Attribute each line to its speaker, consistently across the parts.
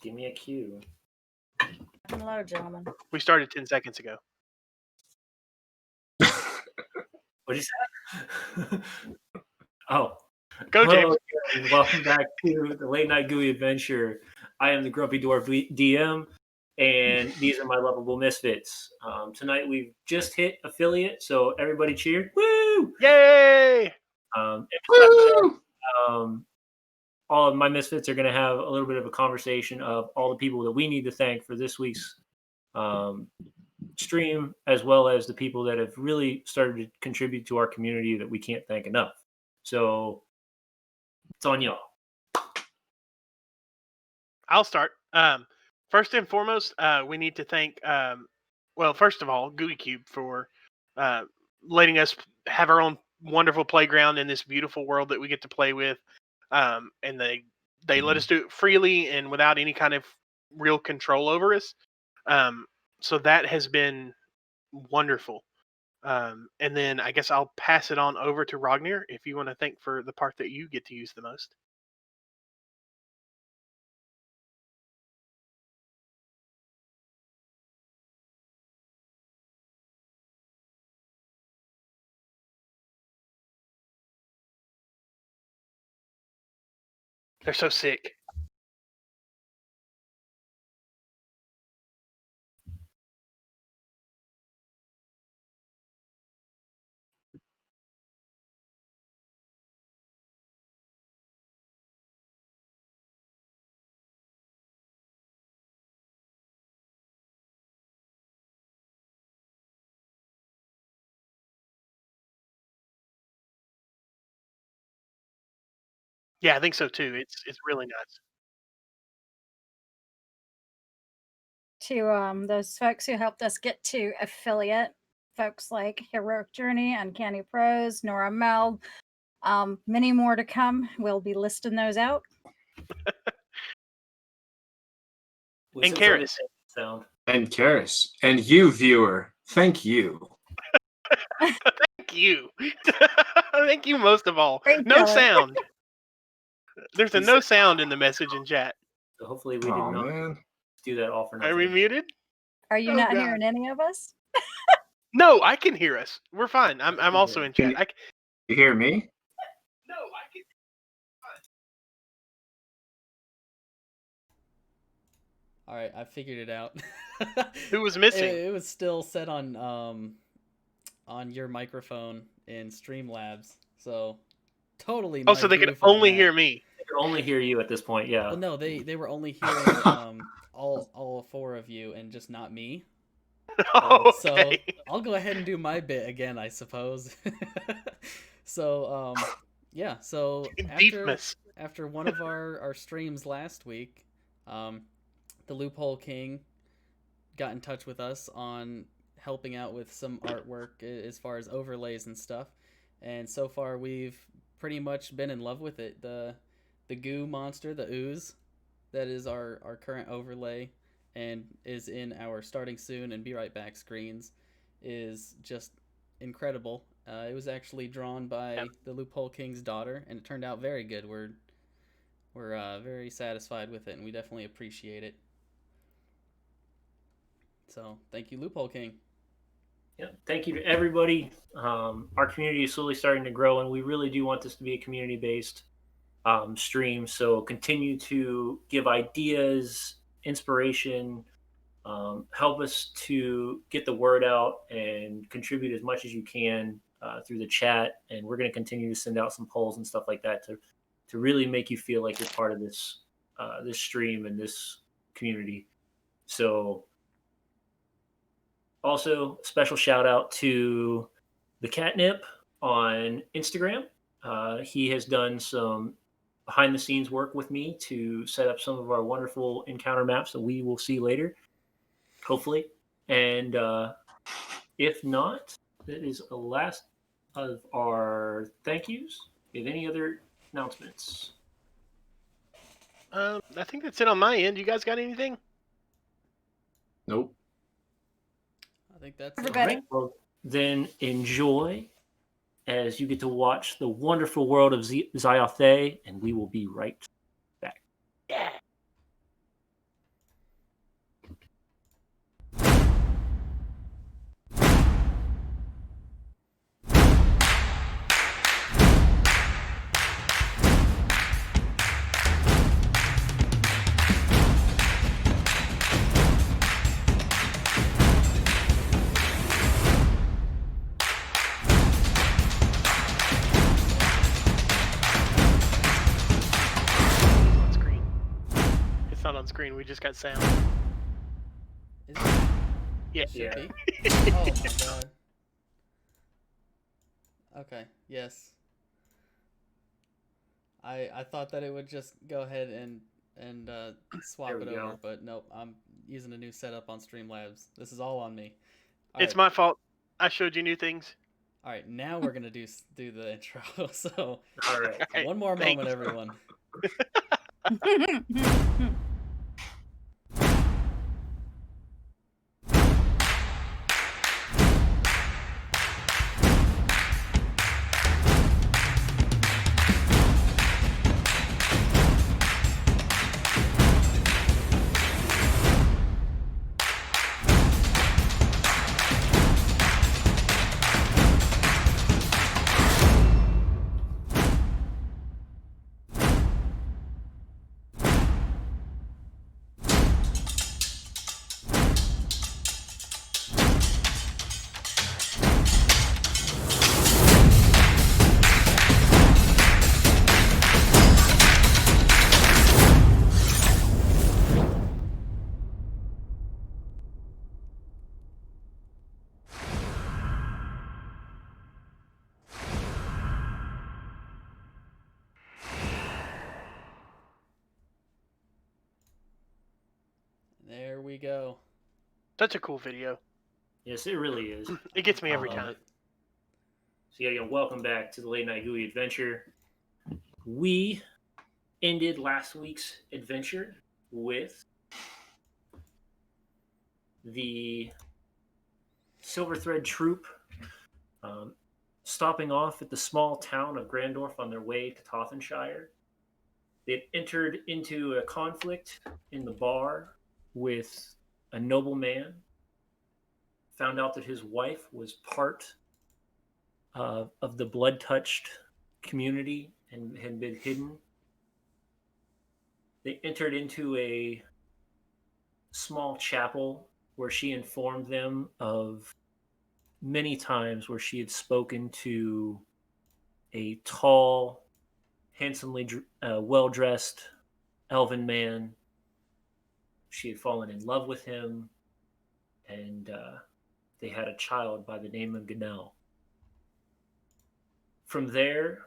Speaker 1: Give me a cue.
Speaker 2: Hello, gentlemen.
Speaker 3: We started 10 seconds ago.
Speaker 1: What'd you say? Oh.
Speaker 3: Go,
Speaker 1: Hello,
Speaker 3: James.
Speaker 1: and welcome back to the Late Night Gooey Adventure. I am the Grumpy Dwarf DM, and these are my lovable misfits. Tonight we've just hit affiliate, so everybody cheer. Woo!
Speaker 3: Yay!
Speaker 1: Woo! All of my misfits are going to have a little bit of a conversation of all the people that we need to thank for this week's stream, as well as the people that have really started to contribute to our community that we can't thank enough. So it's on y'all.
Speaker 3: I'll start. First and foremost, we need to thank, first of all, Gooey Cube for letting us have our own wonderful playground in this beautiful world that we get to play with. And they let us do it freely and without any kind of real control over us. So that has been wonderful. And then I guess I'll pass it on over to Rognir if you want to thank for the part that you get to use the most. They're so sick. Yeah, I think so too. It's really nuts.
Speaker 2: To those folks who helped us get to affiliate, folks like Heroic Journey, Uncanny Pros, Nora Mel, many more to come. We'll be listing those out.
Speaker 3: And Karis.
Speaker 4: And Karis. And you, viewer. Thank you.
Speaker 3: Thank you. Thank you most of all.
Speaker 2: Great
Speaker 3: No
Speaker 2: job.
Speaker 3: sound. There's a no sound in the message in chat.
Speaker 1: So hopefully we did not do that all for nothing.
Speaker 3: Are we muted?
Speaker 2: Are you not hearing any of us?
Speaker 3: No, I can hear us. We're fine. I'm also in chat.
Speaker 4: You hear me?
Speaker 3: No, I can.
Speaker 5: All right, I figured it out.
Speaker 3: Who was missing?
Speaker 5: It was still set on your microphone in Streamlabs, so totally.
Speaker 3: Oh, so they could only hear me.
Speaker 1: They could only hear you at this point. Yeah.
Speaker 5: Well, no, they were only hearing all four of you and just not me.
Speaker 3: Okay.
Speaker 5: So I'll go ahead and do my bit again, I suppose. So yeah. So after one of our streams last week, the Loophole King got in touch with us on helping out with some artwork as far as overlays and stuff, and so far we've pretty much been in love with it. The goo monster, the ooze, that is our current overlay and is in our starting soon and be right back screens, is just incredible. It was actually drawn by the Loophole King's daughter, and it turned out very good. We're very satisfied with it, and we definitely appreciate it. So thank you, Loophole King.
Speaker 1: Yeah, thank you to everybody. Our community is slowly starting to grow, and we really do want this to be a community-based stream. So continue to give ideas, inspiration, help us to get the word out, and contribute as much as you can through the chat. And we're going to continue to send out some polls and stuff like that to really make you feel like you're part of this this stream and this community. So. Also, special shout out to the Catnip on Instagram. He has done some behind the scenes work with me to set up some of our wonderful encounter maps that we will see later, hopefully. And if not, that is the last of our thank yous. Do you have any other announcements?
Speaker 3: I think that's it on my end. You guys got anything?
Speaker 4: Nope.
Speaker 5: I think that's
Speaker 2: everybody.
Speaker 1: Right, well, then enjoy as you get to watch the wonderful world of Ziothe, and we will be right back.
Speaker 3: Yeah. screen. We just got sound.
Speaker 5: Is it?
Speaker 3: Yeah.
Speaker 5: Should
Speaker 1: Yeah.
Speaker 5: be. Oh my god. Okay. Yes. I thought that it would just go ahead and swap
Speaker 1: There
Speaker 5: it
Speaker 1: we
Speaker 5: over,
Speaker 1: go.
Speaker 5: but nope. I'm using a new setup on Streamlabs. This is all on me. All
Speaker 3: It's
Speaker 5: right.
Speaker 3: my fault. I showed you new things.
Speaker 5: All right. Now we're gonna do the intro. So
Speaker 1: All right.
Speaker 3: All right,
Speaker 5: one more
Speaker 3: thanks.
Speaker 5: moment, everyone. There we go.
Speaker 3: Such a cool video.
Speaker 1: Yes, it really is.
Speaker 3: It gets me
Speaker 1: I
Speaker 3: every
Speaker 1: love
Speaker 3: time.
Speaker 1: it. So yeah, welcome back to the Late Night Gooey Adventure. We ended last week's adventure with the Silver Thread Troop stopping off at the small town of Grandorf on their way to Tothenshire. They'd entered into a conflict in the bar with a nobleman, found out that his wife was part of the blood-touched community and had been hidden. They entered into a small chapel where she informed them of many times where she had spoken to a tall, handsomely well-dressed elven man. She had fallen in love with him, and they had a child by the name of Ganel. From there,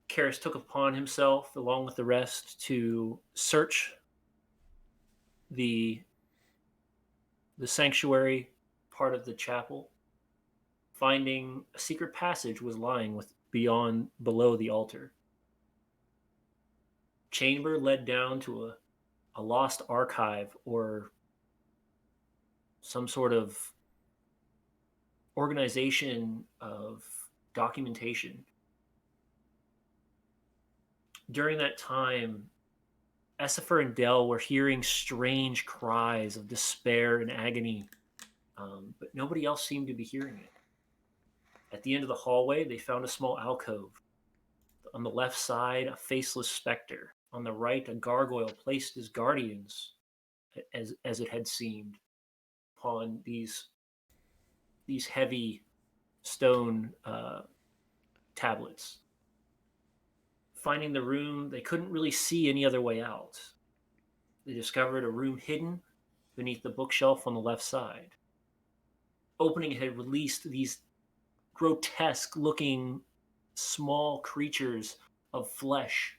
Speaker 1: Karis took upon himself, along with the rest, to search the sanctuary part of the chapel. Finding a secret passage was lying below the altar. Chamber led down to a lost archive or some sort of organization of documentation. During that time, Essifer and Dell were hearing strange cries of despair and agony, but nobody else seemed to be hearing it. At the end of the hallway, they found a small alcove. On the left side, a faceless specter. On the right, a gargoyle placed as guardians, as it had seemed, upon these heavy stone tablets. Finding the room, they couldn't really see any other way out. They discovered a room hidden beneath the bookshelf on the left side. Opening it had released these grotesque-looking small creatures of flesh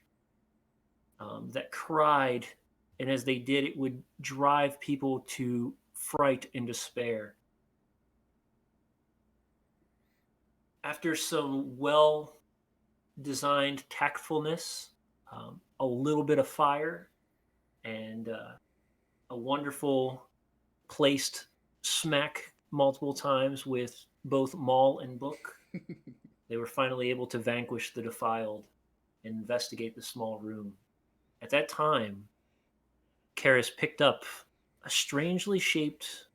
Speaker 1: that cried, and as they did, it would drive people to fright and despair. After some well-designed tactfulness, a little bit of fire, and a wonderful placed smack multiple times with both maul and book, they were finally able to vanquish the defiled and investigate the small room. At that time, Karis picked up a strangely shaped,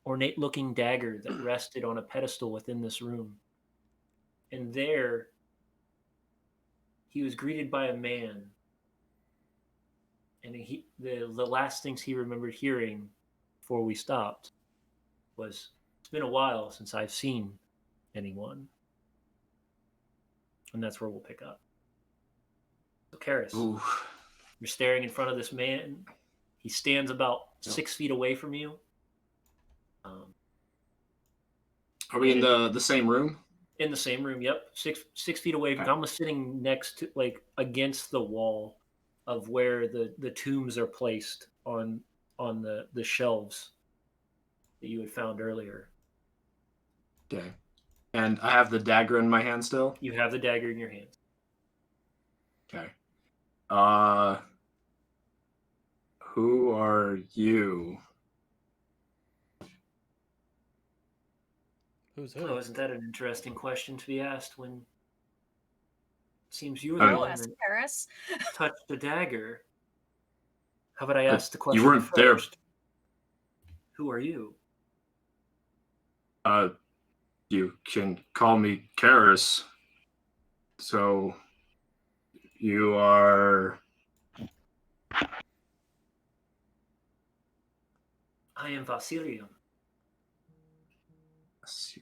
Speaker 1: ornate-looking dagger that rested on a pedestal within this room. And there, he was greeted by a man. And the last things he remembered hearing before we stopped was, "It's been a while since I've seen anyone." And that's where we'll pick up. So, Karis.
Speaker 4: Ooh.
Speaker 1: You're staring in front of this man. He stands about 6 feet away from you.
Speaker 4: Are we in the same room?
Speaker 1: In the same room, yep. 6 feet away. I'm sitting next to, like, against the wall of where the tombs are placed on the shelves that you had found earlier.
Speaker 4: Okay. And I have the dagger in my hand still?
Speaker 1: You have the dagger in your hand.
Speaker 4: Okay. Who are you?
Speaker 5: Who's who?
Speaker 1: Oh, isn't that an interesting question to be asked when it seems you were the one that
Speaker 2: Karis.
Speaker 1: touched the dagger? How about I ask the question
Speaker 4: You weren't
Speaker 1: first? Who are you?
Speaker 4: You can call me Karis. So, you are...
Speaker 1: I am Vasilium. Was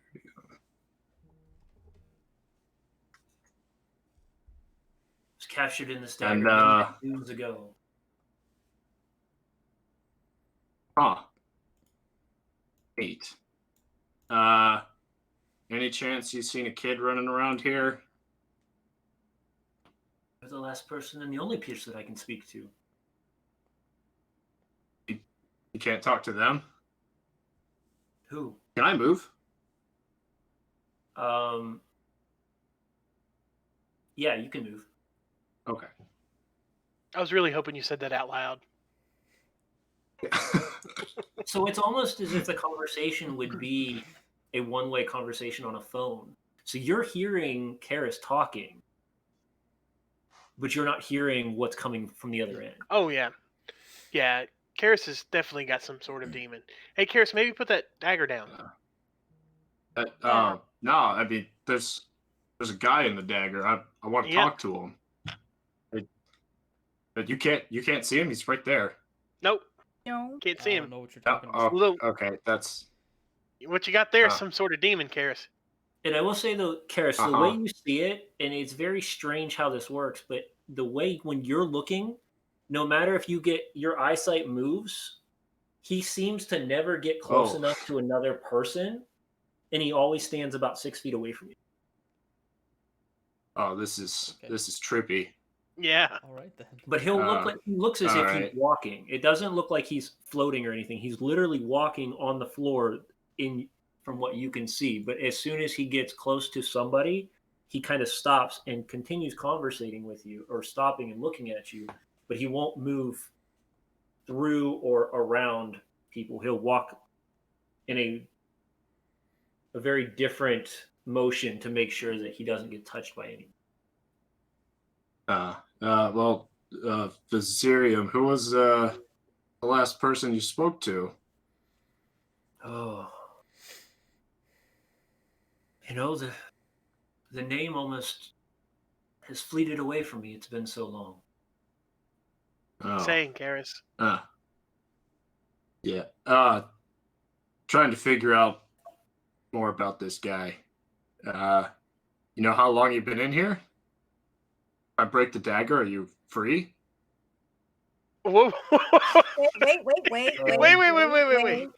Speaker 1: captured in this dagger many moons ago.
Speaker 4: Huh. 8. Any chance you've seen a kid running around here?
Speaker 1: You're the last person and the only person that I can speak to.
Speaker 4: You can't talk to them?
Speaker 1: Who?
Speaker 4: Can I move?
Speaker 1: Yeah, you can move.
Speaker 4: Okay.
Speaker 3: I was really hoping you said that out loud.
Speaker 1: So it's almost as if the conversation would be a one-way conversation on a phone. So you're hearing Karis talking, but you're not hearing what's coming from the other end.
Speaker 3: Oh, yeah. Yeah, Karis has definitely got some sort of demon. Hey, Karis, maybe put that dagger down.
Speaker 4: No, I mean, there's a guy in the dagger. I want to talk to him. But you can't see him. He's right there.
Speaker 3: Nope.
Speaker 2: No.
Speaker 3: Can't see
Speaker 5: I
Speaker 3: him.
Speaker 5: don't know what you're talking about.
Speaker 4: Okay, that's...
Speaker 3: What you got there is some sort of demon, Karis.
Speaker 1: And I will say, though, Karis, the way you see it, and it's very strange how this works, but the way when you're looking, no matter if you get your eyesight moves, he seems to never get close enough to another person, and he always stands about 6 feet away from you.
Speaker 4: Oh, this is trippy.
Speaker 3: Yeah.
Speaker 5: All right then.
Speaker 1: But he looks as if he's walking. It doesn't look like he's floating or anything. He's literally walking on the floor from what you can see. But as soon as he gets close to somebody, he kind of stops and continues conversating with you, or stopping and looking at you. But he won't move through or around people. He'll walk in a very different motion to make sure that he doesn't get touched by anyone.
Speaker 4: Viserium, who was the last person you spoke to?
Speaker 1: Oh. You know, the name almost has fleeted away from me. It's been so long.
Speaker 3: Saying, Karis.
Speaker 4: Yeah. Trying to figure out more about this guy. You know how long you've been in here? If I break the dagger, are you free?
Speaker 3: Whoa.
Speaker 2: Wait.
Speaker 3: Wait.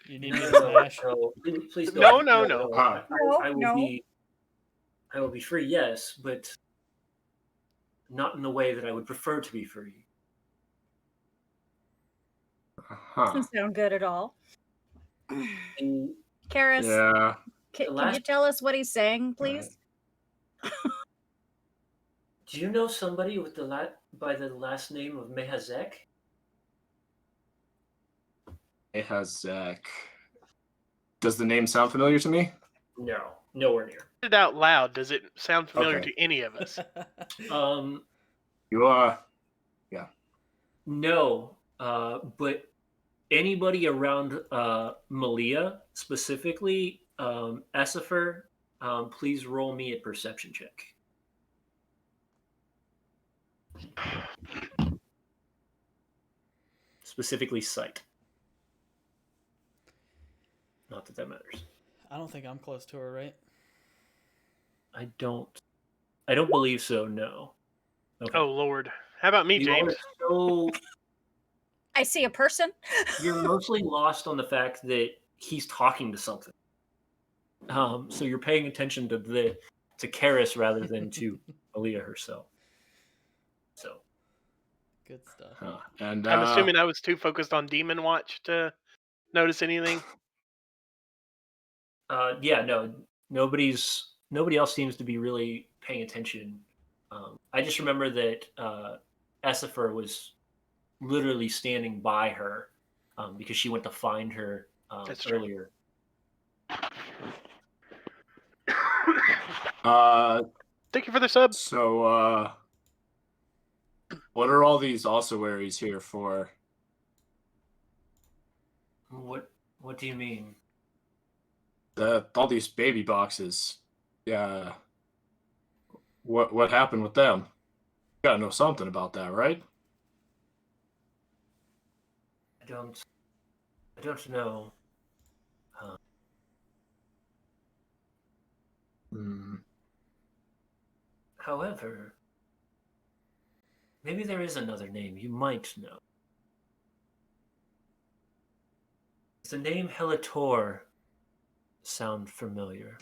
Speaker 5: You need to smash.
Speaker 1: Please
Speaker 3: No.
Speaker 1: I will be free, yes, but not in the way that I would prefer to be free.
Speaker 2: Doesn't sound good at all. Karis,
Speaker 4: Yeah.
Speaker 2: Can you tell us what he's saying, please?
Speaker 1: Do you know somebody with by the last name of Mehazek?
Speaker 4: Mehazek. Does the name sound familiar to me?
Speaker 1: No, nowhere near.
Speaker 3: It out loud. Does it sound familiar to any of us?
Speaker 4: You are. Yeah.
Speaker 1: No, but anybody around Malia, specifically Essifer, please roll me a perception check. Specifically sight. Not that that matters.
Speaker 5: I don't think I'm close to her, right?
Speaker 1: I don't believe so, no.
Speaker 3: Okay. Oh, Lord. How about me,
Speaker 1: You
Speaker 3: James?
Speaker 1: are so
Speaker 2: I see a person.
Speaker 1: you're mostly lost on the fact that he's talking to something. So you're paying attention to Karis rather than to Aaliyah herself. So
Speaker 5: Good stuff.
Speaker 4: And
Speaker 3: I'm assuming I was too focused on Demon Watch to notice anything.
Speaker 1: yeah, no, nobody else seems to be really paying attention. I just remember that Essifer was literally standing by her because she went to find her
Speaker 3: That's true.
Speaker 1: earlier.
Speaker 3: Thank you for the sub.
Speaker 4: So, what are all these ossuaries here for?
Speaker 1: What do you mean?
Speaker 4: All these baby boxes. Yeah. What happened with them? You gotta know something about that, right?
Speaker 1: I don't know. However, maybe there is another name you might know. Does the name Helator sound familiar?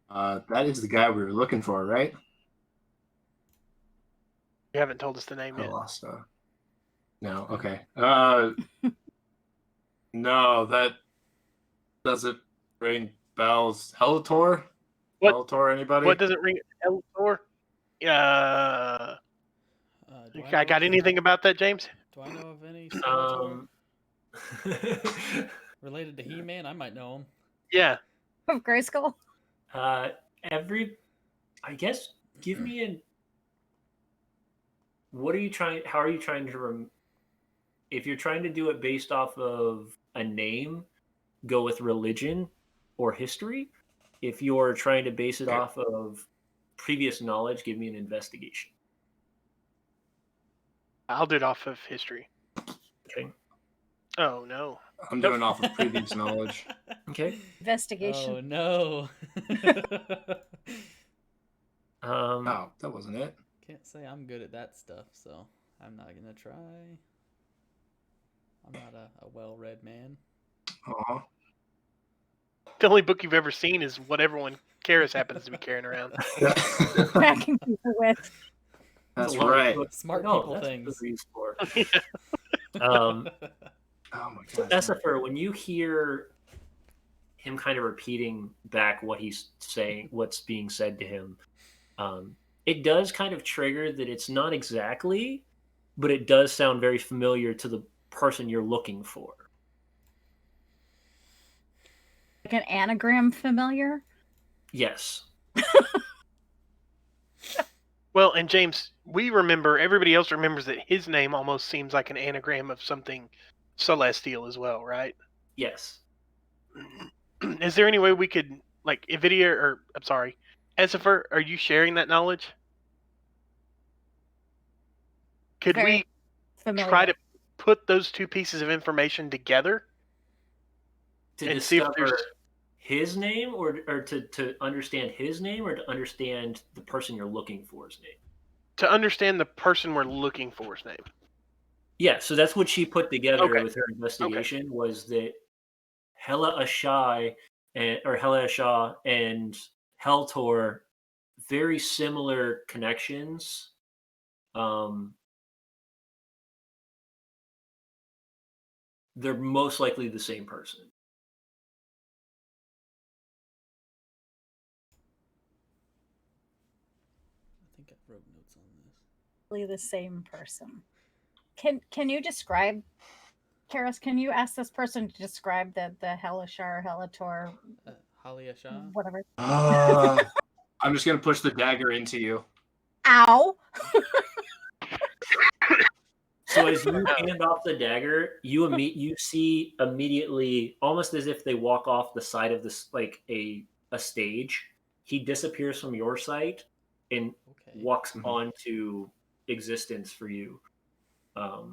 Speaker 4: That is the guy we were looking for, right?
Speaker 3: You haven't told us the name
Speaker 4: I
Speaker 3: yet.
Speaker 4: lost. No, okay. No, that doesn't ring bells. Helator?
Speaker 3: What?
Speaker 4: Helator, anybody?
Speaker 3: What does it ring? Helator? I got anything about that, James?
Speaker 5: Do I know of any Skeletor related to He-Man? I might know him.
Speaker 3: Yeah.
Speaker 2: Of Grayskull.
Speaker 1: I guess give me an. What are you trying? How are you trying to? If you're trying to do it based off of a name, go with religion or history. If you're trying to base it off of previous knowledge, give me an investigation.
Speaker 3: I'll do it off of history.
Speaker 1: Okay.
Speaker 3: Oh, no.
Speaker 4: I'm doing off of previous knowledge.
Speaker 1: Okay.
Speaker 2: Investigation.
Speaker 5: Oh no.
Speaker 4: Oh, that wasn't it.
Speaker 5: Can't say I'm good at that stuff, so I'm not gonna try. I'm not a well-read man.
Speaker 4: Aw.
Speaker 3: The only book you've ever seen is what everyone Karis happens to be carrying around.
Speaker 2: Cracking people with.
Speaker 4: That's
Speaker 1: a lot of
Speaker 4: right.
Speaker 1: books.
Speaker 5: Smart
Speaker 1: Oh,
Speaker 5: people
Speaker 1: that's
Speaker 5: things.
Speaker 1: what these for.
Speaker 4: Oh my
Speaker 1: So
Speaker 4: god.
Speaker 1: Essifer, when you hear him kind of repeating back what he's saying, what's being said to him, it does kind of trigger that it's not exactly, but it does sound very familiar to the person you're looking for.
Speaker 2: Like an anagram familiar?
Speaker 1: Yes.
Speaker 3: Well, and James, everybody else remembers that his name almost seems like an anagram of something celestial as well, right?
Speaker 1: Yes.
Speaker 3: Is there any way we could, like, Essifer, are you sharing that knowledge? Could
Speaker 2: Very
Speaker 3: we
Speaker 2: familiar.
Speaker 3: try to put those two pieces of information together?
Speaker 1: To
Speaker 3: And see if
Speaker 1: discover
Speaker 3: there's-
Speaker 1: his name or to understand his name or to understand the person you're looking for's name?
Speaker 3: To understand the person we're looking for's name.
Speaker 1: Yeah, so that's what she put together
Speaker 3: Okay.
Speaker 1: with her investigation was that Hela Ashai and Heltor, very similar connections. They're most likely the same person.
Speaker 5: I think I wrote notes on this.
Speaker 2: Really the same person. Can you describe, Karis, can you ask this person to describe the Helishar, Helator,
Speaker 5: Halia Shah?
Speaker 2: whatever?
Speaker 4: I'm just gonna push the dagger into you.
Speaker 2: Ow!
Speaker 1: So as you hand off the dagger, you see immediately, almost as if they walk off the side of this, like a stage. He disappears from your sight and walks onto existence for you, Essifer.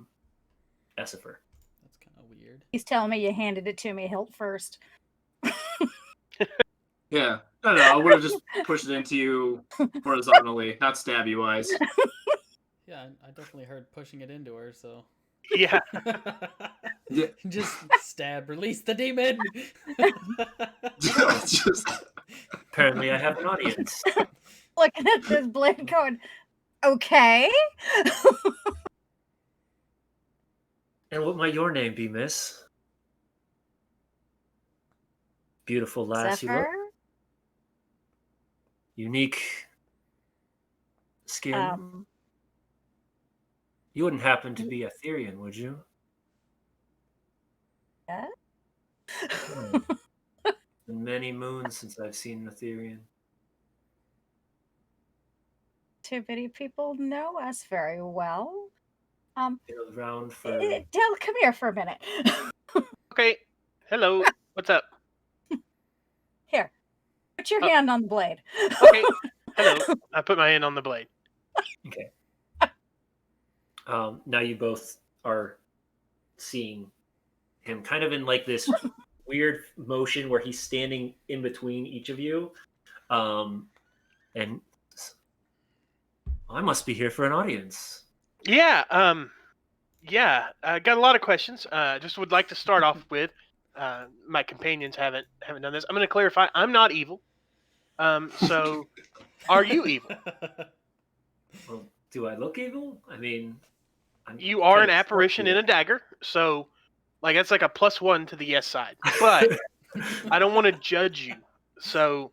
Speaker 5: That's kind of weird.
Speaker 2: He's telling me you handed it to me hilt first.
Speaker 4: Yeah, No, I would have just pushed it into you horizontally, not stabby wise.
Speaker 5: Yeah, I definitely heard pushing it into her, so.
Speaker 3: Yeah.
Speaker 4: Yeah.
Speaker 5: Just stab, release the demon!
Speaker 4: Just
Speaker 1: Apparently, I have an audience.
Speaker 2: Looking at this blade going, okay.
Speaker 1: And what might your name be, miss? Beautiful lass you look.
Speaker 2: Zephyr?
Speaker 1: Unique skin.
Speaker 2: Um,
Speaker 1: You wouldn't happen to be Etherean, would you?
Speaker 2: yeah.
Speaker 1: Been many moons since I've seen an Etherean.
Speaker 2: Too many people know us very well.
Speaker 1: Been around for.
Speaker 2: Dale, come here for a minute.
Speaker 3: Okay. Hello. What's up?
Speaker 2: Here, put your hand on the blade.
Speaker 3: Okay. Hello. I put my hand on the blade.
Speaker 1: Okay. Now you both are seeing him kind of in like this weird motion where he's standing in between each of you. And I must be here for an audience.
Speaker 3: Yeah. Yeah. I got a lot of questions. Just would like to start off with. My companions haven't done this. I'm going to clarify. I'm not evil. So, are you evil?
Speaker 1: Well, do I look evil? I mean,
Speaker 3: You are an apparition in a dagger, so like that's like a +1 to the yes side. But I don't want to judge you. So,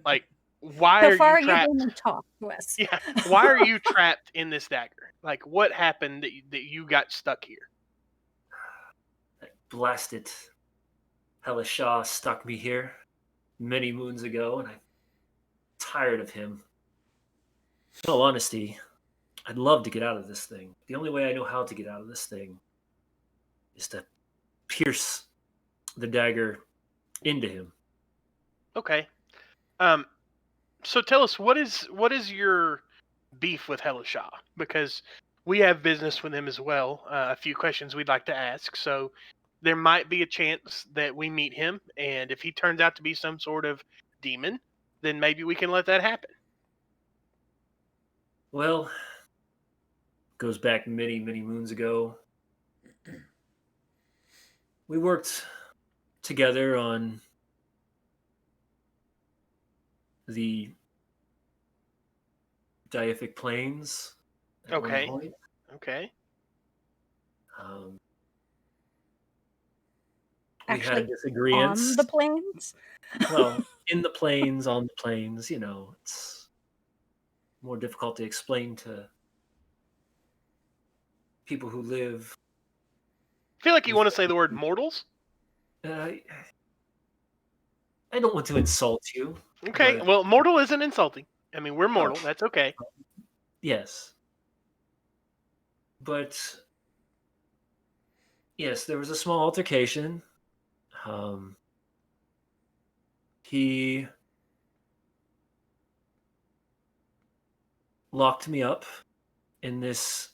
Speaker 3: like, why
Speaker 2: So
Speaker 3: are
Speaker 2: far,
Speaker 3: you
Speaker 2: you've
Speaker 3: trapped?
Speaker 2: only talked to us.
Speaker 3: Yeah. Why are you trapped in this dagger? Like, what happened that you got stuck here?
Speaker 1: That blasted Shaw stuck me here many moons ago, and I'm tired of him. In all honesty, I'd love to get out of this thing. The only way I know how to get out of this thing is to pierce the dagger into him.
Speaker 3: Okay. So tell us what is your beef with Shaw? Because we have business with him as well. A few questions we'd like to ask. So there might be a chance that we meet him, and if he turns out to be some sort of demon, then maybe we can let that happen.
Speaker 1: Well, goes back many, many moons ago. We worked together on the Deific Plains at one
Speaker 3: Okay.
Speaker 1: point.
Speaker 3: Okay.
Speaker 1: We had a
Speaker 2: Actually,
Speaker 1: disagreement.
Speaker 2: on the plains?
Speaker 1: Well, in the plains, on the plains, it's more difficult to explain to people who live.
Speaker 3: I feel like you want to say the word mortals.
Speaker 1: I don't want to insult you.
Speaker 3: Okay,
Speaker 1: but
Speaker 3: well, mortal isn't insulting. I mean, we're mortal. That's okay.
Speaker 1: yes. But yes, there was a small altercation. He locked me up in this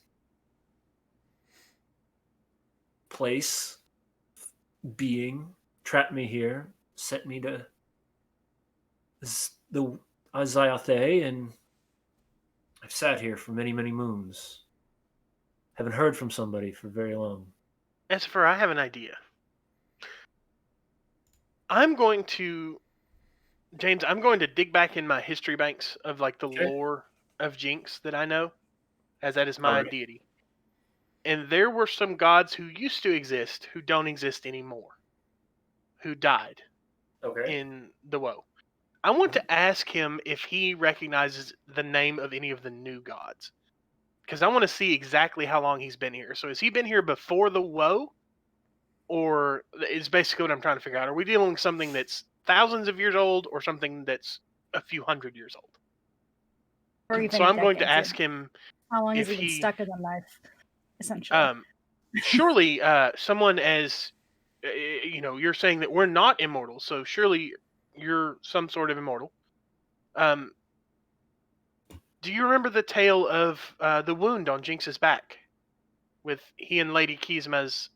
Speaker 1: place, being, trapped me here, sent me to the Azayathe, and I've sat here for many, many moons. Haven't heard from somebody for very long.
Speaker 3: As for I have an idea. James, I'm going to dig back in my history banks of like the lore of Jinx that I know, as that is my deity. And there were some gods who used to exist who don't exist anymore, who died in the woe. I want to ask him if he recognizes the name of any of the new gods, because I want to see exactly how long he's been here. So has he been here before the woe, or is basically what I'm trying to figure out? Are we dealing with something that's thousands of years old, or something that's a few hundred years old?
Speaker 2: Or even
Speaker 3: so I'm going to ask him
Speaker 2: how long
Speaker 3: if
Speaker 2: has he been stuck in the knife, essentially.
Speaker 3: Surely someone as you're saying that we're not immortal, so surely you're some sort of immortal. Do you remember the tale of the wound on Jinx's back, with he and Lady Kismia's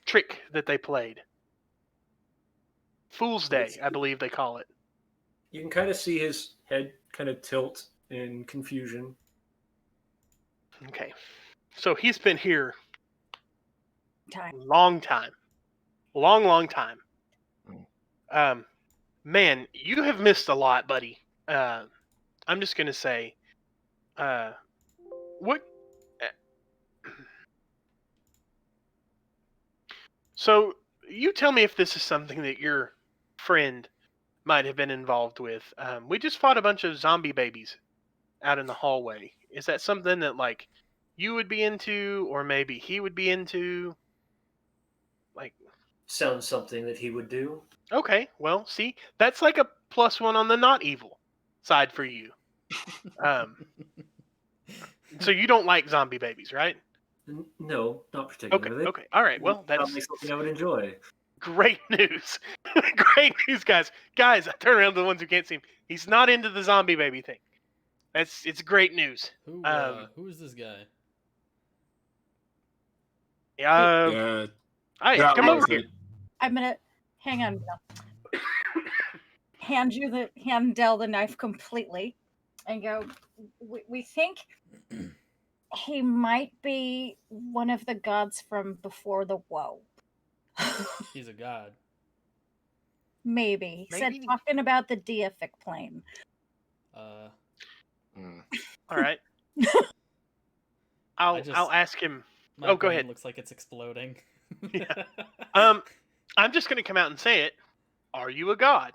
Speaker 3: trick that they played? Fool's Day, I believe they call it.
Speaker 1: You can kind of see his head kind of tilt in confusion.
Speaker 3: Okay. So he's been here
Speaker 2: Time.
Speaker 3: long time. Long time.
Speaker 4: Mm.
Speaker 3: Man, you have missed a lot, buddy. I'm just gonna say, what? So you tell me if this is something that your friend might have been involved with. We just fought a bunch of zombie babies out in the hallway. Is that something that like you would be into, or maybe he would be into? Like,
Speaker 1: Sounds something that he would do.
Speaker 3: okay, well, see, that's like a +1 on the not evil side for you. So you don't like zombie babies, right?
Speaker 1: No, not
Speaker 3: Okay,
Speaker 1: particularly.
Speaker 3: okay, all right. Well,
Speaker 1: Sounds
Speaker 3: that's
Speaker 1: like something I would enjoy.
Speaker 3: great news. Great news, guys. Guys, I turn around to the ones who can't see him. He's not into the zombie baby thing. It's great news.
Speaker 5: Who is this guy?
Speaker 4: Yeah.
Speaker 3: Hey,
Speaker 4: Yeah,
Speaker 3: come over here.
Speaker 2: I'm gonna hang on. Bill. Hand Dell the knife completely, and go. We think he might be one of the gods from before the woe.
Speaker 5: He's a god.
Speaker 2: Maybe. He said
Speaker 3: Maybe.
Speaker 2: talking about the deific plane.
Speaker 4: Mm.
Speaker 3: All right. I'll ask him.
Speaker 5: My
Speaker 3: Go
Speaker 5: brain
Speaker 3: ahead.
Speaker 5: looks like it's exploding.
Speaker 3: Yeah. I'm just gonna come out and say it. Are you a god?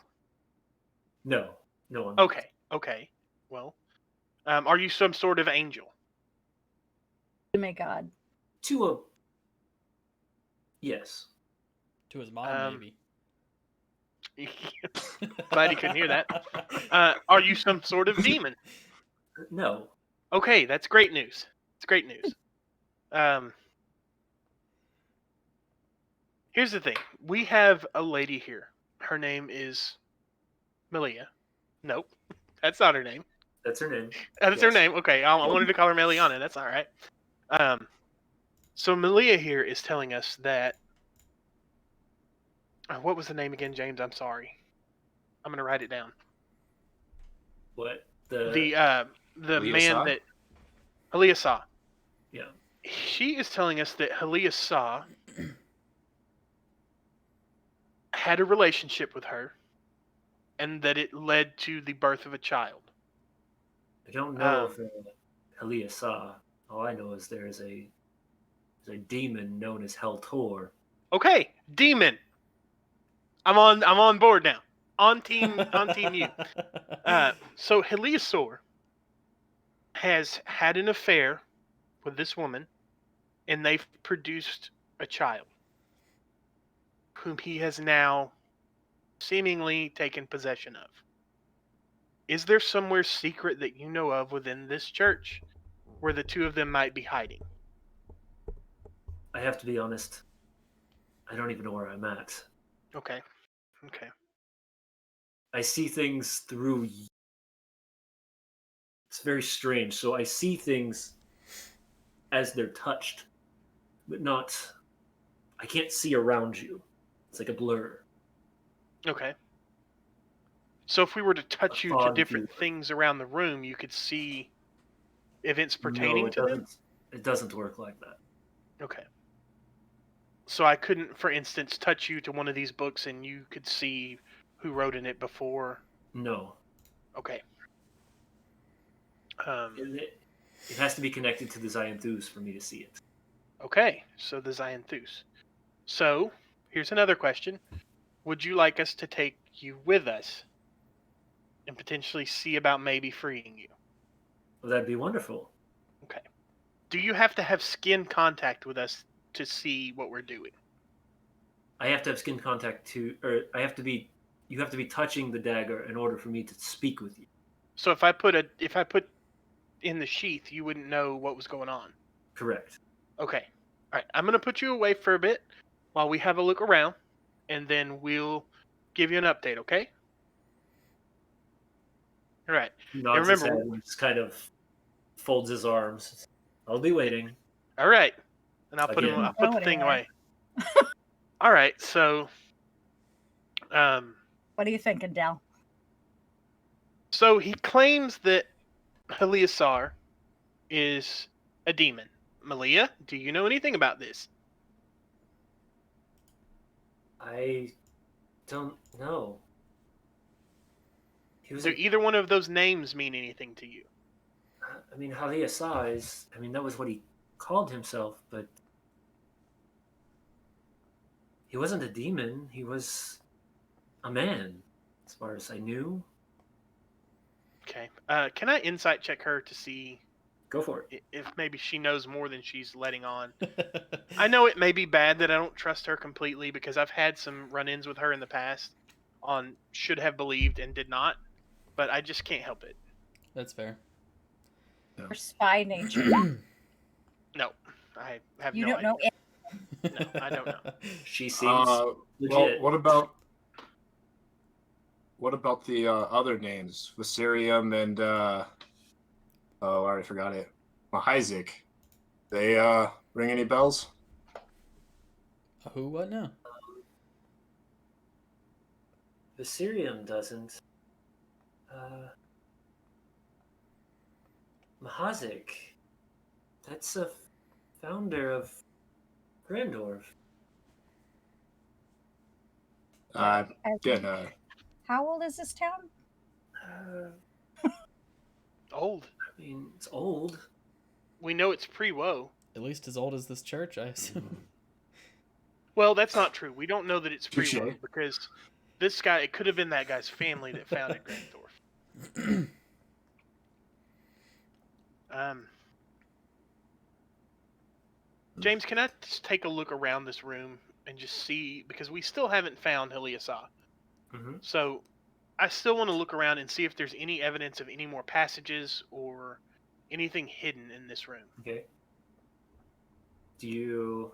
Speaker 1: No, no one.
Speaker 3: Okay. Well, are you some sort of angel?
Speaker 2: My God.
Speaker 1: To a yes.
Speaker 5: To his mom, maybe.
Speaker 3: Glad he couldn't hear that. Are you some sort of demon?
Speaker 1: No.
Speaker 3: Okay, that's great news. It's great news. Here's the thing. We have a lady here. Her name is Melia. Nope, that's not her name.
Speaker 1: That's her name.
Speaker 3: That's her name. Okay, I wanted to call her Meliana. That's all right. So Melia here is telling us that. What was the name again, James? I'm sorry. I'm gonna write it down.
Speaker 1: What?
Speaker 3: The
Speaker 4: Halia
Speaker 3: man
Speaker 4: Sa?
Speaker 3: that Halia Sa.
Speaker 1: Yeah.
Speaker 3: She is telling us that Halia Sa had a relationship with her, and that it led to the birth of a child.
Speaker 1: I don't know if Halia saw. All I know is there's a demon known as Hell Tor.
Speaker 3: Okay, demon. I'm on board now. On team you. So Heliosor has had an affair with this woman, and they've produced a child, whom he has now seemingly taken possession of. Is there somewhere secret that you know of within this church where the two of them might be hiding?
Speaker 1: I have to be honest. I don't even know where I'm at.
Speaker 3: Okay.
Speaker 1: I see things through. It's very strange. So I see things as they're touched, but not. I can't see around you. It's like a blur.
Speaker 3: Okay. So if we were to touch you to
Speaker 1: fog
Speaker 3: different
Speaker 1: view.
Speaker 3: things around the room, you could see events pertaining
Speaker 1: No, it
Speaker 3: to
Speaker 1: doesn't.
Speaker 3: them?
Speaker 1: It doesn't work like that.
Speaker 3: Okay. So I couldn't, for instance, touch you to one of these books and you could see who wrote in it before?
Speaker 1: No.
Speaker 3: Okay.
Speaker 1: It has to be connected to the Xanthus for me to see it.
Speaker 3: Okay, so the Xanthus. So, here's another question. Would you like us to take you with us and potentially see about maybe freeing you?
Speaker 1: Well, that'd be wonderful.
Speaker 3: Okay. Do you have to have skin contact with us to see what we're doing?
Speaker 1: I have to have skin contact or you have to be touching the dagger in order for me to speak with you.
Speaker 3: So if I put in the sheath, you wouldn't know what was going on.
Speaker 1: Correct.
Speaker 3: Okay. All right. I'm going to put you away for a bit while we have a look around, and then we'll give you an update, okay? All right.
Speaker 1: Nods his head and just kind of folds his arms. I'll be waiting.
Speaker 3: All right. And I'll put
Speaker 1: Again.
Speaker 3: the thing away. All right. So
Speaker 2: What are you thinking, Dal?
Speaker 3: So he claims that Heliasar is a demon. Malia, do you know anything about this?
Speaker 1: I don't know. He was.
Speaker 3: Do either one of those names mean anything to you?
Speaker 1: I mean, Haliasa is. I mean, that was what he called himself, but he wasn't a demon. He was a man, as far as I knew.
Speaker 3: Okay. Can I insight check her to see
Speaker 1: Go for it.
Speaker 3: if maybe she knows more than she's letting on? I know it may be bad that I don't trust her completely because I've had some run-ins with her in the past on should have believed and did not, but I just can't help it.
Speaker 5: That's fair.
Speaker 2: Your spy nature.
Speaker 3: No, I have
Speaker 2: You
Speaker 3: no
Speaker 2: don't know
Speaker 3: idea.
Speaker 2: it.
Speaker 3: No, I don't know.
Speaker 1: She seems
Speaker 4: Well,
Speaker 1: legit.
Speaker 4: what about the other names? Viserium and I already forgot it. Mahizek. They ring any bells?
Speaker 5: Who? What now?
Speaker 1: Viserium doesn't. Mahazek. That's a founder of Grandorf.
Speaker 4: Again,
Speaker 2: How old is this town?
Speaker 3: Old.
Speaker 1: I mean, it's old.
Speaker 3: We know it's pre-woe.
Speaker 5: At least as old as this church, I assume.
Speaker 3: Well, that's not true. We don't know that it's
Speaker 4: Touche.
Speaker 3: pre-woe because this guy, it could have been that guy's family that founded Grandorf. James, can I just take a look around this room and just see, because we still haven't found Heliasa.
Speaker 1: Mm-hmm.
Speaker 3: So I still want to look around and see if there's any evidence of any more passages or anything hidden in this room.
Speaker 1: Okay. Do you...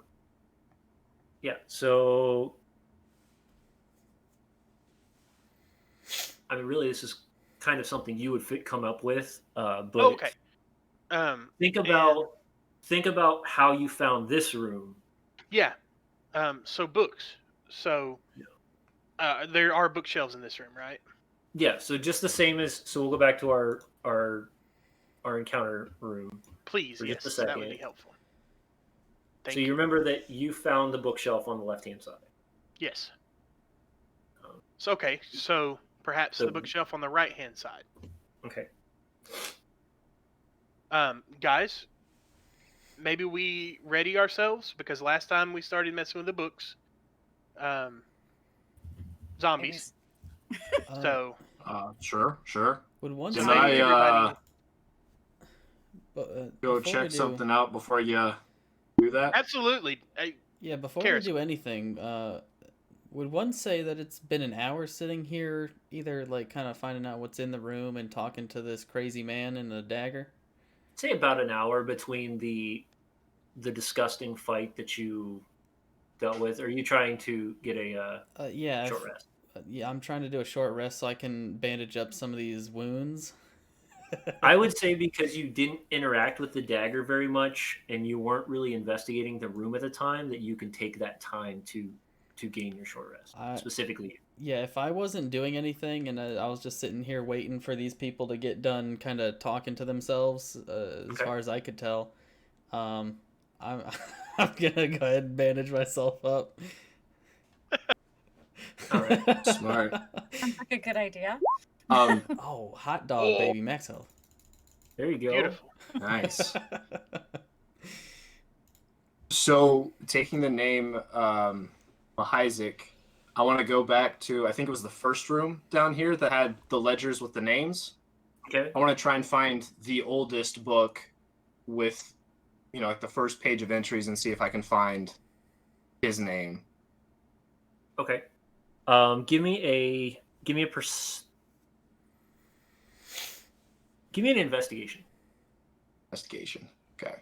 Speaker 1: Yeah, so... I mean, really, this is kind of something you would come up with, but
Speaker 3: Okay.
Speaker 1: think about how you found this room.
Speaker 3: Yeah. So books. So there are bookshelves in this room, right?
Speaker 1: Yeah, so just the same as... So we'll go back to our encounter room.
Speaker 3: Please,
Speaker 1: For
Speaker 3: yes,
Speaker 1: just a
Speaker 3: that would
Speaker 1: second.
Speaker 3: be helpful.
Speaker 1: So you remember that you found the bookshelf on the left-hand side.
Speaker 3: Yes. So okay, so perhaps
Speaker 1: So-
Speaker 3: the bookshelf on the right-hand side.
Speaker 1: Okay.
Speaker 3: Guys, maybe we ready ourselves because last time we started messing with the books, zombies. So
Speaker 4: sure.
Speaker 5: would one
Speaker 4: Can
Speaker 5: say
Speaker 3: maybe everybody-
Speaker 4: go
Speaker 5: before
Speaker 4: check
Speaker 5: we do-
Speaker 4: something out before you do that?
Speaker 3: absolutely.
Speaker 5: Yeah, before
Speaker 3: Karis.
Speaker 5: we do anything, would one say that it's been an hour sitting here, either like kind of finding out what's in the room and talking to this crazy man and the dagger?
Speaker 1: Say about an hour between the disgusting fight that you dealt with. Are you trying to get a
Speaker 5: Yeah,
Speaker 1: short rest?
Speaker 5: yeah, I'm trying to do a short rest so I can bandage up some of these wounds.
Speaker 1: I would say because you didn't interact with the dagger very much and you weren't really investigating the room at the time, that you can take that time to gain your short rest. Specifically.
Speaker 5: Yeah, if I wasn't doing anything and I was just sitting here waiting for these people to get done kind of talking to themselves, as far as I could tell, I'm I'm gonna go ahead and bandage myself up.
Speaker 1: All right.
Speaker 4: Smart.
Speaker 2: Sounds like a good idea.
Speaker 5: Oh, hot dog, baby, max health.
Speaker 1: There you go.
Speaker 3: Beautiful.
Speaker 4: Nice. So, taking the name Mahizek, I want to go back to, I think it was the first room down here that had the ledgers with the names.
Speaker 1: Okay.
Speaker 4: I want to try and find the oldest book with, like the first page of entries and see if I can find his name.
Speaker 1: Okay. Give me an investigation.
Speaker 4: Investigation. Okay.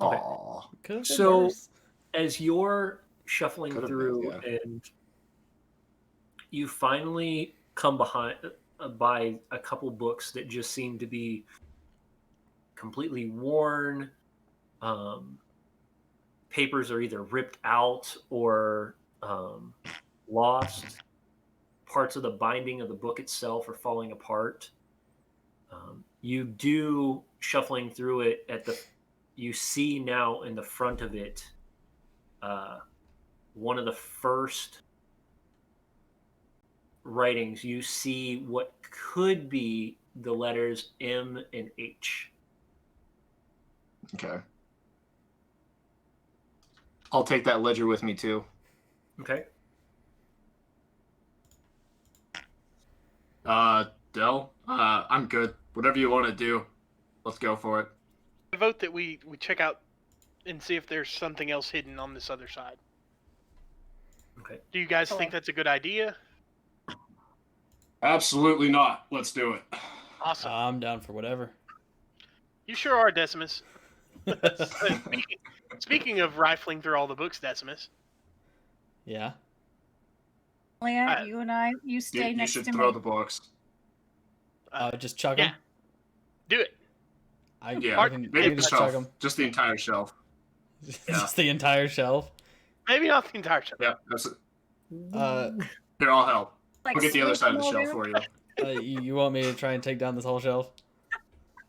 Speaker 1: Okay.
Speaker 4: Aw.
Speaker 5: Could've been
Speaker 1: So,
Speaker 5: worse.
Speaker 1: as you're shuffling
Speaker 4: Could've been,
Speaker 1: through
Speaker 4: yeah.
Speaker 1: and you finally come by a couple books that just seem to be completely worn, papers are either ripped out or lost. Parts of the binding of the book itself are falling apart. You do, shuffling through it, you see now in the front of it one of the first writings. You see what could be the letters M and H.
Speaker 4: Okay. I'll take that ledger with me too.
Speaker 1: Okay.
Speaker 4: Del, I'm good. Whatever you want to do, let's go for it.
Speaker 3: I vote that we check out and see if there's something else hidden on this other side.
Speaker 1: Okay.
Speaker 3: Do you guys think that's a good idea?
Speaker 4: Absolutely not. Let's do it.
Speaker 3: Awesome.
Speaker 5: I'm down for whatever.
Speaker 3: You sure are, Decimus. Speaking of rifling through all the books, Decimus.
Speaker 5: Yeah.
Speaker 2: Leah, you and I, you stay
Speaker 4: You
Speaker 2: next
Speaker 4: should
Speaker 2: to
Speaker 4: throw
Speaker 2: me.
Speaker 4: the books.
Speaker 5: Just chug
Speaker 3: Yeah.
Speaker 5: them.
Speaker 3: Do it.
Speaker 4: Yeah, maybe the
Speaker 5: just chug
Speaker 4: shelf.
Speaker 5: 'em.
Speaker 4: Just the entire shelf.
Speaker 5: Just the entire shelf.
Speaker 3: Maybe not the entire shelf.
Speaker 4: Yeah, that's it. Here, I'll help.
Speaker 2: Like
Speaker 4: I'll get the other side of the
Speaker 2: sleeping
Speaker 4: shelf
Speaker 2: over.
Speaker 4: for you.
Speaker 5: You want me to try and take down this whole shelf?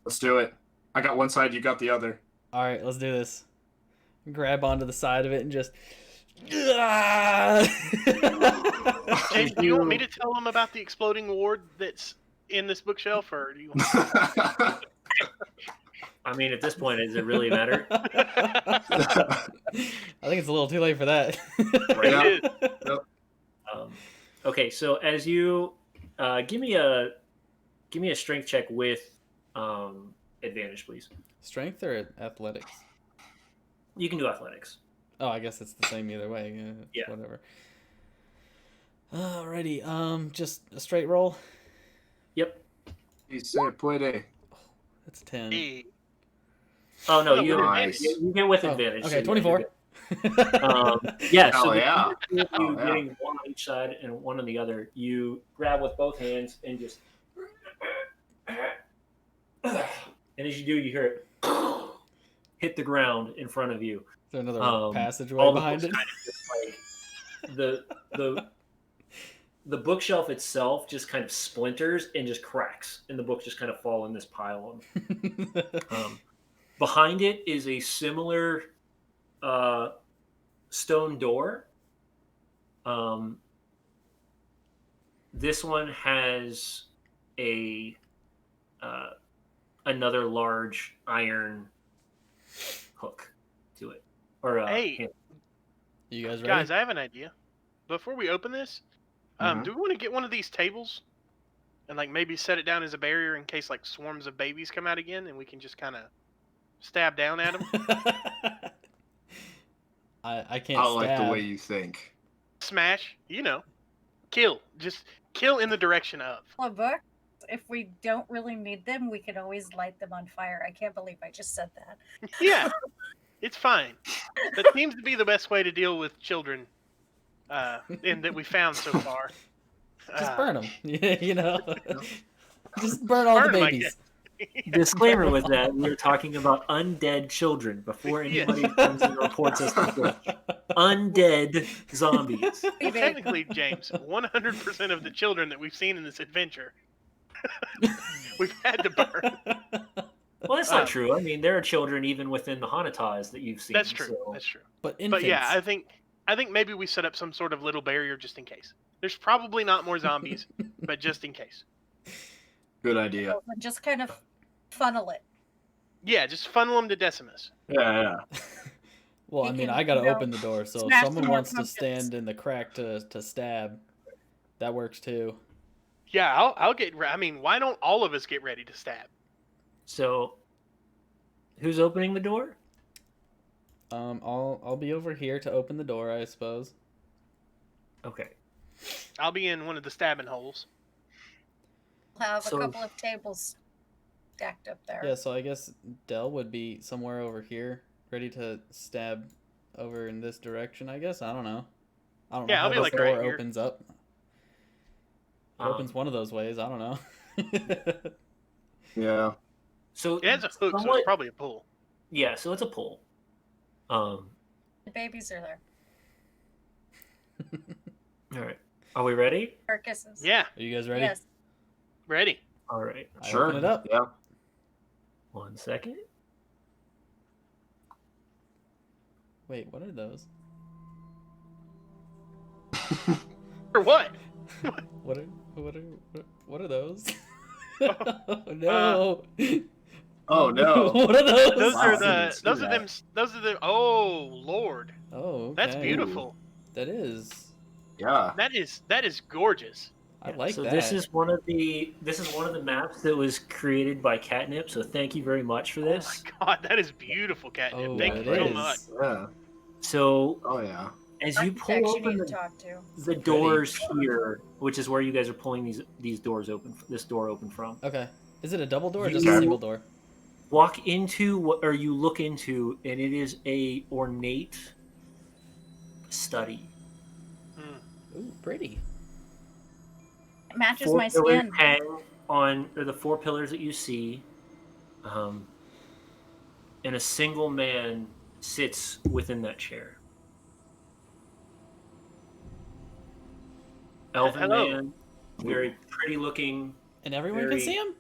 Speaker 4: Let's do it. I got one side, you got the other.
Speaker 5: All right, let's do this. Grab onto the side of it and just.
Speaker 3: James, do you want me to tell them about the exploding ward that's in this bookshelf, or do you want...
Speaker 1: I mean, at this point, does it really matter?
Speaker 5: I think it's a little too late for that.
Speaker 3: Right.
Speaker 1: Okay, so as you give me a strength check with advantage, please.
Speaker 5: Strength or athletics?
Speaker 1: You can do athletics.
Speaker 5: Oh, I guess it's the same either way.
Speaker 1: Yeah.
Speaker 5: Whatever. Alrighty. Just a straight roll.
Speaker 1: Yep.
Speaker 4: He said, puede.
Speaker 5: That's 10.
Speaker 3: Hey.
Speaker 1: Oh no,
Speaker 3: Oh,
Speaker 1: you
Speaker 4: nice.
Speaker 1: you get with
Speaker 5: Oh,
Speaker 1: advantage.
Speaker 5: okay,
Speaker 1: so
Speaker 5: 24.
Speaker 1: Yeah,
Speaker 4: Hell
Speaker 1: so
Speaker 4: yeah.
Speaker 1: you
Speaker 4: Hell yeah.
Speaker 1: getting one on each side and one on the other, you grab with both hands and just, and as you do, you hear it hit the ground in front of you.
Speaker 5: Is there another
Speaker 1: All
Speaker 5: passageway
Speaker 1: the
Speaker 5: behind
Speaker 1: books
Speaker 5: it?
Speaker 1: kind of just, like, the bookshelf itself just kind of splinters and just cracks, and the books just kind of fall in this pile. Behind it is a similar stone door. This one has a another large iron hook to it. Or
Speaker 3: Hey.
Speaker 1: handle.
Speaker 5: You guys ready?
Speaker 3: Guys, I have an idea. Before we open this,
Speaker 4: Mhm.
Speaker 3: do we want to get one of these tables and like maybe set it down as a barrier in case like swarms of babies come out again, and we can just kind of stab down at them?
Speaker 5: I can't
Speaker 4: I like
Speaker 5: stab.
Speaker 4: the way you think.
Speaker 3: Smash, kill. Just kill in the direction of.
Speaker 2: A book. If we don't really need them, we can always light them on fire. I can't believe I just said that.
Speaker 3: Yeah, it's fine. That seems to be the best way to deal with children, and that we found so far.
Speaker 5: Just burn them. You know? Just burn all the
Speaker 3: Burn 'em, I
Speaker 5: babies.
Speaker 1: Disclaimer with that, we're talking about undead children before anybody comes and reports us to Twitch. Undead zombies.
Speaker 3: Well, technically, James, 100% of the children that we've seen in this adventure, we've had to burn.
Speaker 1: Well, that's not true. I mean, there are children even within the Hanatas that you've seen.
Speaker 3: That's true.
Speaker 1: so-
Speaker 3: That's true.
Speaker 5: But infants.
Speaker 3: But yeah, I think maybe we set up some sort of little barrier just in case. There's probably not more zombies, but just in case.
Speaker 4: Good idea.
Speaker 2: And just kind of funnel it.
Speaker 3: Yeah, just funnel them to Decimus.
Speaker 4: Yeah.
Speaker 5: Well, I
Speaker 2: You
Speaker 5: mean,
Speaker 2: can,
Speaker 5: I gotta
Speaker 2: you know,
Speaker 5: open the door, so if
Speaker 2: smash
Speaker 5: someone
Speaker 2: more
Speaker 5: wants to
Speaker 2: pumpkins.
Speaker 5: stand in the crack to stab, that works too.
Speaker 3: Yeah, I'll get. I mean, why don't all of us get ready to stab?
Speaker 1: So, who's opening the door?
Speaker 5: I'll be over here to open the door, I suppose.
Speaker 1: Okay.
Speaker 3: I'll be in one of the stabbing holes.
Speaker 2: We'll have
Speaker 1: So-
Speaker 2: a couple of tables stacked up there.
Speaker 5: Yeah, so I guess Dell would be somewhere over here, ready to stab over in this direction, I guess. I don't know. I don't know
Speaker 3: Yeah,
Speaker 5: how
Speaker 3: I'll be,
Speaker 5: this
Speaker 3: like,
Speaker 5: door
Speaker 3: right here.
Speaker 5: opens up. It opens one of those ways, I don't know.
Speaker 4: Yeah.
Speaker 1: So
Speaker 3: It has a hook, so
Speaker 1: somewhat-
Speaker 3: it's probably a pull.
Speaker 1: Yeah, so it's a pull.
Speaker 2: The babies are there.
Speaker 1: All right. Are we ready?
Speaker 2: Carcasses.
Speaker 3: Yeah,
Speaker 5: Are you guys ready?
Speaker 2: Yes.
Speaker 3: ready.
Speaker 1: All right.
Speaker 5: I
Speaker 4: Sure.
Speaker 5: open it up.
Speaker 4: Yeah.
Speaker 1: 1 second.
Speaker 5: Wait, what are those?
Speaker 3: For what?
Speaker 5: What are those? Oh, no.
Speaker 4: Oh no.
Speaker 5: What are those?
Speaker 3: Those
Speaker 4: Wow,
Speaker 3: are
Speaker 4: I didn't see
Speaker 3: those are
Speaker 4: that.
Speaker 3: them. Those are the. Oh Lord,
Speaker 5: Oh, okay.
Speaker 3: that's beautiful.
Speaker 5: That is.
Speaker 4: Yeah.
Speaker 3: That is gorgeous.
Speaker 5: I
Speaker 1: Yeah,
Speaker 5: like
Speaker 1: so
Speaker 5: that.
Speaker 1: this is one of the maps that was created by Catnip. So thank you very much for this.
Speaker 3: Oh my God, that is beautiful, Catnip.
Speaker 5: Oh,
Speaker 3: Thank
Speaker 5: it
Speaker 3: you so
Speaker 5: is.
Speaker 3: much.
Speaker 4: Yeah.
Speaker 1: So
Speaker 4: Oh yeah.
Speaker 1: as you pull
Speaker 2: Architects you
Speaker 1: open
Speaker 2: need to
Speaker 1: the,
Speaker 2: talk to.
Speaker 1: the doors here, which is where you guys are pulling these doors open, this door open from,
Speaker 5: Okay. Is it a double door or
Speaker 1: You-
Speaker 5: just a single door?
Speaker 1: walk into what, or you look into, and it is a ornate study.
Speaker 5: Ooh, pretty.
Speaker 2: It matches
Speaker 1: Four
Speaker 2: my
Speaker 1: pillars
Speaker 2: skin.
Speaker 1: hang on, or the 4 pillars that you see, and a single man sits within that chair. Elven
Speaker 3: Hello.
Speaker 1: man, very pretty looking,
Speaker 5: And everyone
Speaker 1: Very-
Speaker 5: can see him?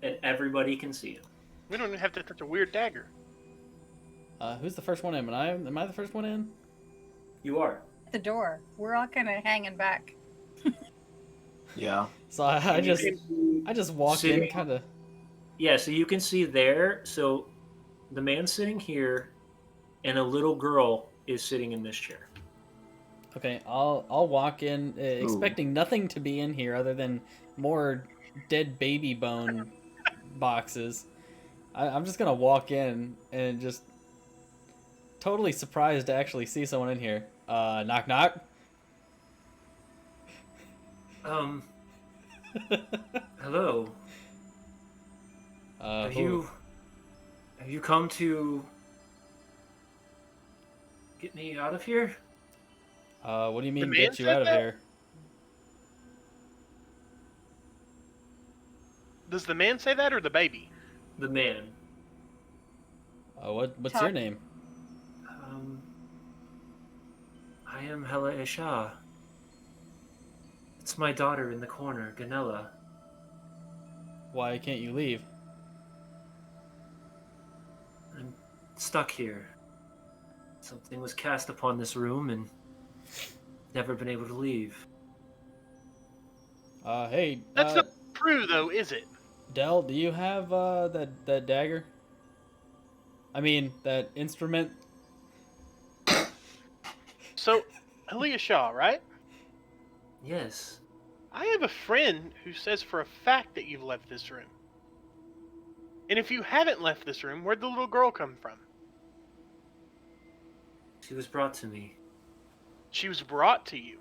Speaker 1: and everybody can see him.
Speaker 3: We don't even have to touch a weird dagger.
Speaker 5: Who's the first one in? Am I the first one in?
Speaker 1: You are.
Speaker 2: The door. We're all kind of hanging back.
Speaker 4: Yeah.
Speaker 5: So I
Speaker 1: And you
Speaker 5: just
Speaker 1: can see-
Speaker 5: I just walked
Speaker 1: sitting-
Speaker 5: in kind of.
Speaker 1: Yeah, so you can see there. So the man sitting here, and a little girl is sitting in this chair.
Speaker 5: Okay, I'll walk in expecting nothing to be in here other than more dead baby bone boxes. I'm just gonna walk in and just totally surprised to actually see someone in here. Knock knock.
Speaker 1: Hello. Have
Speaker 5: Who-
Speaker 1: you come to get me out of here?
Speaker 5: What do you mean
Speaker 3: man
Speaker 5: get you
Speaker 3: said
Speaker 5: out of
Speaker 3: that?
Speaker 5: here?
Speaker 3: Does the man say that or the baby?
Speaker 1: The man.
Speaker 5: What's
Speaker 2: Talk-
Speaker 5: your name?
Speaker 1: I am Hela Isha. It's my daughter in the corner, Ganella.
Speaker 5: Why can't you leave?
Speaker 1: I'm stuck here. Something was cast upon this room and never been able to leave.
Speaker 5: Hey,
Speaker 3: That's not true, though, is it?
Speaker 5: Dell, do you have that dagger? I mean, that instrument.
Speaker 3: So, Aaliyah Shaw, right?
Speaker 1: Yes.
Speaker 3: I have a friend who says for a fact that you've left this room. And if you haven't left this room, where'd the little girl come from?
Speaker 1: She was brought to me.
Speaker 3: She was brought to you.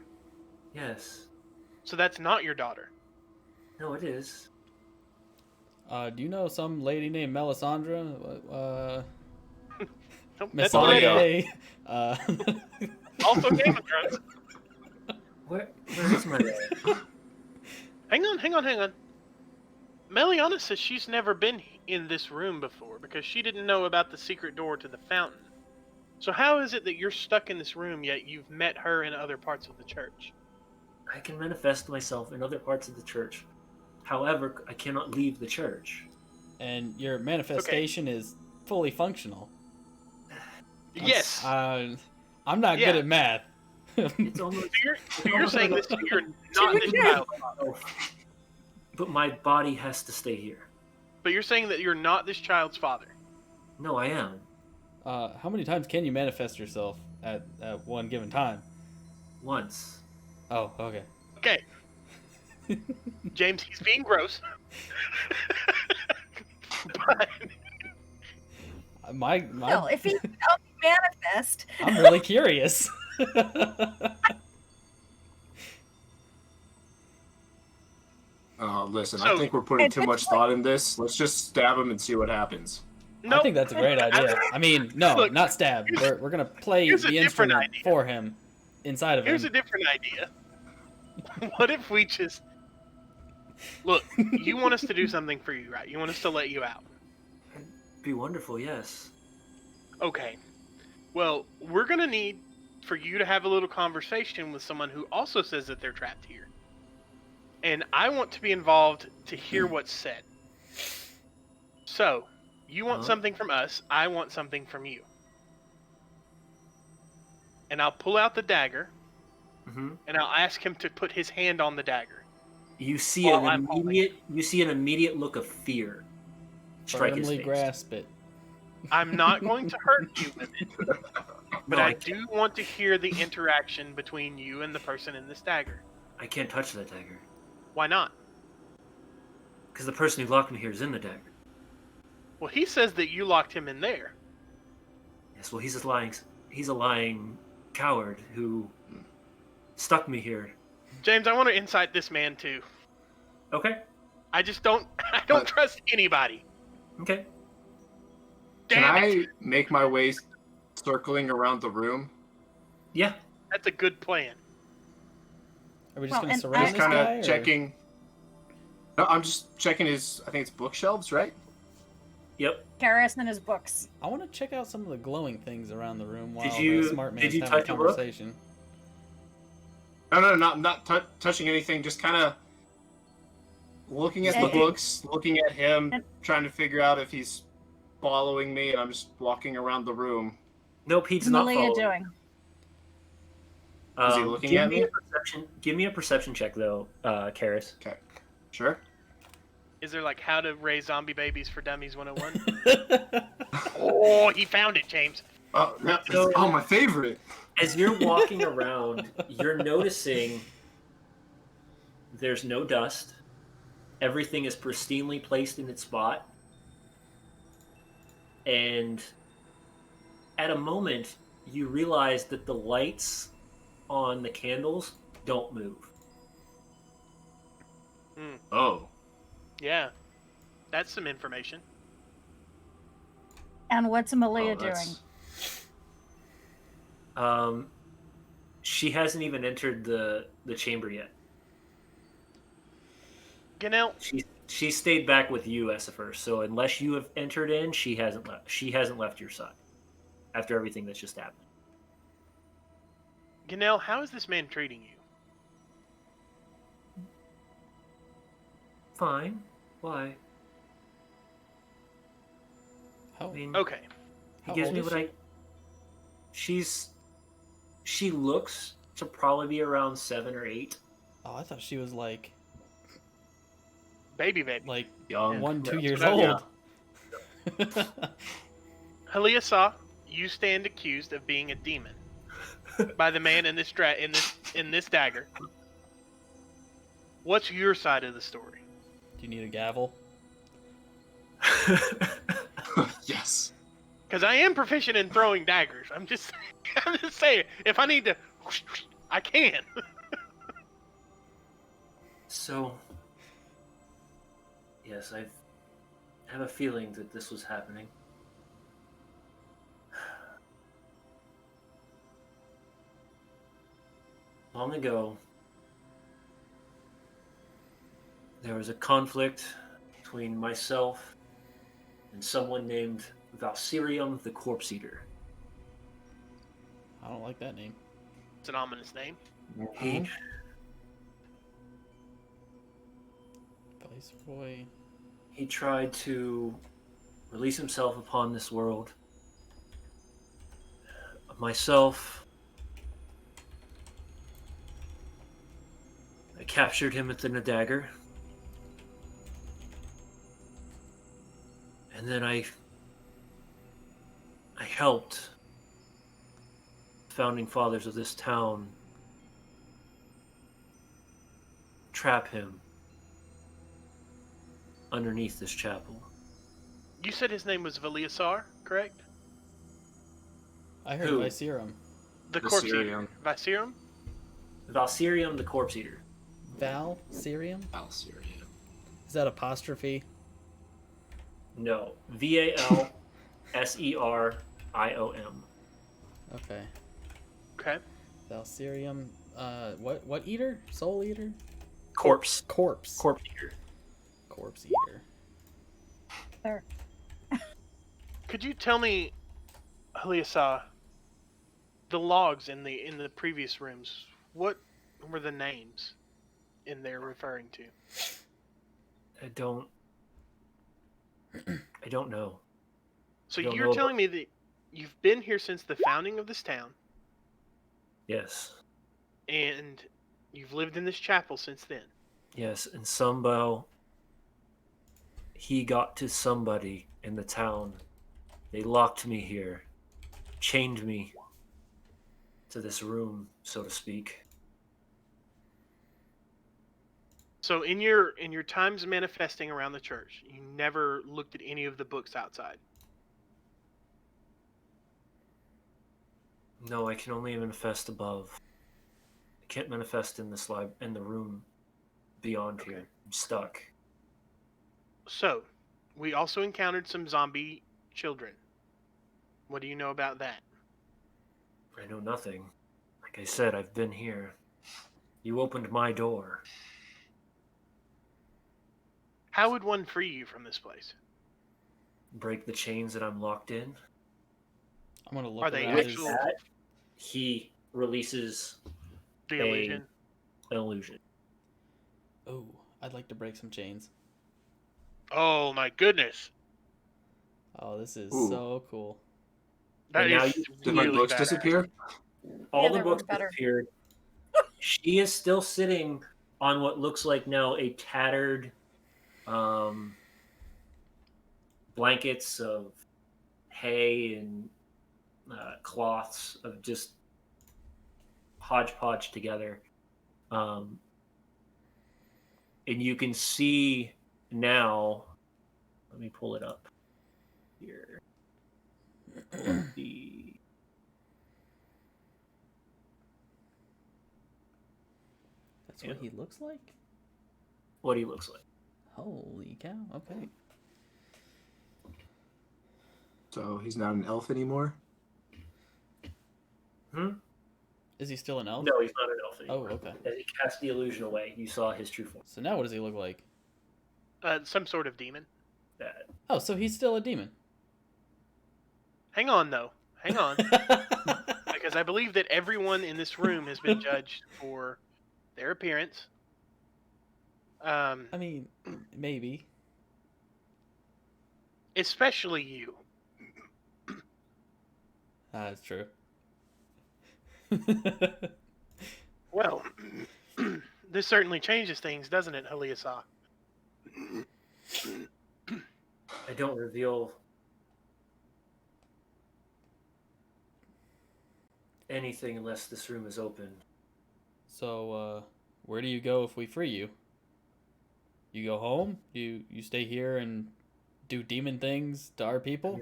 Speaker 1: Yes.
Speaker 3: So that's not your daughter.
Speaker 1: No, it is.
Speaker 5: Do you know some lady named Melisandre?
Speaker 3: Nope, that's Leo.
Speaker 5: Melisandre.
Speaker 3: Also Game of Thrones.
Speaker 1: Where is my dad?
Speaker 3: Hang on. Meliana says she's never been in this room before because she didn't know about the secret door to the fountain. So how is it that you're stuck in this room yet you've met her in other parts of the church?
Speaker 1: I can manifest myself in other parts of the church. However, I cannot leave the church.
Speaker 5: And your manifestation is fully functional.
Speaker 3: Yes.
Speaker 5: I'm not
Speaker 3: Yeah.
Speaker 5: good at math.
Speaker 1: It's almost.
Speaker 3: So you're saying this you're not this child,
Speaker 1: But my body has to stay here.
Speaker 3: but you're saying that you're not this child's father.
Speaker 1: No, I am.
Speaker 5: How many times can you manifest yourself at one given time?
Speaker 1: Once.
Speaker 5: Oh, okay.
Speaker 3: Okay. James, he's being gross. But
Speaker 5: My
Speaker 2: Well, if he can help me manifest,
Speaker 5: I'm really curious.
Speaker 4: Listen, I
Speaker 3: So-
Speaker 4: think we're putting
Speaker 2: And
Speaker 4: too much thought in this. Let's just stab him and see what happens.
Speaker 3: no,
Speaker 5: I think that's a great idea. I mean, no,
Speaker 3: Look,
Speaker 5: not stab. We're gonna play
Speaker 3: here's a
Speaker 5: the
Speaker 3: different
Speaker 5: instrument
Speaker 3: idea.
Speaker 5: for him inside of
Speaker 3: here's a
Speaker 5: him.
Speaker 3: different idea. What if we just look? You want us to do something for you, right? You want us to let you out.
Speaker 1: It'd be wonderful, yes.
Speaker 3: Okay. Well, we're going to need for you to have a little conversation with someone who also says that they're trapped here. And I want to be involved to hear what's said. So, you want something from us, I want something from you. And I'll pull out the dagger, and I'll ask him to put his hand on the dagger.
Speaker 1: You see an immediate look of fear strike his face.
Speaker 5: Grasp it.
Speaker 3: I'm not going to hurt you with it, but I do want to hear the interaction between you and the person in this dagger.
Speaker 1: I can't touch that dagger.
Speaker 3: Why not?
Speaker 1: Because the person who locked me here is in the dagger.
Speaker 3: Well, he says that you locked him in there.
Speaker 1: Yes, well, he's a lying coward who stuck me here.
Speaker 3: James, I want to incite this man too.
Speaker 1: Okay.
Speaker 3: I don't trust anybody.
Speaker 1: Okay.
Speaker 4: Can I make my way circling around the room?
Speaker 1: Yeah.
Speaker 3: That's a good plan.
Speaker 5: Are we just going to surround this
Speaker 4: kind
Speaker 5: guy?
Speaker 4: of checking. No, I'm just checking his. I think it's bookshelves, right?
Speaker 1: Yep.
Speaker 2: Karras and his books.
Speaker 5: I want to check out some of the glowing things around the room while
Speaker 1: you-
Speaker 5: the smart man's
Speaker 1: did you
Speaker 5: having a
Speaker 1: touch a book?
Speaker 5: conversation.
Speaker 4: No, I'm not touching anything. Just kind of looking at the books, looking at him, trying to figure out if he's following me, and I'm just walking around the room.
Speaker 1: Nope, he's
Speaker 2: What's
Speaker 1: not
Speaker 2: Malia
Speaker 1: following.
Speaker 2: doing?
Speaker 4: Is he looking at me?
Speaker 1: Give me a perception check, though, Karras.
Speaker 4: Okay, sure.
Speaker 3: Is there like how to raise zombie babies for dummies 101? Oh, he found it, James.
Speaker 4: Oh, my favorite.
Speaker 1: As you're walking around, you're noticing there's no dust. Everything is pristinely placed in its spot. And at a moment, you realize that the lights on the candles don't move.
Speaker 4: Oh.
Speaker 3: Yeah. That's some information.
Speaker 2: And what's Malia doing?
Speaker 1: She hasn't even entered the chamber yet.
Speaker 3: Ganel,
Speaker 1: She stayed back with you, Essifer. So unless you have entered in, she hasn't left. She hasn't left your side after everything that's just happened.
Speaker 3: Ganel, how is this man treating you?
Speaker 1: Fine. Why?
Speaker 5: How,
Speaker 1: I mean,
Speaker 3: Okay.
Speaker 1: he gives me what I. She looks to probably be around 7 or 8.
Speaker 5: Oh, I thought she was like
Speaker 3: Baby.
Speaker 4: Young.
Speaker 5: 1-2 years
Speaker 3: what I-
Speaker 5: old.
Speaker 3: Halia saw you stand accused of being a demon by the man in this in this dagger. What's your side of the story?
Speaker 5: Do you need a gavel?
Speaker 4: Yes.
Speaker 3: Because I am proficient in throwing daggers. I'm just saying, if I need to, I can.
Speaker 1: So, yes, I have a feeling that this was happening. Long ago, there was a conflict between myself and someone named Valsirium the Corpse Eater.
Speaker 5: I don't like that name.
Speaker 3: It's an ominous name.
Speaker 5: Viceroy.
Speaker 1: He tried to release himself upon this world. Myself, I captured him within a dagger. And then I helped the founding fathers of this town trap him underneath this chapel.
Speaker 3: You said his name was Valiasar, correct?
Speaker 5: I heard
Speaker 1: Who?
Speaker 5: Viceroy.
Speaker 3: The corpse eater. Viserium?
Speaker 1: Valsirium the Corpse Eater.
Speaker 5: Valsirium?
Speaker 4: Valsirium.
Speaker 5: Is that apostrophe?
Speaker 1: No. Valseriom.
Speaker 5: Okay.
Speaker 3: Okay.
Speaker 5: Valsirium. What eater? Soul eater?
Speaker 1: Corpse.
Speaker 5: Corpse.
Speaker 1: Corpse Eater.
Speaker 5: Corpse eater.
Speaker 2: There.
Speaker 3: Could you tell me, Haliasa, the logs in the previous rooms, what were the names in there referring to?
Speaker 1: I don't know.
Speaker 3: So
Speaker 1: I don't
Speaker 3: you're
Speaker 1: know
Speaker 3: telling me that you've been here since the founding of this town,
Speaker 1: Yes.
Speaker 3: and you've lived in this chapel since then.
Speaker 1: Yes, and somehow he got to somebody in the town. They locked me here, chained me to this room, so to speak.
Speaker 3: So in your times manifesting around the church, you never looked at any of the books outside.
Speaker 1: No, I can only manifest above. I can't manifest in this in the room beyond here. I'm stuck.
Speaker 3: So, we also encountered some zombie children. What do you know about that?
Speaker 1: I know nothing. Like I said, I've been here. You opened my door.
Speaker 3: How would one free you from this place?
Speaker 1: Break the chains that I'm locked in.
Speaker 5: I'm gonna look
Speaker 3: Are they
Speaker 5: around.
Speaker 3: actual
Speaker 1: He releases
Speaker 3: the
Speaker 1: a-
Speaker 3: illusion?
Speaker 1: an illusion.
Speaker 5: Oh, I'd like to break some chains.
Speaker 3: Oh my goodness.
Speaker 5: Oh, this is
Speaker 4: Ooh.
Speaker 5: so cool.
Speaker 3: That
Speaker 1: And now
Speaker 3: is
Speaker 4: Did my
Speaker 3: really
Speaker 4: books
Speaker 3: badass.
Speaker 4: disappear?
Speaker 1: All
Speaker 2: Yeah,
Speaker 1: the
Speaker 2: they're
Speaker 1: books
Speaker 2: better.
Speaker 1: disappeared. She is still sitting on what looks like now a tattered blankets of hay and cloths of just hodgepodge together. And you can see now, let me pull it up here. Pull up
Speaker 5: That's what he looks like?
Speaker 1: what he looks like.
Speaker 5: Holy cow, okay.
Speaker 4: So he's not an elf anymore?
Speaker 5: Is he still an elf?
Speaker 1: No, he's not an elf
Speaker 5: Oh,
Speaker 1: anymore.
Speaker 5: okay.
Speaker 1: As he cast the illusion away, you saw his true form.
Speaker 5: So now what does he look like?
Speaker 3: Some sort of demon.
Speaker 1: That
Speaker 5: Oh, so he's still a demon.
Speaker 3: Hang on, though. Hang on. Because I believe that everyone in this room has been judged for their appearance.
Speaker 5: I mean, maybe.
Speaker 3: Especially you.
Speaker 5: That's true.
Speaker 3: Well, this certainly changes things, doesn't it, Haliasa?
Speaker 1: I don't reveal anything unless this room is open.
Speaker 5: So, where do you go if we free you? You go home? You stay here and do demon things to our people?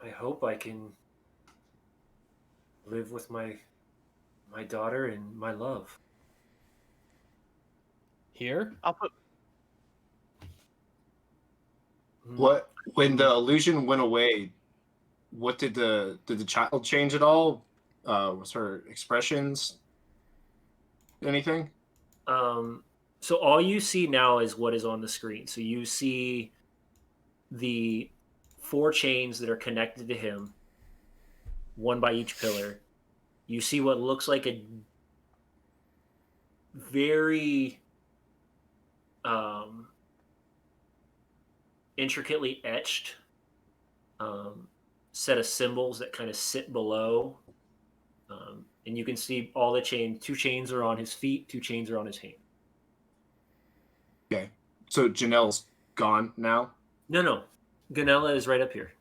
Speaker 1: I hope I can live with my daughter and my love.
Speaker 5: Here?
Speaker 3: I'll put.
Speaker 4: What when the illusion went away, what did the child change at all? Was her expressions anything?
Speaker 1: So all you see now is what is on the screen. So you see the 4 chains that are connected to him, one by each pillar. You see what looks like a very intricately etched set of symbols that kind of sit below. And you can see all the chains. 2 chains are on his feet, 2 chains are on his hand.
Speaker 4: Okay. So Janelle's gone now?
Speaker 1: No. Ganella is right up here.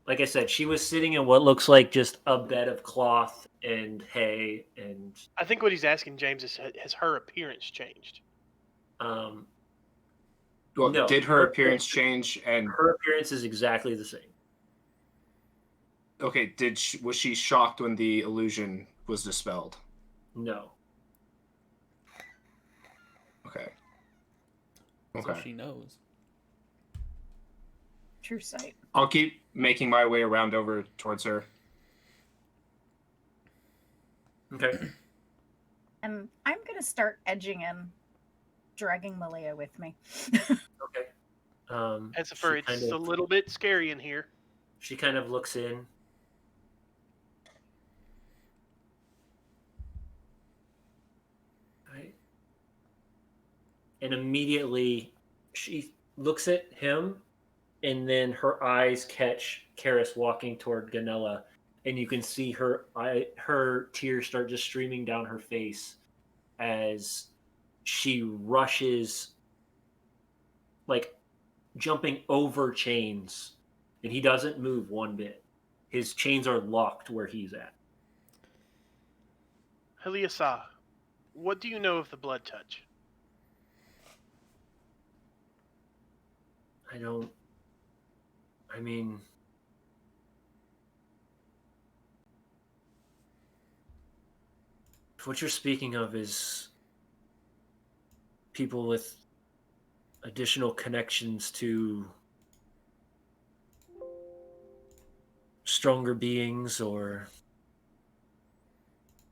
Speaker 1: Like I said, she was sitting in what looks like just a bed of cloth and hay and
Speaker 3: I think what he's asking, James, is has her appearance changed?
Speaker 4: Well,
Speaker 1: no.
Speaker 4: did her appearance change? And
Speaker 1: Her appearance is exactly the same.
Speaker 4: okay, was she shocked when the illusion was dispelled?
Speaker 1: No.
Speaker 4: Okay.
Speaker 5: So she knows.
Speaker 2: True sight.
Speaker 4: I'll keep making my way around over towards her.
Speaker 1: Okay.
Speaker 2: And I'm going to start edging in, dragging Malia with me.
Speaker 1: Okay.
Speaker 3: As for it's a little bit scary in here.
Speaker 1: She kind of looks in. and immediately she looks at him, and then her eyes catch Karis walking toward Ganella, and you can see her tears start just streaming down her face as she rushes, like jumping over chains, and he doesn't move one bit. His chains are locked where he's at.
Speaker 3: Heliasa, what do you know of the blood touch?
Speaker 1: I mean, if what you're speaking of is people with additional connections to stronger beings or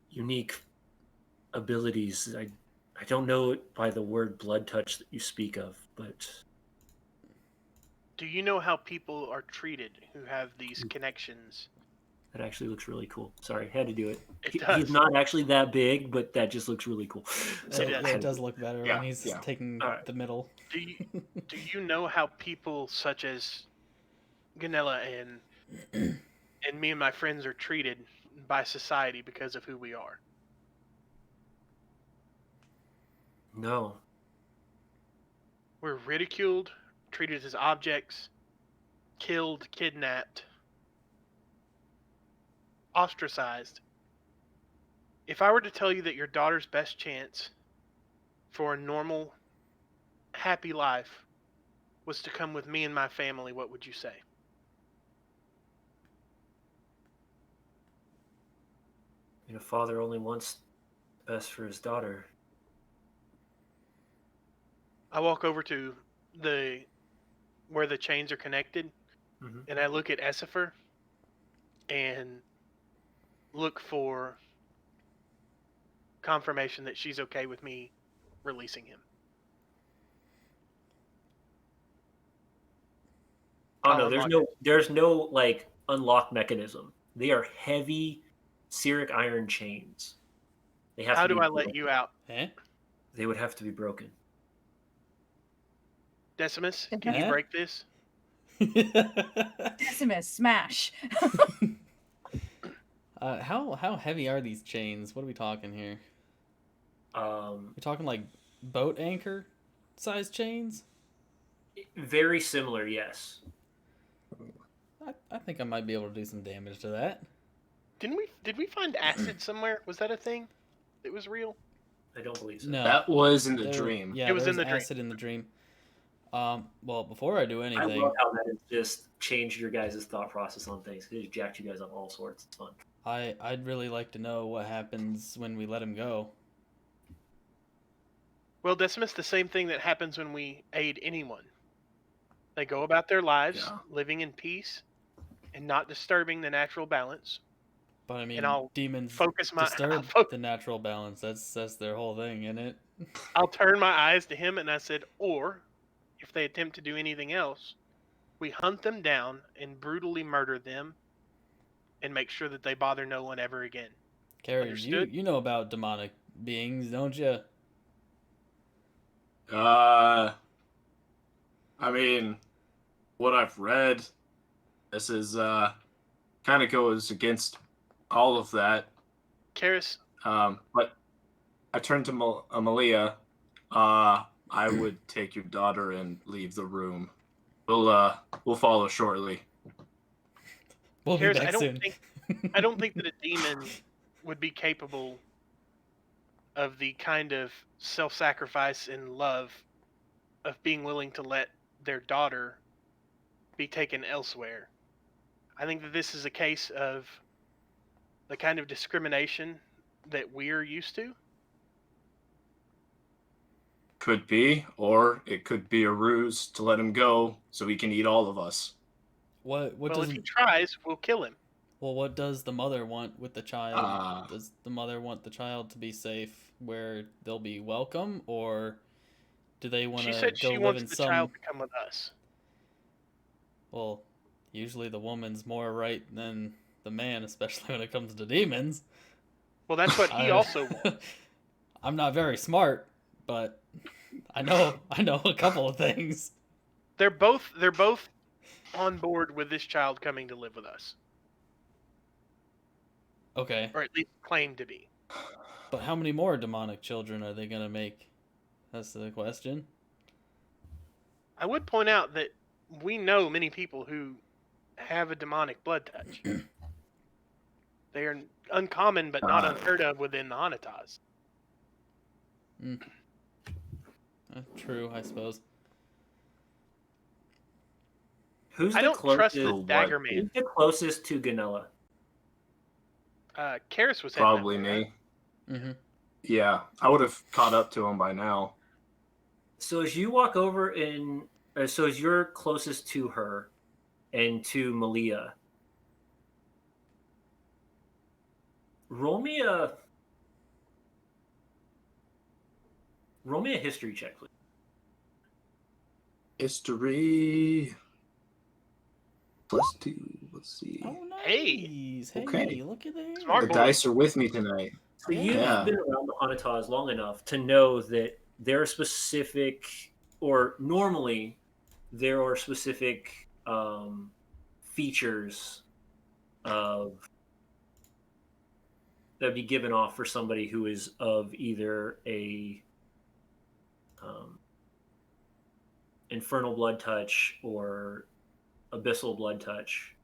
Speaker 1: unique abilities, I don't know it by the word blood touch that you speak of, but
Speaker 3: Do you know how people are treated who have these connections?
Speaker 1: that actually looks really cool. Sorry, had to do it.
Speaker 3: It
Speaker 1: He's
Speaker 3: does.
Speaker 1: not actually that big, but that just looks really cool. So
Speaker 3: It does.
Speaker 5: It does look better
Speaker 4: Yeah,
Speaker 5: when he's
Speaker 4: yeah.
Speaker 5: taking
Speaker 1: Alright.
Speaker 5: the middle.
Speaker 3: Do you know how people such as Ganella and me and my friends are treated by society because of who we are?
Speaker 1: No.
Speaker 3: We're ridiculed, treated as objects, killed, kidnapped, ostracized. If I were to tell you that your daughter's best chance for a normal, happy life was to come with me and my family, what would you say?
Speaker 1: A father only wants the best for his daughter.
Speaker 3: I walk over to where the chains are connected, and I look at Essifer and look for confirmation that she's okay with me releasing him.
Speaker 1: Oh no, there's no like unlock mechanism. They are heavy Cyric iron chains. They have
Speaker 3: How
Speaker 1: to
Speaker 3: do
Speaker 1: be
Speaker 3: I let you out?
Speaker 5: Eh?
Speaker 1: They would have to be broken.
Speaker 3: Decimus,
Speaker 2: Okay.
Speaker 3: can you break this?
Speaker 2: Decimus, smash.
Speaker 5: How heavy are these chains? What are we talking here? We talking like boat anchor size chains?
Speaker 1: Very similar, yes.
Speaker 5: I think I might be able to do some damage to that.
Speaker 3: Did we find acid somewhere? Was that a thing that was real?
Speaker 1: I don't believe so.
Speaker 5: No,
Speaker 4: That was in the dream.
Speaker 5: Yeah,
Speaker 3: It was
Speaker 5: there
Speaker 3: in the dream.
Speaker 5: acid in the dream. Well, before I do
Speaker 1: I
Speaker 5: anything,
Speaker 1: love how that has just changed your guys' thought process on things. It just jacked you guys on all sorts. It's fun.
Speaker 5: I'd really like to know what happens when we let him go.
Speaker 3: Well, Decimus, the same thing that happens when we aid anyone. They go about their lives, living in peace and not disturbing the natural balance.
Speaker 5: But I mean,
Speaker 3: And I'll
Speaker 5: demons
Speaker 3: I'll
Speaker 5: disturb the natural balance. That's their whole thing, isn't it?
Speaker 3: I'll turn my eyes to him and I said, or if they attempt to do anything else, we hunt them down and brutally murder them and make sure that they bother no one ever again.
Speaker 5: Carriage, you know about demonic beings, don't you?
Speaker 4: I mean, what I've read, this is kind of goes against all of that.
Speaker 3: Karis,
Speaker 4: But I turned to Amalia. I would take your daughter and leave the room. We'll follow shortly.
Speaker 5: We'll be
Speaker 3: Karis,
Speaker 5: back soon.
Speaker 3: I don't think that a demon would be capable of the kind of self-sacrifice and love of being willing to let their daughter be taken elsewhere. I think that this is a case of the kind of discrimination that we're used to.
Speaker 4: Could be, or it could be a ruse to let him go so he can eat all of us.
Speaker 5: What
Speaker 3: Well,
Speaker 5: does
Speaker 3: if he tries, we'll kill him.
Speaker 5: Well, what does the mother want with the child? Does the mother want the child to be safe where they'll be welcome, or do they want
Speaker 3: She
Speaker 5: to
Speaker 3: said
Speaker 5: go
Speaker 3: she
Speaker 5: live
Speaker 3: wants
Speaker 5: in
Speaker 3: the
Speaker 5: some?
Speaker 3: child to come with us.
Speaker 5: Well, usually the woman's more right than the man, especially when it comes to demons.
Speaker 3: Well, that's what he also wants.
Speaker 5: I'm not very smart, but I know a couple of things.
Speaker 3: They're both on board with this child coming to live with us,
Speaker 5: Okay,
Speaker 3: or at least claim to be.
Speaker 5: but how many more demonic children are they gonna make? That's the question.
Speaker 3: I would point out that we know many people who have a demonic blood touch. They are uncommon but not unheard of within the Hanatas.
Speaker 5: True, I suppose.
Speaker 1: Who's
Speaker 3: I
Speaker 1: the
Speaker 3: don't trust
Speaker 1: closest?
Speaker 3: the Dagger Man.
Speaker 1: Who's the closest to Ganella?
Speaker 3: Karis was heading that
Speaker 4: Probably
Speaker 3: way,
Speaker 4: me.
Speaker 3: right?
Speaker 5: Mm-hmm.
Speaker 4: Yeah, I would have caught up to him by now.
Speaker 1: So as you walk over and so as you're closest to her and to Malia, roll me a history check, please.
Speaker 4: History +2. Let's see.
Speaker 5: Oh, nice.
Speaker 3: Hey.
Speaker 5: Hey,
Speaker 4: Okay.
Speaker 5: look at that.
Speaker 3: Smart
Speaker 4: The
Speaker 3: boy.
Speaker 4: dice are with me tonight.
Speaker 1: So you've
Speaker 4: Yeah.
Speaker 1: been around the Hanatas long enough to know that there are specific, or normally there are specific features of that would be given off for somebody who is of either a infernal blood touch or abyssal blood touch.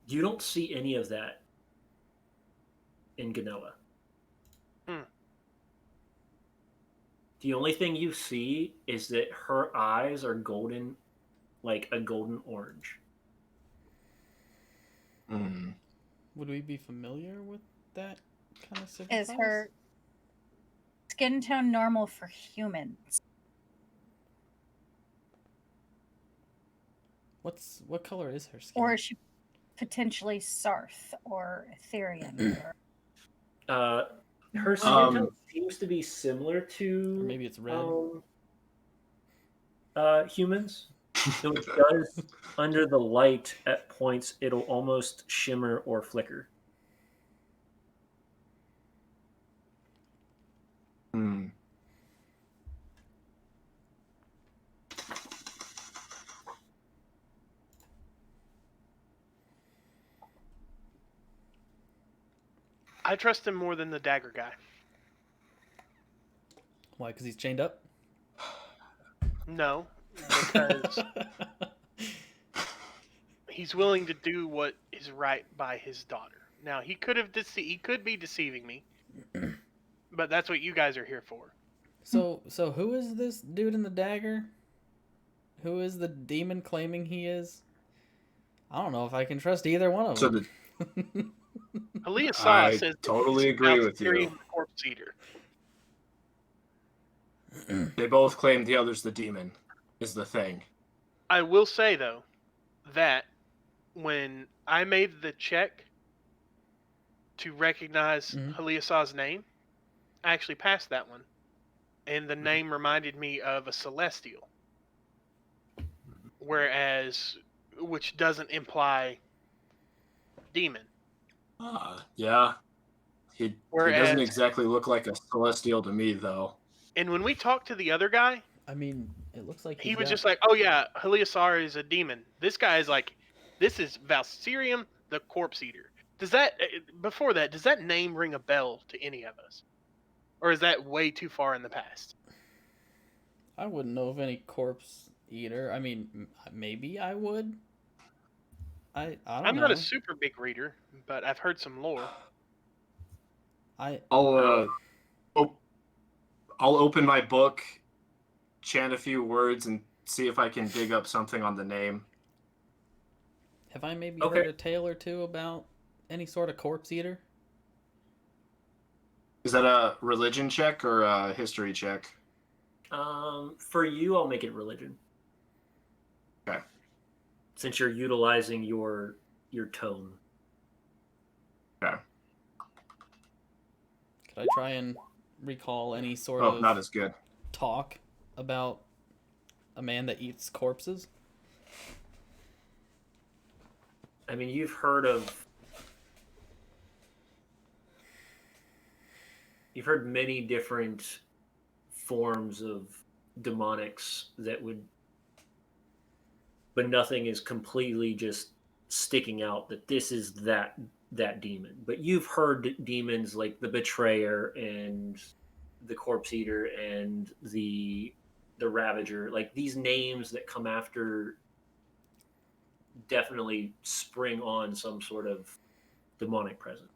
Speaker 1: You don't see any of that in Ganella. The only thing you see is that her eyes are golden, like a golden orange.
Speaker 5: Would we be familiar with that kind of signifies?
Speaker 2: Is her skin tone normal for humans?
Speaker 5: What color is her skin?
Speaker 2: Or is she potentially Sarth or Etherean?
Speaker 1: Her skin tone seems to be similar to
Speaker 5: Or maybe it's red.
Speaker 1: Humans. So it does, under the light at points, it'll almost shimmer or flicker.
Speaker 3: I trust him more than the Dagger guy.
Speaker 5: Why? Because he's chained up?
Speaker 3: No, because he's willing to do what is right by his daughter. Now he could be deceiving me, but that's what you guys are here for.
Speaker 5: So who is this dude in the dagger? Who is the demon claiming he is? I don't know if I can trust either one of them.
Speaker 3: Eliasah says
Speaker 4: totally agree with you.
Speaker 3: The corpse eater.
Speaker 4: They both claim the other's the demon, is the thing.
Speaker 3: I will say, though, that when I made the check to recognize Eliasah's name, I actually passed that one. And the name reminded me of a celestial. Which doesn't imply demon.
Speaker 4: Yeah. He doesn't exactly look like a celestial to me, though.
Speaker 3: And when we talked to the other guy,
Speaker 5: I mean, it looks like
Speaker 3: he was just like, "Oh yeah, Eliasah is a demon." This guy is like, "This is Valsirium, the corpse eater." Does that name ring a bell to any of us, or is that way too far in the past?
Speaker 5: I wouldn't know of any corpse eater. I mean, maybe I would. I don't know.
Speaker 3: I'm not a super big reader, but I've heard some lore.
Speaker 4: I'll open my book, chant a few words, and see if I can dig up something on the name.
Speaker 5: Have I maybe heard a tale or two about any sort of corpse eater?
Speaker 4: Is that a religion check or a history check?
Speaker 1: For you, I'll make it religion.
Speaker 4: Okay.
Speaker 1: Since you're utilizing your tone.
Speaker 4: Okay.
Speaker 5: Could I try and recall any sort of
Speaker 4: not as good
Speaker 5: talk about a man that eats corpses?
Speaker 1: I mean, you've heard of you've heard many different forms of demonics that would, but nothing is completely just sticking out that this is that demon. But you've heard demons like the Betrayer and the Corpse Eater and the Ravager, like these names that come after definitely spring on some sort of demonic presence.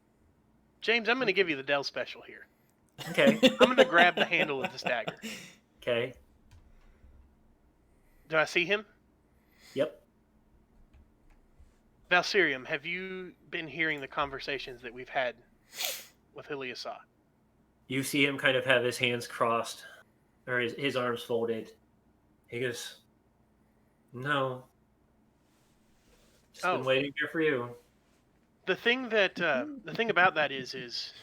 Speaker 3: James, I'm going to give you the Dell special here.
Speaker 1: Okay.
Speaker 3: I'm going to grab the handle of this dagger.
Speaker 1: Okay.
Speaker 3: Do I see him?
Speaker 1: Yep.
Speaker 3: Valsirium, have you been hearing the conversations that we've had with Hiliasa?
Speaker 1: You see him kind of have his hands crossed, or his arms folded. He goes, "No. Just been waiting here for you."
Speaker 3: The thing about that is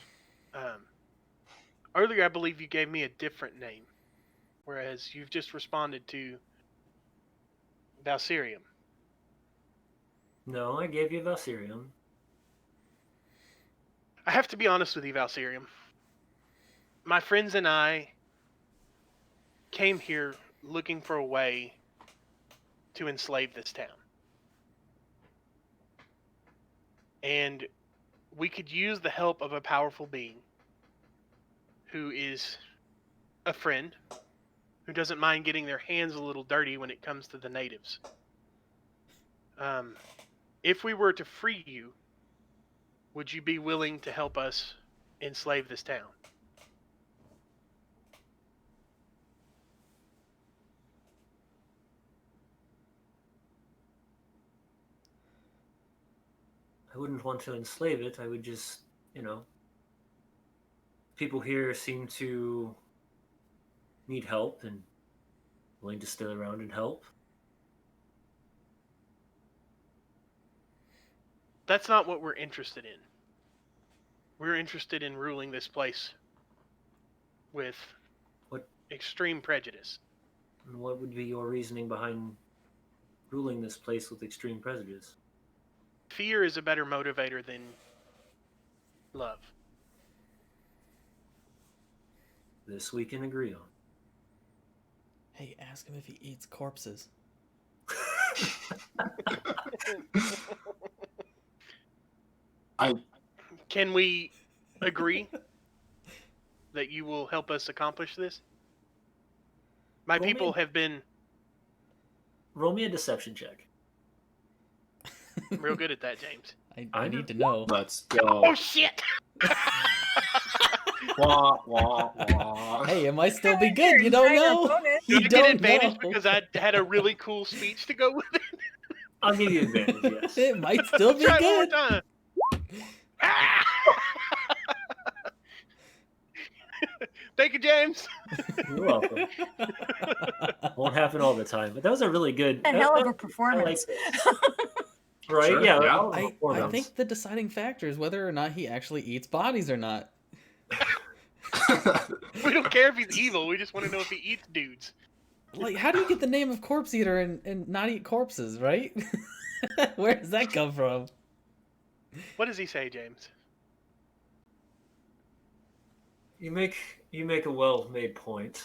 Speaker 3: earlier I believe you gave me a different name, whereas you've just responded to Valsirium.
Speaker 1: No, I gave you Valsirium.
Speaker 3: I have to be honest with you, Valsirium. My friends and I came here looking for a way to enslave this town. And we could use the help of a powerful being who is a friend, who doesn't mind getting their hands a little dirty when it comes to the natives. If we were to free you, would you be willing to help us enslave this town?
Speaker 1: I wouldn't want to enslave it. I would just, people here seem to need help and willing to stick around and help.
Speaker 3: That's not what we're interested in. We're interested in ruling this place with extreme prejudice.
Speaker 1: And what would be your reasoning behind ruling this place with extreme prejudice?
Speaker 3: Fear is a better motivator than love.
Speaker 1: This we can agree on.
Speaker 5: Hey, ask him if he eats corpses.
Speaker 3: Can we agree that you will help us accomplish this? My people have been...
Speaker 1: Roll me a deception check.
Speaker 3: Real good at that, James.
Speaker 5: I need to know.
Speaker 4: Let's go.
Speaker 3: Oh, shit!
Speaker 4: Wah, wah, wah.
Speaker 5: Hey, it might still be good. You don't know.
Speaker 3: Do I
Speaker 5: You
Speaker 3: get
Speaker 5: don't
Speaker 3: advantage
Speaker 5: know.
Speaker 3: because I had a really cool speech to go with it?
Speaker 1: I'll give you advantage, yes.
Speaker 5: It might still be
Speaker 3: Try
Speaker 5: good.
Speaker 3: one more time. Thank you, James.
Speaker 1: You're welcome. Won't happen all the time, but that was a really good.
Speaker 2: A hell of a performance.
Speaker 1: Right?
Speaker 4: Sure,
Speaker 1: Yeah.
Speaker 4: yeah.
Speaker 5: I think the deciding factor is whether or not he actually eats bodies or not.
Speaker 3: We don't care if he's evil. We just want to know if he eats dudes.
Speaker 5: Like, how do you get the name of Corpse Eater and not eat corpses, right? Where does that come from?
Speaker 3: What does he say, James?
Speaker 1: You make a well-made point.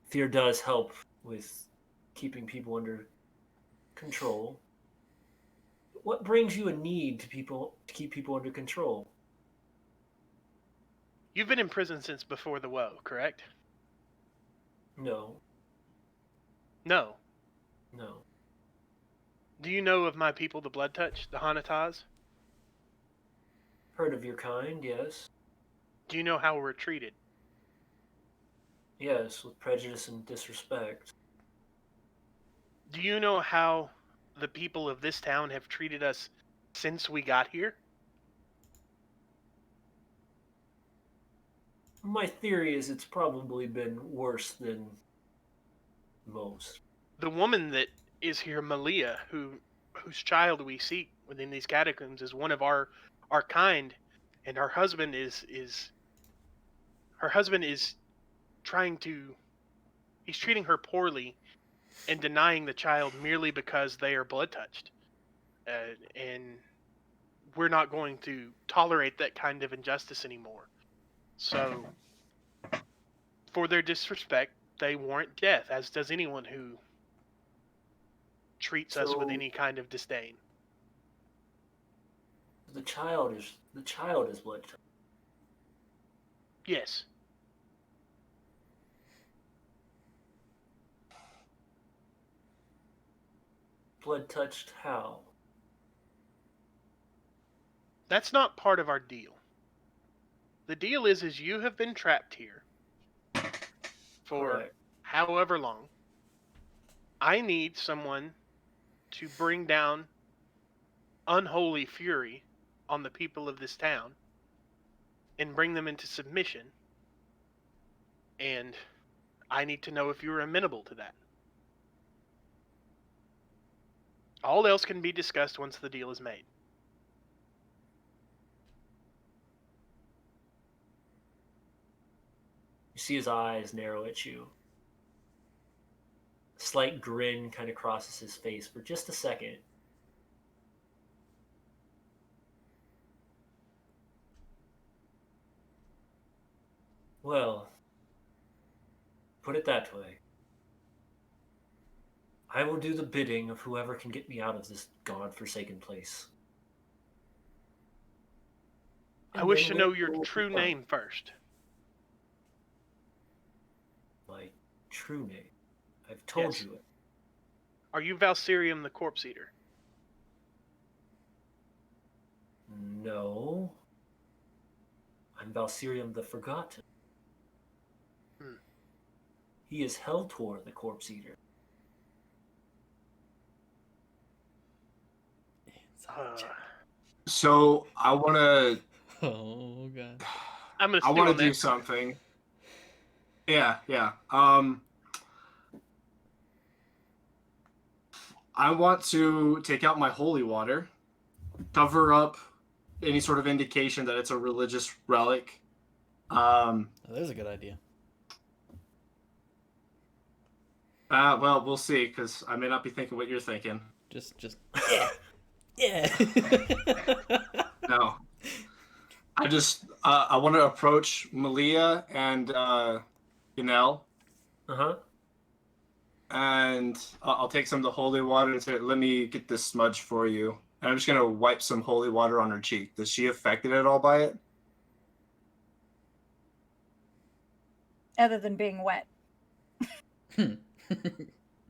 Speaker 1: Fear does help with keeping people under control. What brings you a need to keep people under control?
Speaker 3: You've been in prison since before the woe, correct?
Speaker 1: No.
Speaker 3: No.
Speaker 1: No.
Speaker 3: Do you know of my people, the Blood Touch, the Hanatas?
Speaker 1: Heard of your kind, yes.
Speaker 3: Do you know how we're treated?
Speaker 1: Yes, with prejudice and disrespect.
Speaker 3: Do you know how the people of this town have treated us since we got here?
Speaker 1: My theory is it's probably been worse than most.
Speaker 3: The woman that is here, Malia, whose child we seek within these catacombs, is one of our kind, and her husband is he's treating her poorly and denying the child merely because they are blood touched, and we're not going to tolerate that kind of injustice anymore. So, for their disrespect, they warrant death, as does anyone who treats us with
Speaker 1: So-
Speaker 3: any kind of disdain.
Speaker 1: The child is blood.
Speaker 3: Yes.
Speaker 1: Blood touched how?
Speaker 3: That's not part of our deal. The deal is you have been trapped here for
Speaker 1: Correct.
Speaker 3: however long. I need someone to bring down unholy fury on the people of this town and bring them into submission. And I need to know if you're amenable to that. All else can be discussed once the deal is made.
Speaker 1: You see his eyes narrow at you. A slight grin kind of crosses his face for just a second. Well, put it that way. I will do the bidding of whoever can get me out of this godforsaken place.
Speaker 3: I
Speaker 1: And
Speaker 3: wish
Speaker 1: then
Speaker 3: to know
Speaker 1: we'll
Speaker 3: your
Speaker 1: go
Speaker 3: true
Speaker 1: from
Speaker 3: name first.
Speaker 1: my true name. I've told
Speaker 3: Yes.
Speaker 1: you it.
Speaker 3: Are you Valsirium the Corpse Eater?
Speaker 1: No. I'm Valsirium the Forgotten.
Speaker 3: Hmm.
Speaker 1: He is Heltor the Corpse Eater.
Speaker 4: So I want to.
Speaker 5: Oh god.
Speaker 3: I'm going to
Speaker 4: I
Speaker 3: stew
Speaker 4: want
Speaker 3: on
Speaker 4: to do
Speaker 3: that.
Speaker 4: something. Yeah, yeah. I want to take out my holy water, cover up any sort of indication that it's a religious relic.
Speaker 5: Oh, there's a good idea.
Speaker 4: Well, we'll see, because I may not be thinking what you're thinking.
Speaker 5: Just yeah. Yeah.
Speaker 4: No. I just, I want to approach Malia and Yanel,
Speaker 1: Uh-huh.
Speaker 4: and I'll take some of the holy water and say, let me get this smudge for you. And I'm just going to wipe some holy water on her cheek. Does she affected at all by it?
Speaker 2: Other than being wet.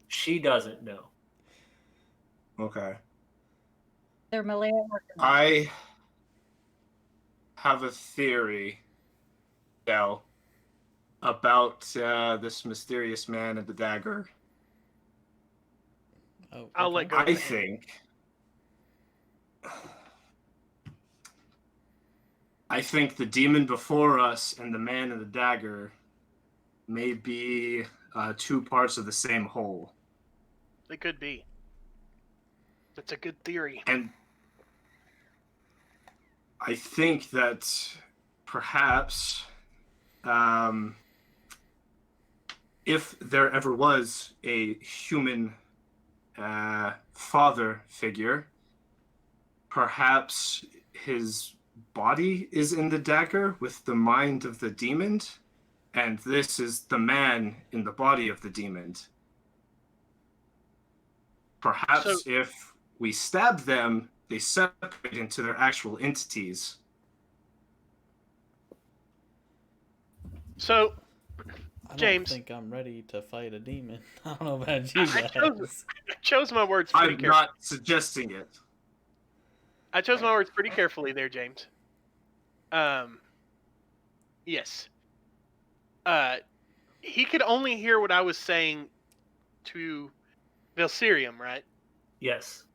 Speaker 1: She doesn't know.
Speaker 4: Okay.
Speaker 2: They're Malia working.
Speaker 4: I have a theory, Del, about this mysterious man and the dagger.
Speaker 5: Oh,
Speaker 3: I'll let go.
Speaker 4: I think the demon before us and the man and the dagger may be two parts of the same whole.
Speaker 3: It could be. That's a good theory.
Speaker 4: And I think that perhaps if there ever was a human father figure, perhaps his body is in the dagger with the mind of the demon, and this is the man in the body of the demon. Perhaps if we stab them, they separate into their actual entities.
Speaker 3: So,
Speaker 5: I
Speaker 3: James.
Speaker 5: don't think I'm ready to fight a demon. I don't know about you
Speaker 3: I
Speaker 5: guys.
Speaker 3: chose my words pretty
Speaker 4: I'm
Speaker 3: carefully.
Speaker 4: not suggesting it.
Speaker 3: I chose my words pretty carefully there, James. Yes. He could only hear what I was saying to Valsirium, right?
Speaker 1: Yes.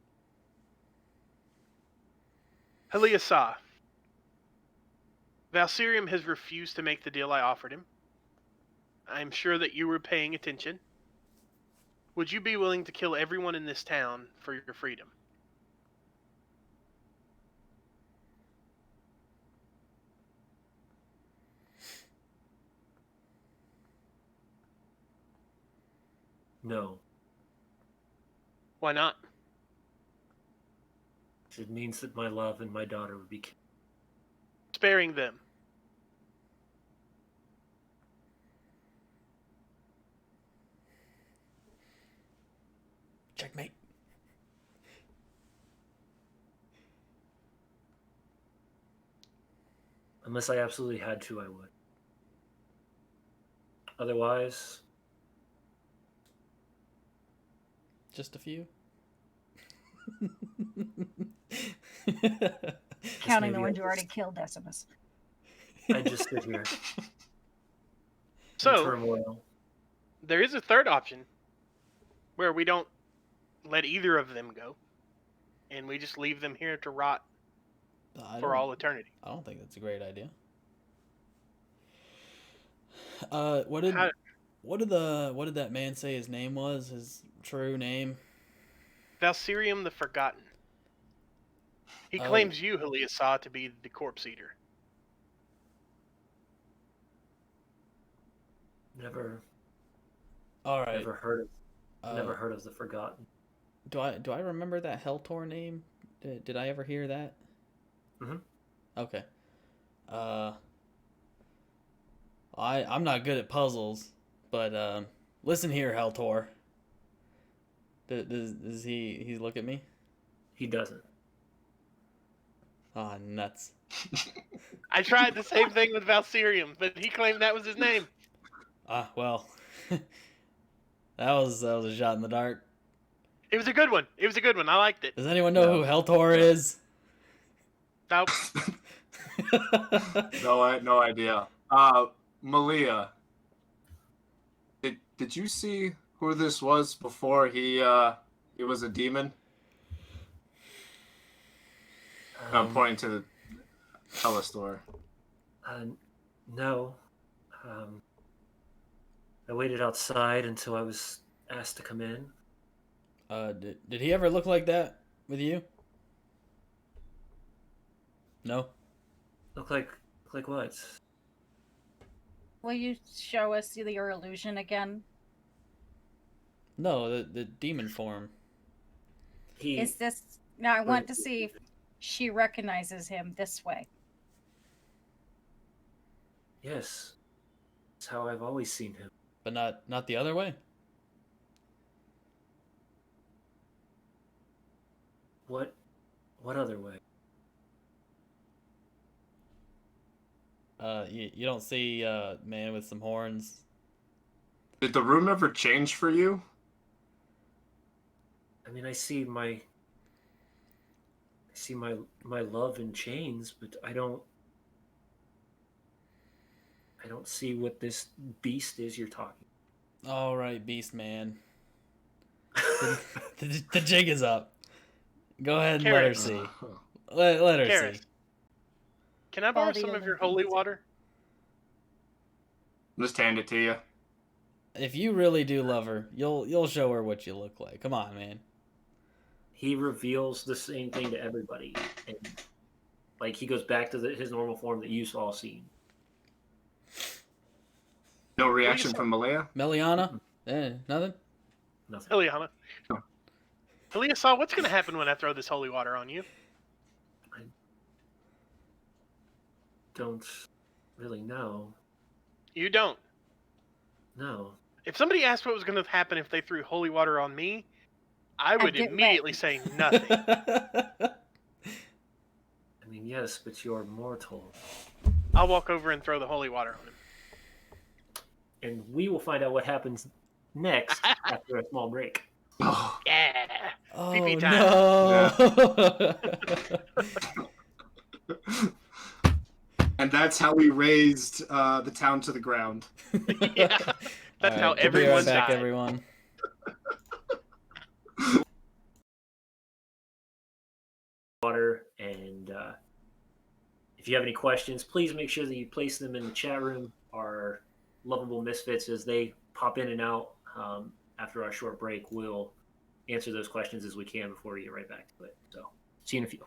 Speaker 3: Heliasa. Valsirium has refused to make the deal I offered him. I'm sure that you were paying attention. Would you be willing to kill everyone in this town for your freedom?
Speaker 1: No.
Speaker 3: Why not?
Speaker 1: It means that my love and my daughter would be killed.
Speaker 3: Sparing them.
Speaker 5: Checkmate.
Speaker 1: Unless I absolutely had to, I would. Otherwise,
Speaker 5: Just a few.
Speaker 2: Counting the
Speaker 1: maybe
Speaker 2: ones you already killed, Decimus.
Speaker 1: I just sit here in
Speaker 3: So
Speaker 1: turmoil.
Speaker 3: there is a third option where we don't let either of them go, and we just leave them here to rot for all eternity.
Speaker 5: I don't think that's a great idea. What did that man say his name was? His true name?
Speaker 3: Valsirium the Forgotten. He
Speaker 5: Oh.
Speaker 3: claims you, Halia, saw to be the corpse eater.
Speaker 1: Never
Speaker 5: All right.
Speaker 1: never heard of the Forgotten.
Speaker 5: Do I remember that Heltor name? Did I ever hear that?
Speaker 1: Mm-hmm.
Speaker 5: Okay. I'm not good at puzzles, but listen here, Heltor. Does he look at me?
Speaker 1: He doesn't.
Speaker 5: Ah, nuts.
Speaker 3: I tried the same thing with Valsirium, but he claimed that was his name.
Speaker 5: Ah, well. that was a shot in the dark.
Speaker 3: It was a good one. I liked it.
Speaker 5: Does anyone know who Heltor is?
Speaker 3: Nope.
Speaker 4: No idea. Malia, did you see who this was before he was a demon? I'm pointing to the Telestor.
Speaker 1: No. I waited outside until I was asked to come in.
Speaker 5: Did he ever look like that with you? No.
Speaker 1: Look like what?
Speaker 2: Will you show us your illusion again?
Speaker 5: No, the demon form.
Speaker 2: Is this... Now, I want to see if she recognizes him this way.
Speaker 1: Yes. That's how I've always seen him.
Speaker 5: But not the other way?
Speaker 1: What other way?
Speaker 5: You don't see man with some horns.
Speaker 4: Did the room ever change for you?
Speaker 1: I mean, I see my love in chains, but I don't see what this beast is you're talking.
Speaker 5: All right, beast man. The jig is up. Go ahead and let her see. Let her
Speaker 3: Karis,
Speaker 5: see.
Speaker 3: can I borrow some of your holy water?
Speaker 4: Just hand it to you.
Speaker 5: If you really do love her, you'll show her what you look like. Come on, man.
Speaker 1: He reveals the same thing to everybody, and like he goes back to his normal form that you've all seen.
Speaker 4: No reaction from Malaya?
Speaker 5: Meliana? Nothing?
Speaker 1: Nothing.
Speaker 3: Heliana. Halia saw what's going to happen when I throw this holy water on you.
Speaker 1: I don't really know.
Speaker 3: You don't.
Speaker 1: No.
Speaker 3: If somebody asked what was going to happen if they threw holy water on me, I would
Speaker 2: get
Speaker 3: immediately say nothing.
Speaker 1: I mean, yes, but you're mortal.
Speaker 3: I'll walk over and throw the holy water on him.
Speaker 1: And we will find out what happens next after a small break.
Speaker 4: Oh,
Speaker 3: Yeah.
Speaker 5: Oh,
Speaker 3: Pee-pee time.
Speaker 5: no!
Speaker 4: and that's how we raised the town to the ground.
Speaker 3: Yeah. That's how
Speaker 5: We'll be
Speaker 3: everyone
Speaker 5: right back,
Speaker 3: died.
Speaker 5: everyone.
Speaker 1: Water, and if you have any questions, please make sure that you place them in the chat room. Our lovable misfits, as they pop in and out after our short break, will answer those questions as we can before we get right back to it. So, see you in a few.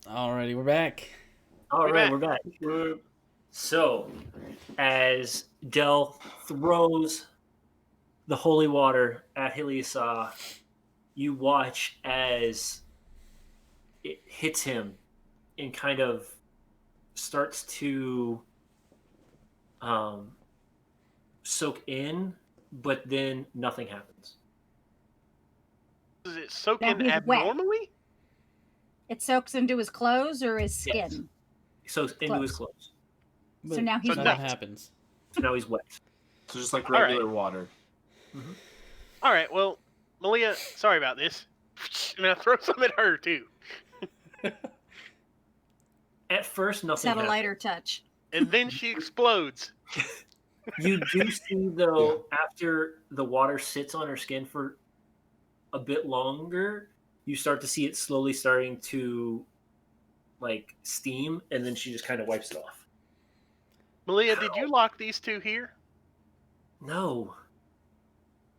Speaker 5: Alrighty, we're back.
Speaker 1: All right, we're back.
Speaker 4: Uh,
Speaker 1: So, as Del throws the holy water at Hiliasa, you watch as it hits him and kind of starts to soak in, but then nothing happens.
Speaker 3: Does it soak
Speaker 2: Now
Speaker 3: in
Speaker 2: he's wet.
Speaker 3: abnormally?
Speaker 2: It soaks into his clothes or his
Speaker 1: Yes.
Speaker 2: skin.
Speaker 1: So into his clothes.
Speaker 2: So now he's
Speaker 5: nothing
Speaker 2: wet.
Speaker 5: happens.
Speaker 1: So now he's wet.
Speaker 4: So just like
Speaker 3: All right.
Speaker 4: regular water.
Speaker 3: All right, well, Malia, sorry about this. And I throw some at her, too.
Speaker 1: At first, nothing
Speaker 2: Set a
Speaker 1: happens.
Speaker 2: lighter touch.
Speaker 3: And then she explodes.
Speaker 1: You do see, though, after the water sits on her skin for a bit longer, you start to see it slowly starting to, like, steam, and then she just kind of wipes it off.
Speaker 3: Malia, did you lock these two here?
Speaker 1: No,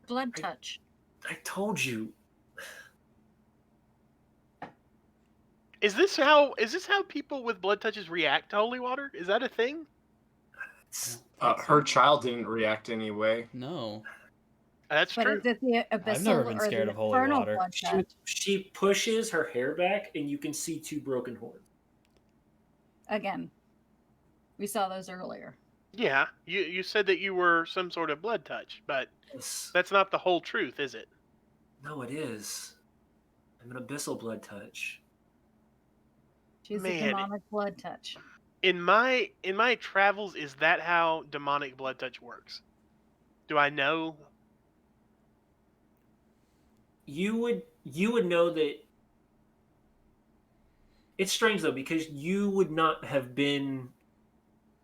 Speaker 2: Blood touch.
Speaker 1: I told you.
Speaker 3: Is this how people with blood touches react to holy water? Is that a thing?
Speaker 4: Her child didn't react anyway.
Speaker 5: No.
Speaker 3: That's
Speaker 2: But
Speaker 3: true.
Speaker 2: is it the abyssal
Speaker 5: I've never been
Speaker 2: or
Speaker 5: scared
Speaker 2: the
Speaker 5: of holy
Speaker 2: infernal
Speaker 5: water.
Speaker 2: blood touch?
Speaker 1: She pushes her hair back, and you can see 2 broken horns.
Speaker 2: Again, we saw those earlier.
Speaker 3: Yeah, you said that you were some sort of blood touch, but
Speaker 1: Yes.
Speaker 3: that's not the whole truth, is it?
Speaker 1: No, it is. I'm an abyssal blood touch.
Speaker 2: She's a
Speaker 3: Man.
Speaker 2: demonic blood touch.
Speaker 3: In my travels, is that how demonic blood touch works? Do I know?
Speaker 1: You would know that. It's strange though, because you would not have been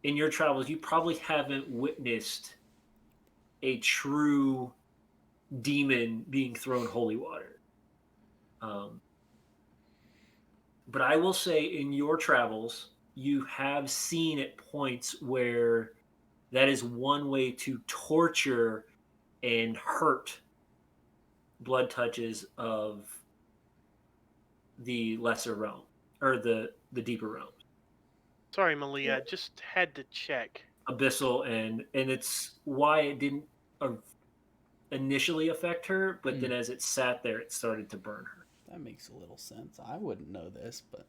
Speaker 1: in your travels. You probably haven't witnessed a true demon being thrown holy water. But I will say, in your travels, you have seen at points where that is one way to torture and hurt blood touches of the lesser realm or the deeper realms,
Speaker 3: Sorry, Malia, I just had to check.
Speaker 1: abyssal, and it's why it didn't initially affect her, but then as it sat there, it started to burn her.
Speaker 5: That makes a little sense. I wouldn't know this, but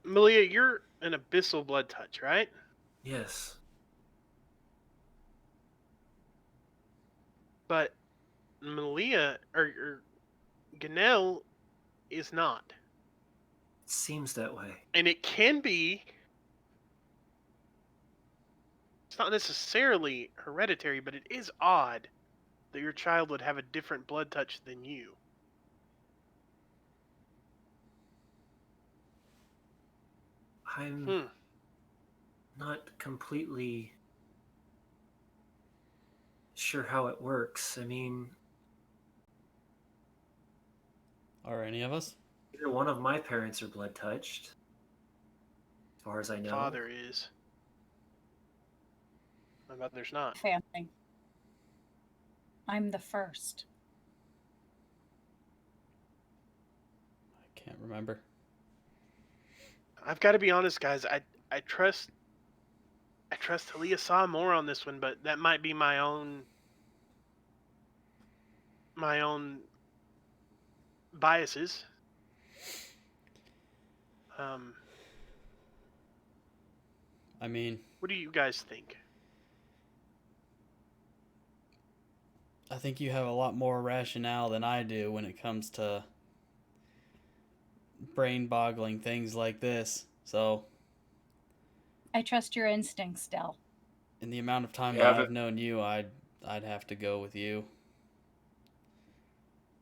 Speaker 3: Malia, you're an abyssal blood touch, right?
Speaker 1: Yes.
Speaker 3: But Malia or Ganel is not.
Speaker 1: It seems that way.
Speaker 3: And it can be. It's not necessarily hereditary, but it is odd that your child would have a different blood touch than you.
Speaker 1: I'm not completely sure how it works. I mean,
Speaker 5: are any of us?
Speaker 1: either one of my parents are blood touched, as far as I know.
Speaker 3: Father is. My mother's not.
Speaker 2: Family. I'm the first.
Speaker 5: I can't remember.
Speaker 3: I've got to be honest, guys. I trust Talia saw more on this one, but that might be my own biases.
Speaker 5: I mean,
Speaker 3: what do you guys think?
Speaker 5: I think you have a lot more rationale than I do when it comes to brain-boggling things like this. So,
Speaker 2: I trust your instincts, Del.
Speaker 5: in the amount of time
Speaker 4: Yeah,
Speaker 5: that
Speaker 4: but-
Speaker 5: I've known you, I'd have to go with you.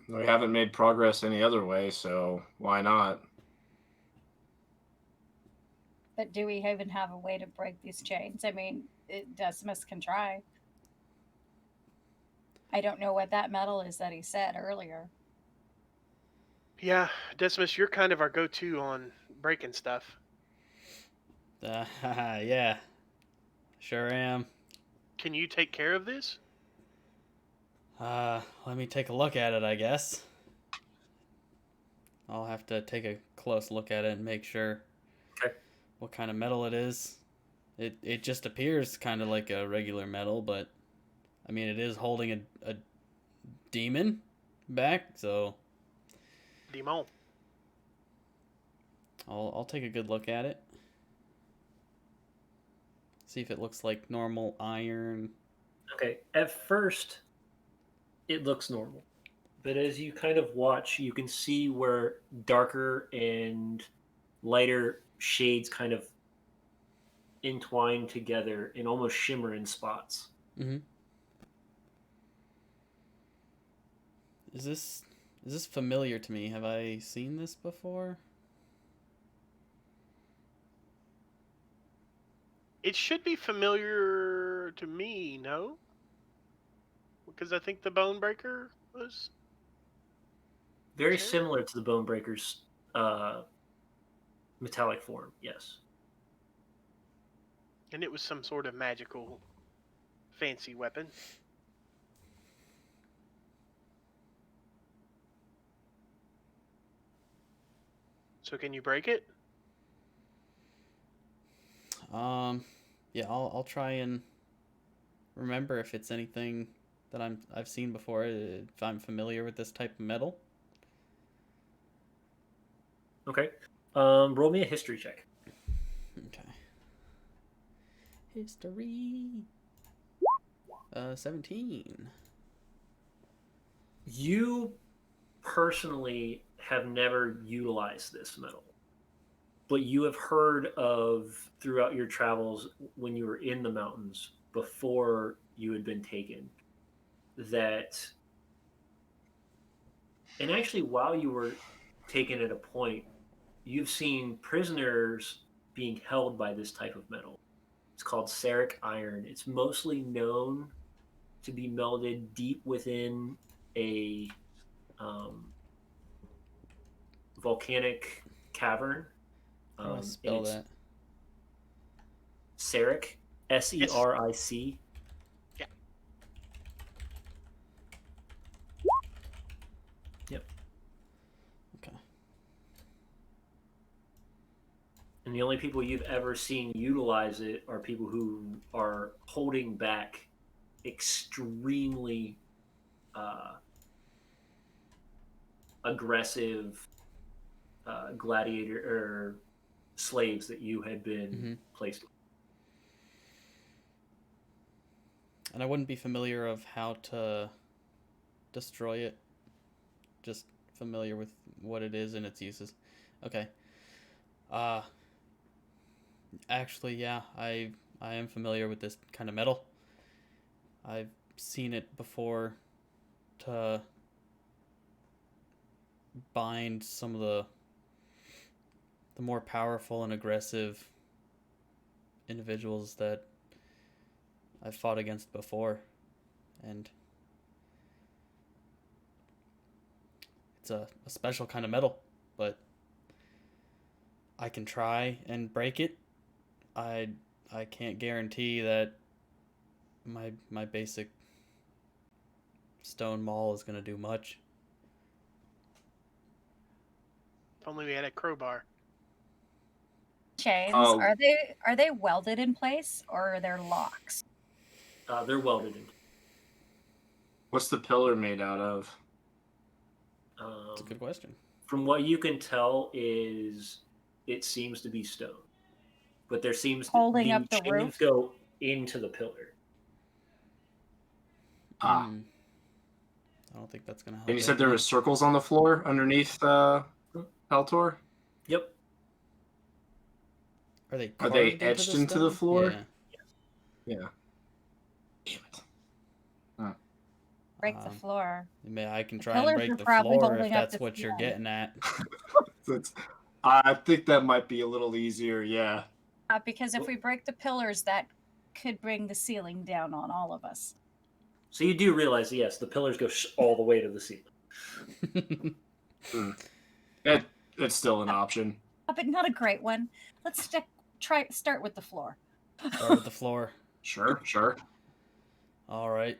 Speaker 4: We haven't made progress any other way, so why not?
Speaker 2: But do we even have a way to break these chains? I mean, Decimus can try. I don't know what that metal is that he said earlier.
Speaker 3: Yeah, Decimus, you're kind of our go-to on breaking stuff.
Speaker 5: Yeah, sure am.
Speaker 3: Can you take care of this?
Speaker 5: Let me take a look at it, I guess. I'll have to take a close look at it and make sure what kind of metal it is. It just appears kind of like a regular metal, but I mean, it is holding a demon back, so
Speaker 3: Demon.
Speaker 5: I'll take a good look at it. See if it looks like normal iron.
Speaker 1: Okay, at first, it looks normal. But as you kind of watch, you can see where darker and lighter shades kind of entwine together and almost shimmer in spots.
Speaker 5: Mm-hmm. Is this familiar to me? Have I seen this before?
Speaker 3: It should be familiar to me, no? Because I think the Bone Breaker was
Speaker 1: Very
Speaker 3: Sure.
Speaker 1: similar to the Bone Breaker's metallic form, yes.
Speaker 3: and it was some sort of magical fancy weapon. So can you break it?
Speaker 5: Yeah, I'll try and remember if it's anything that I've seen before, if I'm familiar with this type of metal.
Speaker 1: Okay. Roll me a history check.
Speaker 5: Okay. History. 17.
Speaker 1: You personally have never utilized this metal, but you have heard of throughout your travels when you were in the mountains before you had been taken that, and actually while you were taken at a point, you've seen prisoners being held by this type of metal. It's called ceric iron. It's mostly known to be melded deep within a volcanic cavern.
Speaker 5: How do I spell that?
Speaker 1: Ceric, S-E-R-I-C.
Speaker 3: Yeah.
Speaker 1: Yep.
Speaker 5: Okay.
Speaker 1: And the only people you've ever seen utilize it are people who are holding back extremely aggressive gladiator or slaves that you had been placed with.
Speaker 5: And I wouldn't be familiar of how to destroy it. Just familiar with what it is and its uses. Okay. Actually, yeah, I am familiar with this kind of metal. I've seen it before to bind some of the more powerful and aggressive individuals that I've fought against before, and it's a special kind of metal, but I can try and break it. I can't guarantee that my basic stone maul is gonna do much.
Speaker 3: If only we had a crowbar.
Speaker 2: Chains,
Speaker 4: Oh.
Speaker 2: are they welded in place or are there locks?
Speaker 1: They're welded in.
Speaker 4: What's the pillar made out of?
Speaker 5: That's a good question.
Speaker 1: From what you can tell, is it seems to be stone, but there seems
Speaker 2: Holding
Speaker 1: the
Speaker 2: up the
Speaker 1: chains
Speaker 2: roof?
Speaker 1: go into the pillar.
Speaker 4: Ah.
Speaker 5: I don't think that's gonna help.
Speaker 4: And you said there was circles on the floor underneath Peltor?
Speaker 1: Yep.
Speaker 5: Are they
Speaker 4: Are they
Speaker 5: carved
Speaker 4: etched into the
Speaker 5: stone?
Speaker 4: floor?
Speaker 5: Yeah.
Speaker 4: Yeah. Damn it.
Speaker 2: Break the floor.
Speaker 5: I can
Speaker 2: The
Speaker 5: try and
Speaker 2: pillars
Speaker 5: break
Speaker 2: are
Speaker 5: the
Speaker 2: probably
Speaker 5: floor if
Speaker 2: holding up
Speaker 5: that's
Speaker 2: the
Speaker 5: what you're
Speaker 2: ceiling.
Speaker 5: getting at.
Speaker 4: I think that might be a little easier, yeah.
Speaker 2: Because if we break the pillars, that could bring the ceiling down on all of us.
Speaker 1: So you do realize, yes, the pillars go all the way to the ceiling.
Speaker 4: It's still an option.
Speaker 2: But not a great one. Let's start with the floor.
Speaker 5: Start with the floor.
Speaker 4: Sure.
Speaker 5: All right.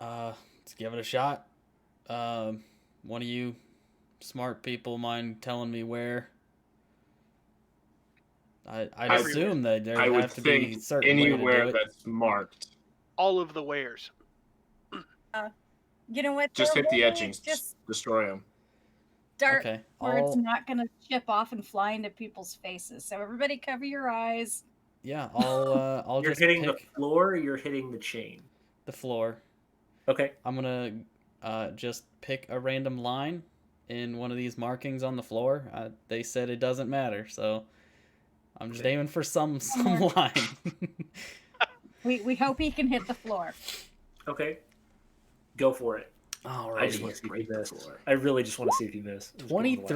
Speaker 5: Let's give it a shot. One of you smart people mind telling me where? I'd
Speaker 3: Everywhere.
Speaker 5: assume that there
Speaker 4: I would
Speaker 5: have to be a
Speaker 4: think
Speaker 5: certain way to
Speaker 4: anywhere
Speaker 5: do it.
Speaker 4: that's marked.
Speaker 3: All of the wares.
Speaker 2: You know what?
Speaker 4: Just
Speaker 2: though,
Speaker 4: hit the
Speaker 2: Willie?
Speaker 4: etchings.
Speaker 2: Just
Speaker 4: Destroy them.
Speaker 2: start
Speaker 5: Okay,
Speaker 2: where it's not going to chip off and fly into people's faces. So everybody cover your eyes.
Speaker 5: Yeah, I'll
Speaker 1: You're
Speaker 5: just
Speaker 1: hitting
Speaker 5: pick
Speaker 1: the floor or you're hitting the chain?
Speaker 5: the floor.
Speaker 1: Okay.
Speaker 5: I'm gonna just pick a random line in one of these markings on the floor. They said it doesn't matter, so I'm just aiming for some line.
Speaker 2: We hope he can hit the floor.
Speaker 1: Okay. Go for it. I just
Speaker 5: Alrighty.
Speaker 1: want to see if you miss. I really just want to see if you miss. I'm just going to laugh.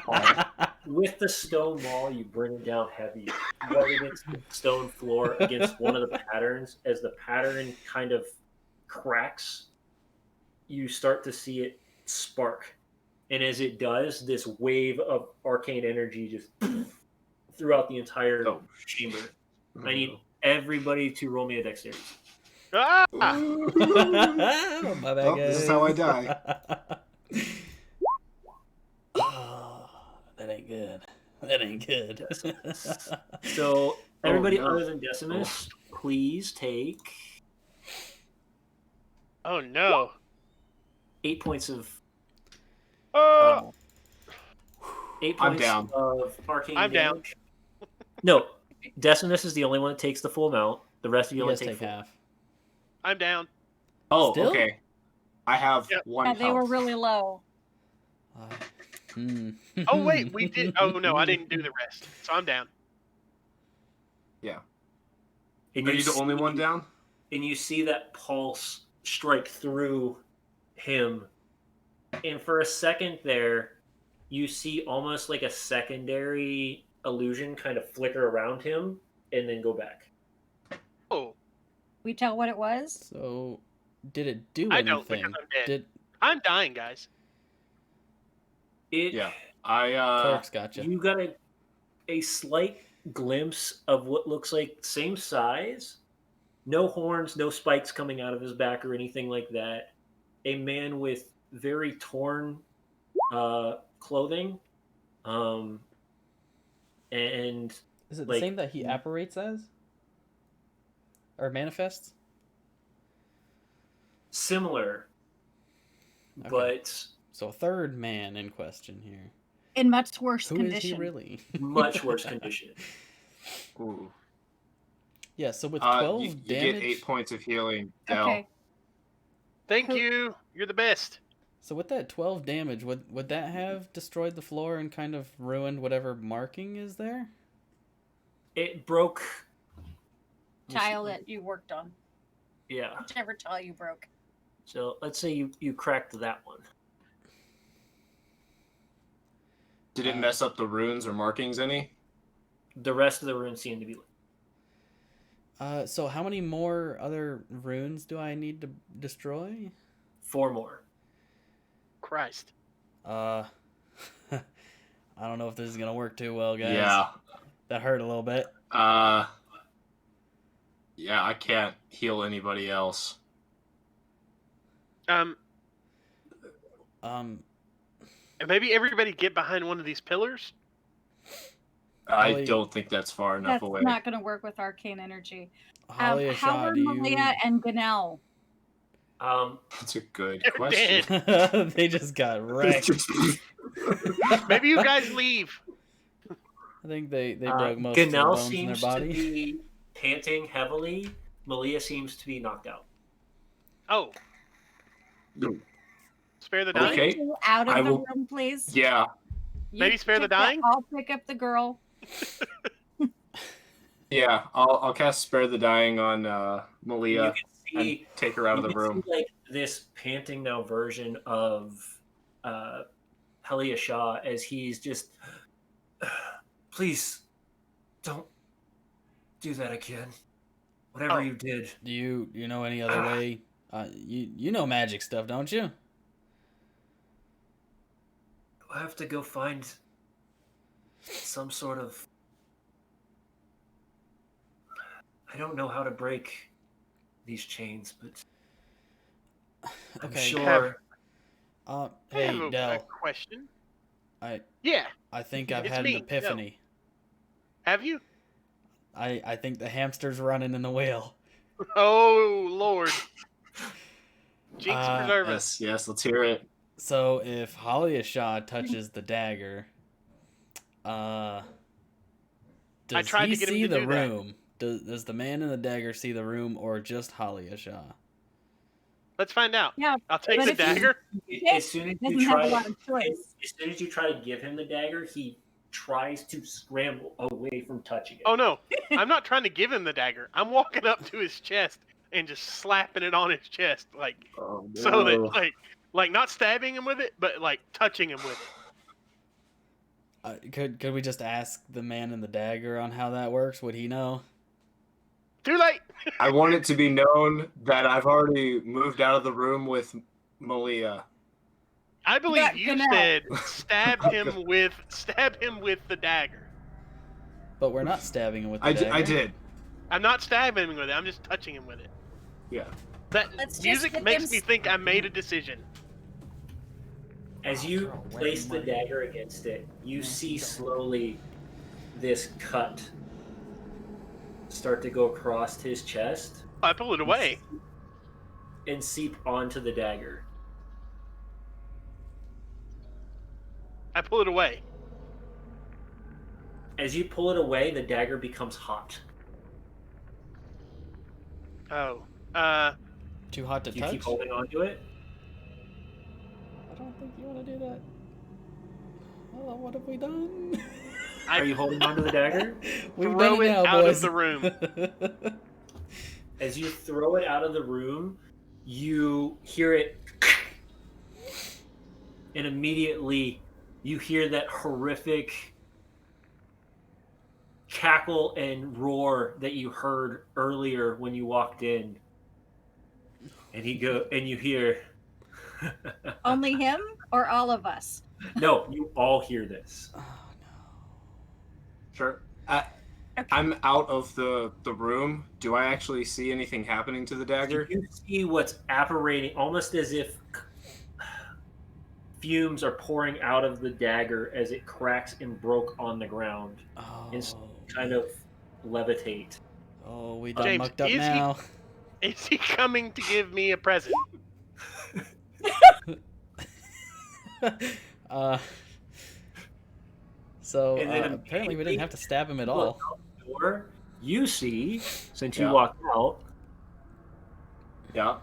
Speaker 5: 23.
Speaker 1: With the stone wall, you bring it down heavy, right against the stone floor, against one of the patterns. As the pattern kind of cracks, you start to see it spark. And as it does, this wave of arcane energy just throughout the entire chamber. I need everybody to roll me a dexterity.
Speaker 3: Ah!
Speaker 5: My bad,
Speaker 6: Oh, this is how I die.
Speaker 5: Oh, that ain't good. That ain't good.
Speaker 1: So everybody
Speaker 4: no.
Speaker 1: other than Decimus, please take
Speaker 3: Oh no.
Speaker 1: 8 points of 8
Speaker 4: I'm
Speaker 1: points
Speaker 4: down.
Speaker 1: of arcane
Speaker 3: I'm down.
Speaker 1: damage. No, Decimus is the only one that takes the full amount. The rest of you
Speaker 5: You
Speaker 1: only
Speaker 5: guys
Speaker 1: take
Speaker 5: take
Speaker 1: full.
Speaker 5: half.
Speaker 3: I'm down.
Speaker 4: Oh,
Speaker 5: Still?
Speaker 4: okay. I have
Speaker 3: Yep.
Speaker 4: one
Speaker 2: Yeah, they were
Speaker 4: health.
Speaker 2: really low.
Speaker 3: Oh wait, we did. Oh no, I didn't do the rest, so I'm down.
Speaker 4: Yeah.
Speaker 1: And
Speaker 4: Are you the only
Speaker 1: see-
Speaker 4: one down?
Speaker 1: And you see that pulse strike through him. And for a second there, you see almost like a secondary illusion kind of flicker around him and then go back.
Speaker 3: Oh,
Speaker 2: We tell what it was.
Speaker 5: So, did it do
Speaker 3: I don't
Speaker 5: anything?
Speaker 3: because I'm dead.
Speaker 5: Did
Speaker 3: I'm dying, guys.
Speaker 1: It,
Speaker 4: Yeah. I
Speaker 5: Clerks gotcha?
Speaker 1: You got a slight glimpse of what looks like same size, no horns, no spikes coming out of his back or anything like that. A man with very torn clothing, and
Speaker 5: Is it the
Speaker 1: like-
Speaker 5: same that he apparates as? Or manifests?
Speaker 1: similar,
Speaker 5: Okay.
Speaker 1: but
Speaker 5: So a third man in question here.
Speaker 2: In much worse
Speaker 5: Who
Speaker 2: condition.
Speaker 5: is he really?
Speaker 1: much worse condition.
Speaker 4: Ooh.
Speaker 5: Yeah, so with 12
Speaker 4: you
Speaker 5: damage.
Speaker 4: get 8 points of healing, Del.
Speaker 2: Okay.
Speaker 3: Thank
Speaker 2: Who-
Speaker 3: you. You're the best.
Speaker 5: So with that 12 damage, would that have destroyed the floor and kind of ruined whatever marking is there?
Speaker 1: It broke.
Speaker 2: Tile that you worked on.
Speaker 1: Yeah.
Speaker 2: Whichever tile you broke.
Speaker 1: So let's say you cracked that one.
Speaker 4: Did it mess up the runes or markings any?
Speaker 1: The rest of the runes seem to be.
Speaker 5: So how many more other runes do I need to destroy?
Speaker 1: 4 more.
Speaker 3: Christ.
Speaker 5: I don't know if this is gonna work too well, guys.
Speaker 4: Yeah.
Speaker 5: That hurt a little bit.
Speaker 4: Yeah, I can't heal anybody else.
Speaker 3: And maybe everybody get behind one of these pillars.
Speaker 4: I
Speaker 5: Holly-
Speaker 4: don't think that's far enough
Speaker 2: That's
Speaker 4: away.
Speaker 2: not going to work with arcane energy.
Speaker 5: Holly or
Speaker 2: How
Speaker 5: Shaw,
Speaker 2: are
Speaker 5: do
Speaker 2: Malia and Ganel?
Speaker 4: That's a good
Speaker 3: They're
Speaker 4: question.
Speaker 5: you... They just got wrecked.
Speaker 3: Maybe you guys leave.
Speaker 5: I think they broke most of the
Speaker 1: Ganel
Speaker 5: bones in their
Speaker 1: seems to
Speaker 5: body.
Speaker 1: be panting heavily. Malia seems to be knocked out.
Speaker 3: Oh. Spare the dying.
Speaker 4: Okay.
Speaker 2: You out of
Speaker 4: I
Speaker 2: the
Speaker 4: will-
Speaker 2: room, please.
Speaker 4: Yeah.
Speaker 3: Maybe spare the
Speaker 2: pick that-
Speaker 3: dying?
Speaker 2: I'll pick up the girl.
Speaker 4: Yeah, I'll cast Spare the Dying on Malia
Speaker 1: You can
Speaker 4: and
Speaker 1: see,
Speaker 4: take her out of the
Speaker 1: you can
Speaker 4: room.
Speaker 1: see, like this panting now version of Helia Shah as he's just, please, don't do that again. Whatever
Speaker 3: Oh.
Speaker 1: you did.
Speaker 5: Do you know any other way? You know magic stuff, don't you?
Speaker 1: I have to go find some sort of. I don't know how to break these chains, but I'm
Speaker 5: Okay.
Speaker 1: sure.
Speaker 3: I
Speaker 5: Hey,
Speaker 3: have a
Speaker 5: Del.
Speaker 3: question.
Speaker 5: I think I've
Speaker 3: It's
Speaker 5: had
Speaker 3: me,
Speaker 5: an epiphany.
Speaker 3: Have you?
Speaker 5: I think the hamster's running in the wheel.
Speaker 3: Oh Lord. Jinx preserve us.
Speaker 4: Yes, let's hear it.
Speaker 5: So if Halyasha touches the dagger,
Speaker 3: I
Speaker 5: does
Speaker 3: tried
Speaker 5: he
Speaker 3: to get him
Speaker 5: see
Speaker 3: to
Speaker 5: the
Speaker 3: do that.
Speaker 5: room? Does the man in the dagger see the room, or just Halyasha?
Speaker 3: Let's find out.
Speaker 2: Yeah,
Speaker 3: I'll take
Speaker 2: but
Speaker 3: the
Speaker 2: if you-
Speaker 3: dagger.
Speaker 1: As soon as you
Speaker 2: doesn't have
Speaker 1: try,
Speaker 2: a lot of choice.
Speaker 1: as soon as you try to give him the dagger, he tries to scramble away from touching it.
Speaker 3: Oh no, I'm not trying to give him the dagger. I'm walking up to his chest and just slapping it on his chest, like
Speaker 4: Oh, no.
Speaker 3: so that like not stabbing him with it, but like touching him with it.
Speaker 5: Could we just ask the man in the dagger on how that works? Would he know?
Speaker 3: Too late.
Speaker 4: I want it to be known that I've already moved out of the room with Malia.
Speaker 3: I believe
Speaker 2: got
Speaker 3: you
Speaker 2: Ganel.
Speaker 3: said stab him with the dagger.
Speaker 5: But we're not stabbing him with the
Speaker 4: I
Speaker 5: dagger.
Speaker 4: did.
Speaker 3: I'm not stabbing him with it. I'm just touching him with it.
Speaker 4: Yeah.
Speaker 3: That
Speaker 2: Let's just
Speaker 3: music
Speaker 2: get
Speaker 3: makes
Speaker 2: him
Speaker 3: me think I made a decision.
Speaker 1: As you place the dagger against it, you see slowly this cut start to go across his chest
Speaker 3: I pull it away.
Speaker 1: and seep onto the dagger.
Speaker 3: I pull it away.
Speaker 1: As you pull it away, the dagger becomes hot.
Speaker 3: Oh.
Speaker 5: Too hot to
Speaker 1: Do you
Speaker 5: touch?
Speaker 1: keep holding on to it?
Speaker 5: I don't think you want to do that. Oh, what have we done?
Speaker 1: Are you holding on to the dagger?
Speaker 5: We've
Speaker 3: Throw
Speaker 5: done it
Speaker 3: it
Speaker 5: now,
Speaker 3: out of
Speaker 5: boys.
Speaker 3: the room.
Speaker 1: As you throw it out of the room, you hear it, and immediately you hear that horrific cackle and roar that you heard earlier when you walked in. And you hear
Speaker 2: Only him or all of us?
Speaker 1: No, you all hear this.
Speaker 5: Oh
Speaker 4: Sure. I'm out of the room. Do I actually see anything happening to the dagger?
Speaker 1: You see what's apparating, almost as if fumes are pouring out of the dagger as it cracks and broke on the ground
Speaker 5: no.
Speaker 1: and kind of levitate.
Speaker 5: Oh, we done
Speaker 3: James,
Speaker 5: mucked up
Speaker 3: is he-
Speaker 5: now.
Speaker 3: Is he coming to give me a present?
Speaker 5: So
Speaker 1: And then
Speaker 5: apparently we didn't have to stab him at all.
Speaker 1: Or you see, since you
Speaker 4: Yeah.
Speaker 1: walked out,
Speaker 4: Yeah.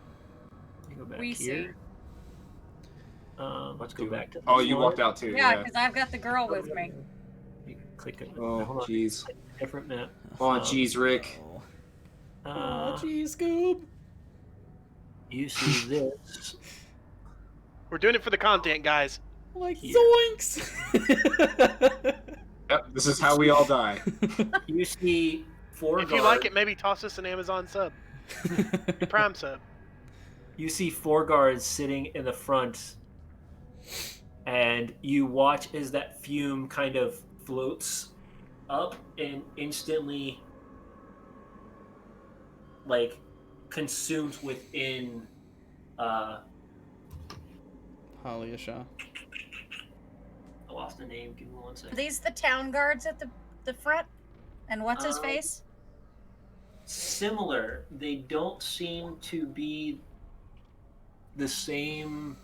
Speaker 1: let me go back
Speaker 2: We
Speaker 1: here. Let's go back to.
Speaker 4: Oh,
Speaker 1: this
Speaker 4: you
Speaker 1: one.
Speaker 4: walked out too.
Speaker 2: Yeah,
Speaker 4: Yeah.
Speaker 2: because I've got the girl with me.
Speaker 1: You can click it.
Speaker 4: Oh,
Speaker 1: Hold on.
Speaker 4: jeez.
Speaker 1: Different map.
Speaker 4: Oh, jeez, Rick.
Speaker 5: Oh,
Speaker 1: Uh,
Speaker 5: jeez, Scoob.
Speaker 1: you see this.
Speaker 3: We're doing it for the content, guys.
Speaker 5: Like
Speaker 1: Here.
Speaker 5: zoinks.
Speaker 4: Yep, this is how we all die.
Speaker 1: You see four
Speaker 3: If
Speaker 1: guards.
Speaker 3: you like it, maybe toss us an Amazon sub, Prime sub.
Speaker 1: You see four guards sitting in the front, and you watch as that fume kind of floats up and instantly, like, consumes within.
Speaker 5: Halyasha.
Speaker 1: I lost the name. Give me 1
Speaker 2: Are
Speaker 1: second.
Speaker 2: these the town guards at the front? And what's his
Speaker 1: Um,
Speaker 2: face?
Speaker 1: Similar. They don't seem to be the same.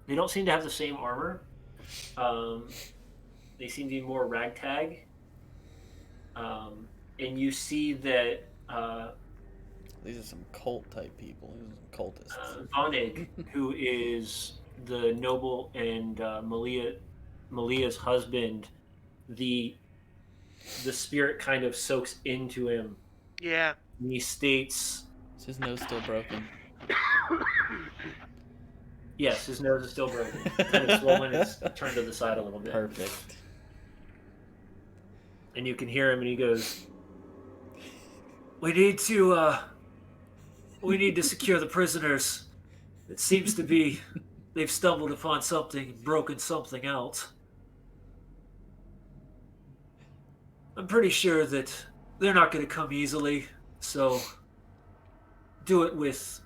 Speaker 1: They don't seem to have the same armor. They seem to be more ragtag. And you see that
Speaker 5: These are some cult type people. These are cultists.
Speaker 1: Vonig, who is the noble and Malia's husband, the spirit kind of soaks into him.
Speaker 3: Yeah.
Speaker 1: And he states,
Speaker 5: Is his nose still broken?
Speaker 1: yes, his nose is still broken. Kind of swollen, it's turned to the side a little bit.
Speaker 5: Perfect.
Speaker 1: And you can hear him, and he goes, We need to secure the prisoners. It seems to be they've stumbled upon something and broken something out. I'm pretty sure that they're not going to come easily, so do it with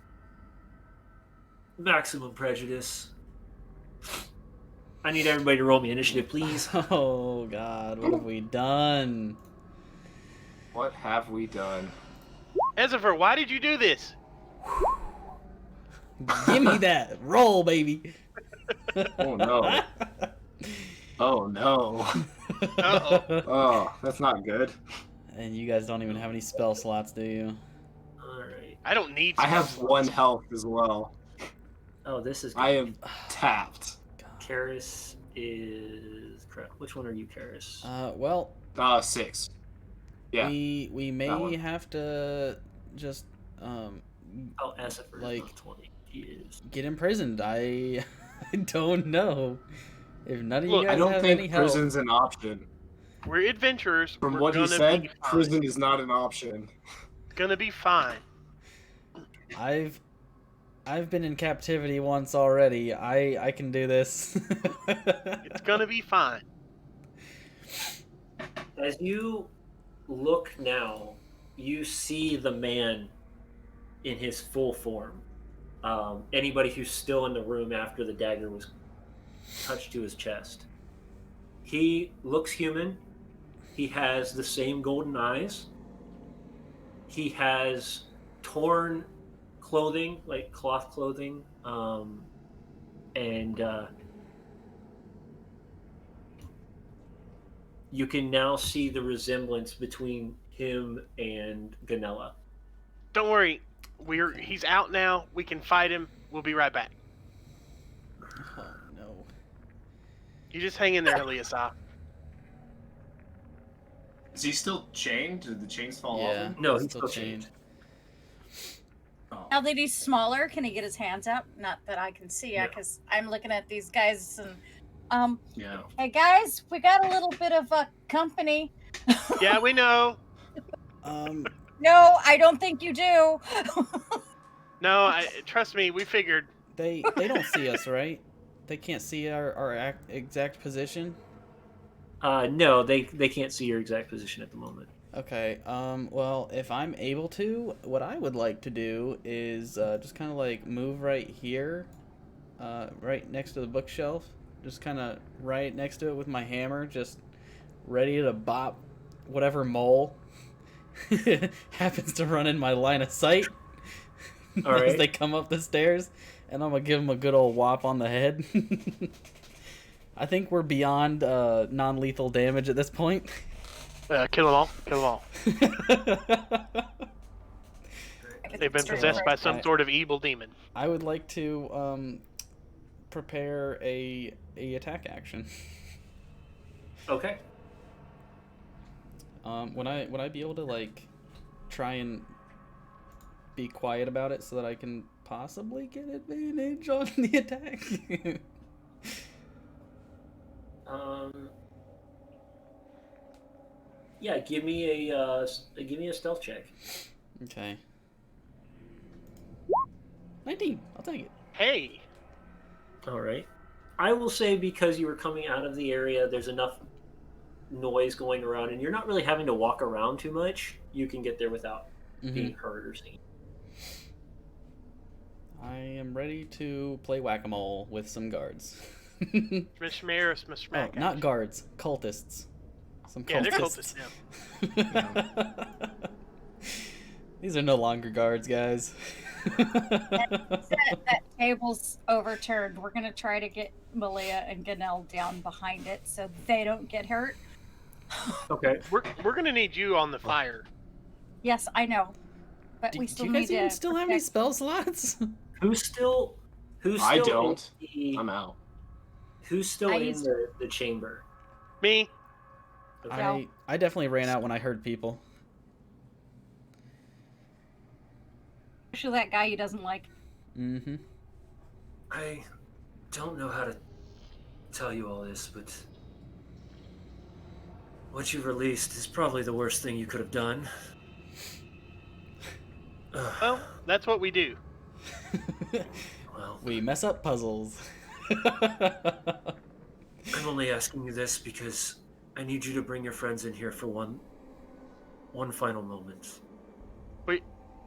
Speaker 1: maximum prejudice. I need everybody to roll me initiative, please.
Speaker 5: Oh God, what have we done?
Speaker 4: What have we done?
Speaker 3: Ezifer, why did you do this?
Speaker 5: Give me that roll, baby.
Speaker 4: Oh no. Oh no.
Speaker 3: Uh-oh.
Speaker 4: Oh, that's not good.
Speaker 5: And you guys don't even have any spell slots, do you?
Speaker 1: All right.
Speaker 3: I don't need
Speaker 4: I
Speaker 3: spell
Speaker 4: have
Speaker 3: slots.
Speaker 4: 1 health as well.
Speaker 1: Oh, this is.
Speaker 4: I am tapped.
Speaker 1: Karis is crap. Which one are you, Karis?
Speaker 5: Well,
Speaker 4: 6. Yeah.
Speaker 5: we
Speaker 4: that
Speaker 5: may
Speaker 4: one.
Speaker 5: have to just
Speaker 1: Oh, Asifer is
Speaker 5: like-
Speaker 1: level 20. He is.
Speaker 5: get imprisoned. I don't know. If none of
Speaker 3: Look,
Speaker 5: you
Speaker 4: I
Speaker 5: guys
Speaker 4: don't
Speaker 5: have
Speaker 4: think
Speaker 5: any help,
Speaker 4: prison's an option.
Speaker 3: We're adventurers.
Speaker 4: From
Speaker 3: We're
Speaker 4: what he
Speaker 3: gonna
Speaker 4: said,
Speaker 3: be fine.
Speaker 4: prison is not an option.
Speaker 3: Gonna be fine.
Speaker 5: I've been in captivity once already. I can do this.
Speaker 3: It's gonna be fine.
Speaker 1: As you look now, you see the man in his full form. Anybody who's still in the room after the dagger was touched to his chest. He looks human. He has the same golden eyes. He has torn clothing, like cloth clothing, and you can now see the resemblance between him and Ganella.
Speaker 3: Don't worry. He's out now. We can fight him. We'll be right back.
Speaker 5: Oh no.
Speaker 3: You just hang in there, Eliasah.
Speaker 4: Is he still chained? Did the chains fall
Speaker 5: Yeah.
Speaker 4: off?
Speaker 1: No,
Speaker 5: he's
Speaker 1: he's
Speaker 5: still
Speaker 1: still chained.
Speaker 4: Oh.
Speaker 2: Now that he's smaller, can he get his hands out? Not that I can see,
Speaker 1: No.
Speaker 2: because I'm looking at these guys and
Speaker 4: Yeah.
Speaker 2: hey guys, we got a little bit of company.
Speaker 3: Yeah, we know.
Speaker 2: No, I don't think you do.
Speaker 3: No, trust me. We figured.
Speaker 5: They don't see us, right? They can't see our exact position.
Speaker 1: No, they can't see your exact position at the moment.
Speaker 5: Okay. Well, if I'm able to, what I would like to do is just kind of like move right here, right next to the bookshelf, just kind of right next to it with my hammer, just ready to bop whatever mole happens to run in my line of sight
Speaker 1: All
Speaker 5: as
Speaker 1: right.
Speaker 5: they come up the stairs, and I'm gonna give them a good old whop on the head. I think we're beyond non-lethal damage at this point.
Speaker 3: Kill them all. Kill them all. They've been possessed by some sort of evil demon.
Speaker 5: I would like to prepare a attack action.
Speaker 1: Okay.
Speaker 5: Would I be able to like try and be quiet about it so that I can possibly get advantage on the attack?
Speaker 1: Yeah, give me a stealth check.
Speaker 5: Okay. 19. I'll take it.
Speaker 3: Hey.
Speaker 1: All right. I will say because you were coming out of the area, there's enough noise going around, and you're not really having to walk around too much. You can get there without being heard or seen.
Speaker 5: I am ready to play whack-a-mole with some guards.
Speaker 3: Smack.
Speaker 5: Not guards, cultists. Some
Speaker 3: Yeah, they're
Speaker 5: cultists.
Speaker 3: cultists now.
Speaker 5: These are no longer guards, guys.
Speaker 2: That table's overturned. We're gonna try to get Malia and Ganel down behind it so they don't get hurt.
Speaker 1: Okay.
Speaker 3: We're gonna need you on the fire.
Speaker 2: Yes, I know, but we
Speaker 5: Do
Speaker 2: still
Speaker 5: you guys
Speaker 2: need
Speaker 5: even
Speaker 2: to
Speaker 5: still have any
Speaker 2: protect-
Speaker 5: spell slots?
Speaker 1: Who's still
Speaker 4: I
Speaker 1: in
Speaker 4: don't.
Speaker 1: the-
Speaker 4: I'm out.
Speaker 1: Who's still
Speaker 2: I
Speaker 1: in
Speaker 2: used-
Speaker 1: the chamber?
Speaker 3: Me.
Speaker 1: Okay.
Speaker 5: I definitely ran out when I heard people.
Speaker 2: Especially that guy he doesn't like.
Speaker 5: Mm-hmm.
Speaker 1: I don't know how to tell you all this, but what you released is probably the worst thing you could have done.
Speaker 3: Well, that's what we do.
Speaker 1: Well,
Speaker 5: We mess up puzzles.
Speaker 1: I'm only asking you this because I need you to bring your friends in here for one final moment.
Speaker 3: Wait,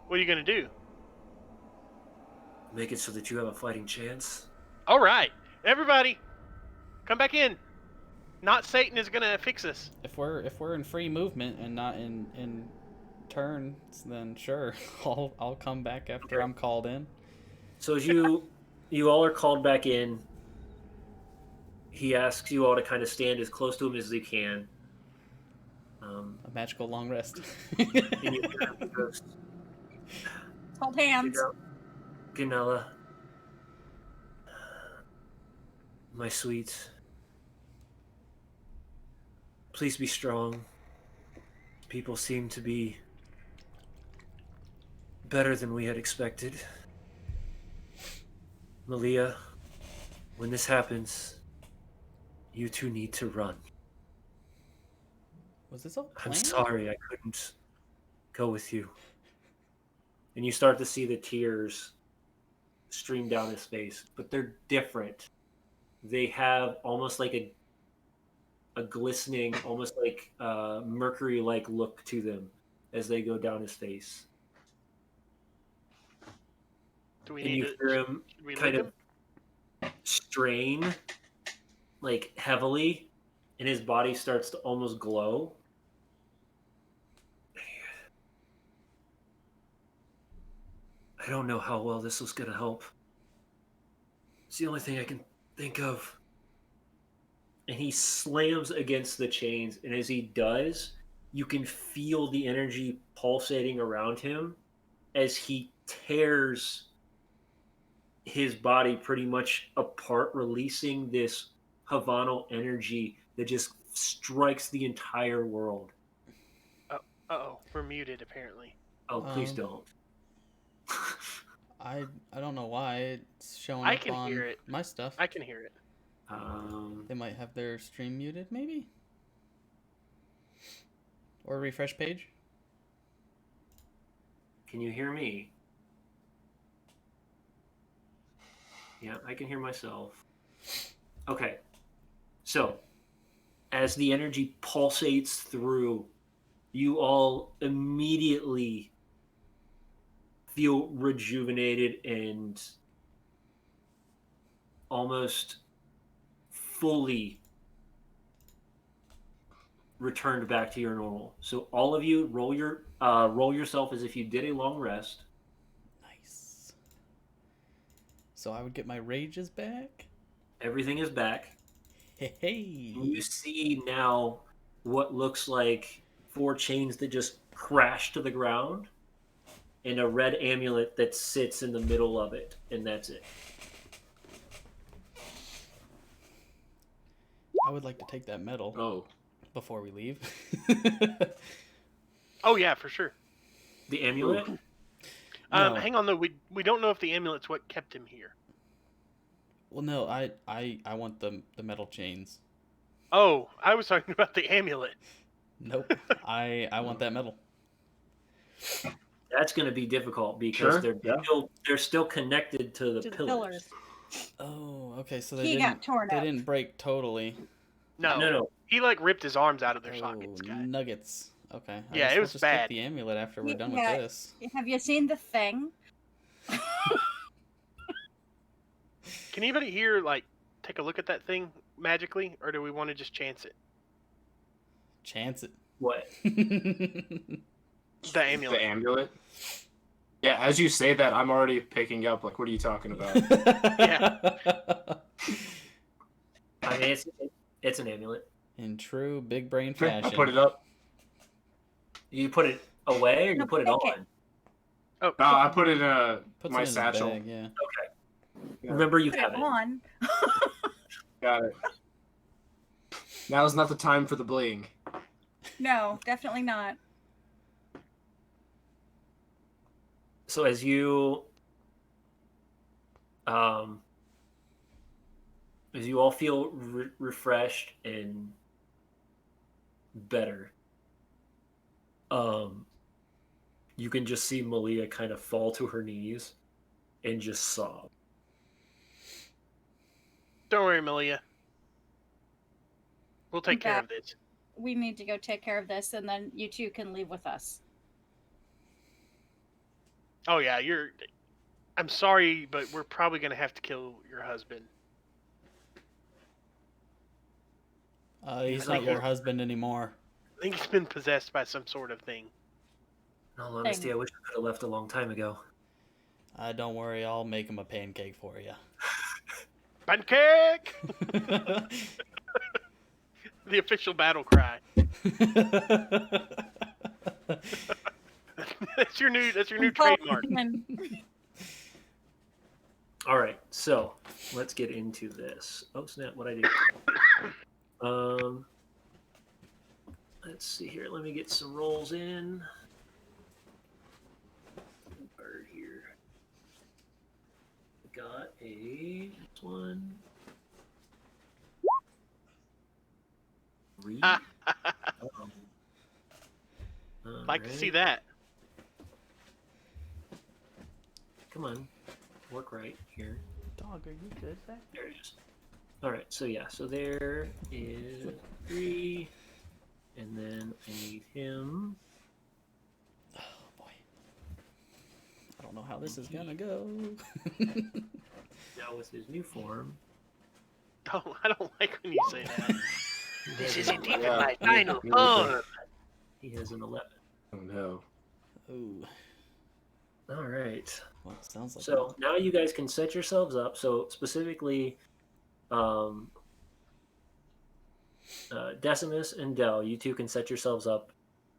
Speaker 3: what are you gonna do?
Speaker 1: make it so that you have a fighting chance.
Speaker 3: All right, everybody, come back in. Not Satan is gonna fix us.
Speaker 5: If we're in free movement and not in turns, then sure, I'll come back after I'm called in.
Speaker 1: So as you all are called back in, he asks you all to kind of stand as close to him as you can.
Speaker 5: A magical long rest.
Speaker 1: And you hear him goes,
Speaker 2: Hold hands.
Speaker 1: Ganella, my sweet, please be strong. People seem to be better than we had expected. Malia, when this happens, you two need to run.
Speaker 5: Was this all
Speaker 1: I'm
Speaker 5: planned?
Speaker 1: sorry I couldn't go with you. And you start to see the tears stream down his face, but they're different. They have almost like a glistening, almost like mercury-like look to them as they go down his face.
Speaker 3: Do we
Speaker 1: And
Speaker 3: need
Speaker 1: you
Speaker 3: to?
Speaker 1: hear him
Speaker 3: Should we
Speaker 1: kind
Speaker 3: lick
Speaker 1: of
Speaker 3: him?
Speaker 1: strain, like heavily, and his body starts to almost glow. I don't know how well this was going to help. It's the only thing I can think of. And he slams against the chains, and as he does, you can feel the energy pulsating around him as he tears his body pretty much apart, releasing this Havano energy that just strikes the entire world.
Speaker 3: Uh-oh, we're muted apparently.
Speaker 1: Oh, please don't.
Speaker 5: I don't know why it's showing
Speaker 3: I
Speaker 5: up
Speaker 3: can
Speaker 5: on
Speaker 3: hear it.
Speaker 5: my stuff.
Speaker 3: I can hear it.
Speaker 5: They might have their stream muted, maybe? Or refresh page?
Speaker 1: Can you hear me? Yeah, I can hear myself. Okay. So, as the energy pulsates through, you all immediately feel rejuvenated and almost fully returned back to your normal. So all of you roll yourself as if you did a long rest.
Speaker 5: Nice. So I would get my rages back?
Speaker 1: Everything is back.
Speaker 5: Hey.
Speaker 1: And you see now what looks like 4 chains that just crash to the ground and a red amulet that sits in the middle of it, and that's it.
Speaker 5: I would like to take that medal before we leave.
Speaker 3: Oh yeah, for sure.
Speaker 1: The amulet?
Speaker 5: No.
Speaker 3: Hang on though, we don't know if the amulet's what kept him here.
Speaker 5: Well, no, I want the metal chains.
Speaker 3: Oh, I was talking about the amulet.
Speaker 5: Nope. I want that medal.
Speaker 1: That's going to be difficult because
Speaker 4: Sure,
Speaker 1: they're still connected to the pillars.
Speaker 5: Oh, okay. So
Speaker 2: He got torn
Speaker 5: they
Speaker 2: up.
Speaker 5: didn't break totally.
Speaker 1: No.
Speaker 3: He like ripped his arms out of their sockets,
Speaker 5: Oh,
Speaker 3: guy.
Speaker 5: nuggets. Okay. I
Speaker 3: Yeah,
Speaker 5: guess
Speaker 3: it
Speaker 5: we'll
Speaker 3: was
Speaker 5: just
Speaker 3: bad.
Speaker 5: take the amulet after we're done
Speaker 2: Yeah.
Speaker 5: with this.
Speaker 2: Have you seen The Thing?
Speaker 3: Can anybody here like take a look at that thing magically, or do we want to just chance it?
Speaker 5: Chance it.
Speaker 1: What?
Speaker 3: The amulet.
Speaker 4: The amulet. Yeah, as you say that, I'm already picking up. Like, what are you talking about?
Speaker 3: Yeah.
Speaker 1: I mean, it's an amulet.
Speaker 5: In true big brain
Speaker 4: I
Speaker 5: fashion.
Speaker 4: put it up.
Speaker 1: You put it away or you
Speaker 2: No,
Speaker 1: put it
Speaker 2: pick it.
Speaker 1: on?
Speaker 3: Oh,
Speaker 4: No, I put it in
Speaker 5: Puts
Speaker 4: my
Speaker 5: it in his
Speaker 4: satchel.
Speaker 5: bag, yeah.
Speaker 4: Yeah.
Speaker 1: Remember, you
Speaker 2: Put
Speaker 1: have
Speaker 2: it
Speaker 1: it.
Speaker 2: on.
Speaker 4: Got it. Now is not the time for the bling.
Speaker 2: No, definitely not.
Speaker 1: So as you all feel refreshed and better, you can just see Malia kind of fall to her knees and just sob.
Speaker 3: don't worry, Malia. We'll take care of this.
Speaker 2: We need to go take care of this, and then you two can leave with us.
Speaker 3: Oh yeah, I'm sorry, but we're probably going to have to kill your husband.
Speaker 5: He's not your husband anymore.
Speaker 3: I think he's been possessed by some sort of thing.
Speaker 1: In all honesty, I wish I could have left a long time ago.
Speaker 5: Don't worry, I'll make him a pancake for you.
Speaker 3: Pancake! The official battle cry. That's your new trademark.
Speaker 1: All right, so let's get into this. Oh snap! What I do? Let's see here. Let me get some rolls in. Bird here. Got this one. Three.
Speaker 3: Like to see that.
Speaker 1: Come on, work right here.
Speaker 5: Dog, are you good back?
Speaker 1: There it is. All right, so yeah, so there is 3, and then I need him.
Speaker 5: Oh boy, I don't know how this is gonna go.
Speaker 1: Now with his new form.
Speaker 3: Oh, I don't like when you say that.
Speaker 1: This
Speaker 3: is indeed my final form.
Speaker 1: He has an 11.
Speaker 4: Oh no.
Speaker 5: Ooh.
Speaker 1: All right.
Speaker 5: Well, sounds like
Speaker 1: So now you guys can set yourselves up. So specifically, Decimus and Dell, you two can set yourselves up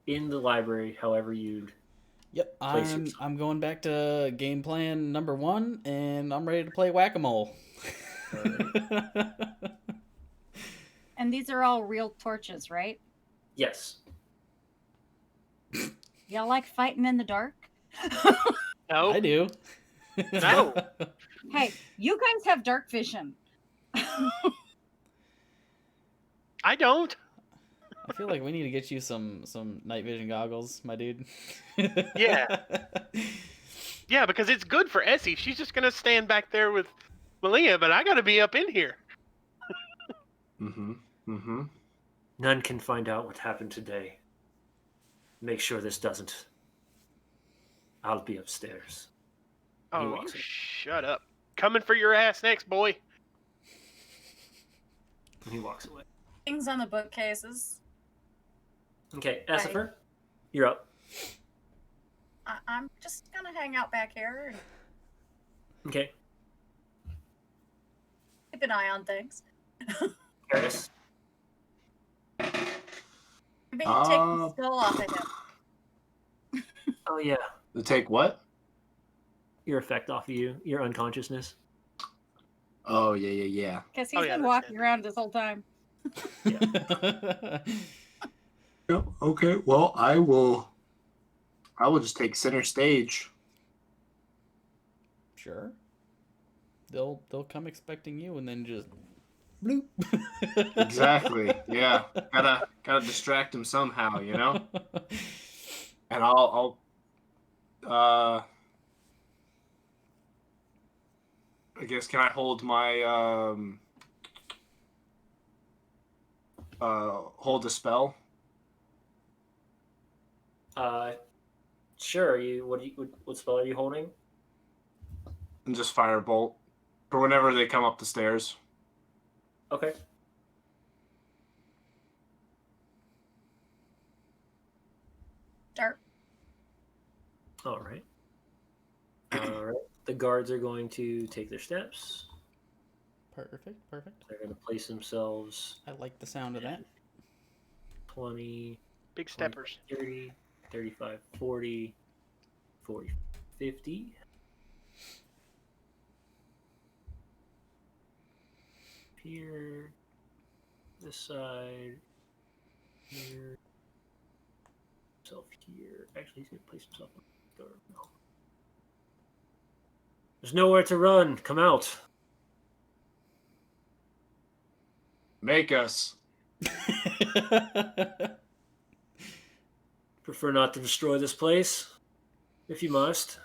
Speaker 1: in the library however you'd.
Speaker 5: Yep,
Speaker 1: place
Speaker 5: I'm
Speaker 1: yourself.
Speaker 5: I'm going back to game plan number 1, and I'm ready to play whack-a-mole.
Speaker 2: And these are all real torches, right?
Speaker 1: Yes.
Speaker 2: Y'all like fighting in the dark?
Speaker 3: No.
Speaker 5: I do.
Speaker 3: No.
Speaker 2: Hey, you guys have dark vision.
Speaker 3: I don't.
Speaker 5: I feel like we need to get you some night vision goggles, my dude.
Speaker 3: Yeah. Yeah, because it's good for Essie. She's just gonna stand back there with Malia, but I gotta be up in here.
Speaker 1: None can find out what happened today. Make sure this doesn't. I'll be upstairs. He
Speaker 3: Oh, you
Speaker 1: walks in.
Speaker 3: shut up. Coming for your ass next, boy.
Speaker 1: And he walks away.
Speaker 2: Things on the bookcases.
Speaker 1: Okay, Essifer, you're up.
Speaker 2: I'm just gonna hang out back here and
Speaker 1: Okay,
Speaker 2: keep an eye on things.
Speaker 1: Paris.
Speaker 2: Maybe take the skull off of him.
Speaker 1: Oh yeah,
Speaker 4: To take what?
Speaker 1: your effect off of you, your unconsciousness.
Speaker 4: Oh yeah.
Speaker 2: Because
Speaker 3: Oh,
Speaker 2: he's
Speaker 3: yeah,
Speaker 2: been
Speaker 3: that's
Speaker 2: walking
Speaker 3: it.
Speaker 2: around this whole time.
Speaker 4: Yep. Okay. Well, I will just take center stage.
Speaker 5: Sure. They'll come expecting you, and then just bloop.
Speaker 4: Exactly. Yeah. Gotta distract him somehow, you know. And I'll I guess can I hold my hold a spell?
Speaker 1: Sure. What spell are you holding?
Speaker 4: And just fire a bolt for whenever they come up the stairs.
Speaker 1: Okay.
Speaker 2: Dark.
Speaker 1: All right. All right. The guards are going to take their steps.
Speaker 5: Perfect.
Speaker 1: They're going to place themselves
Speaker 5: I like the sound of that.
Speaker 1: 20,
Speaker 3: Big steppers.
Speaker 1: 30, 35, 40, 40, 50. Here, this side, here, himself here. Actually, he's going to place himself on the door. No. There's nowhere to run. Come out.
Speaker 4: Make us.
Speaker 1: Prefer not to destroy this place, if you must.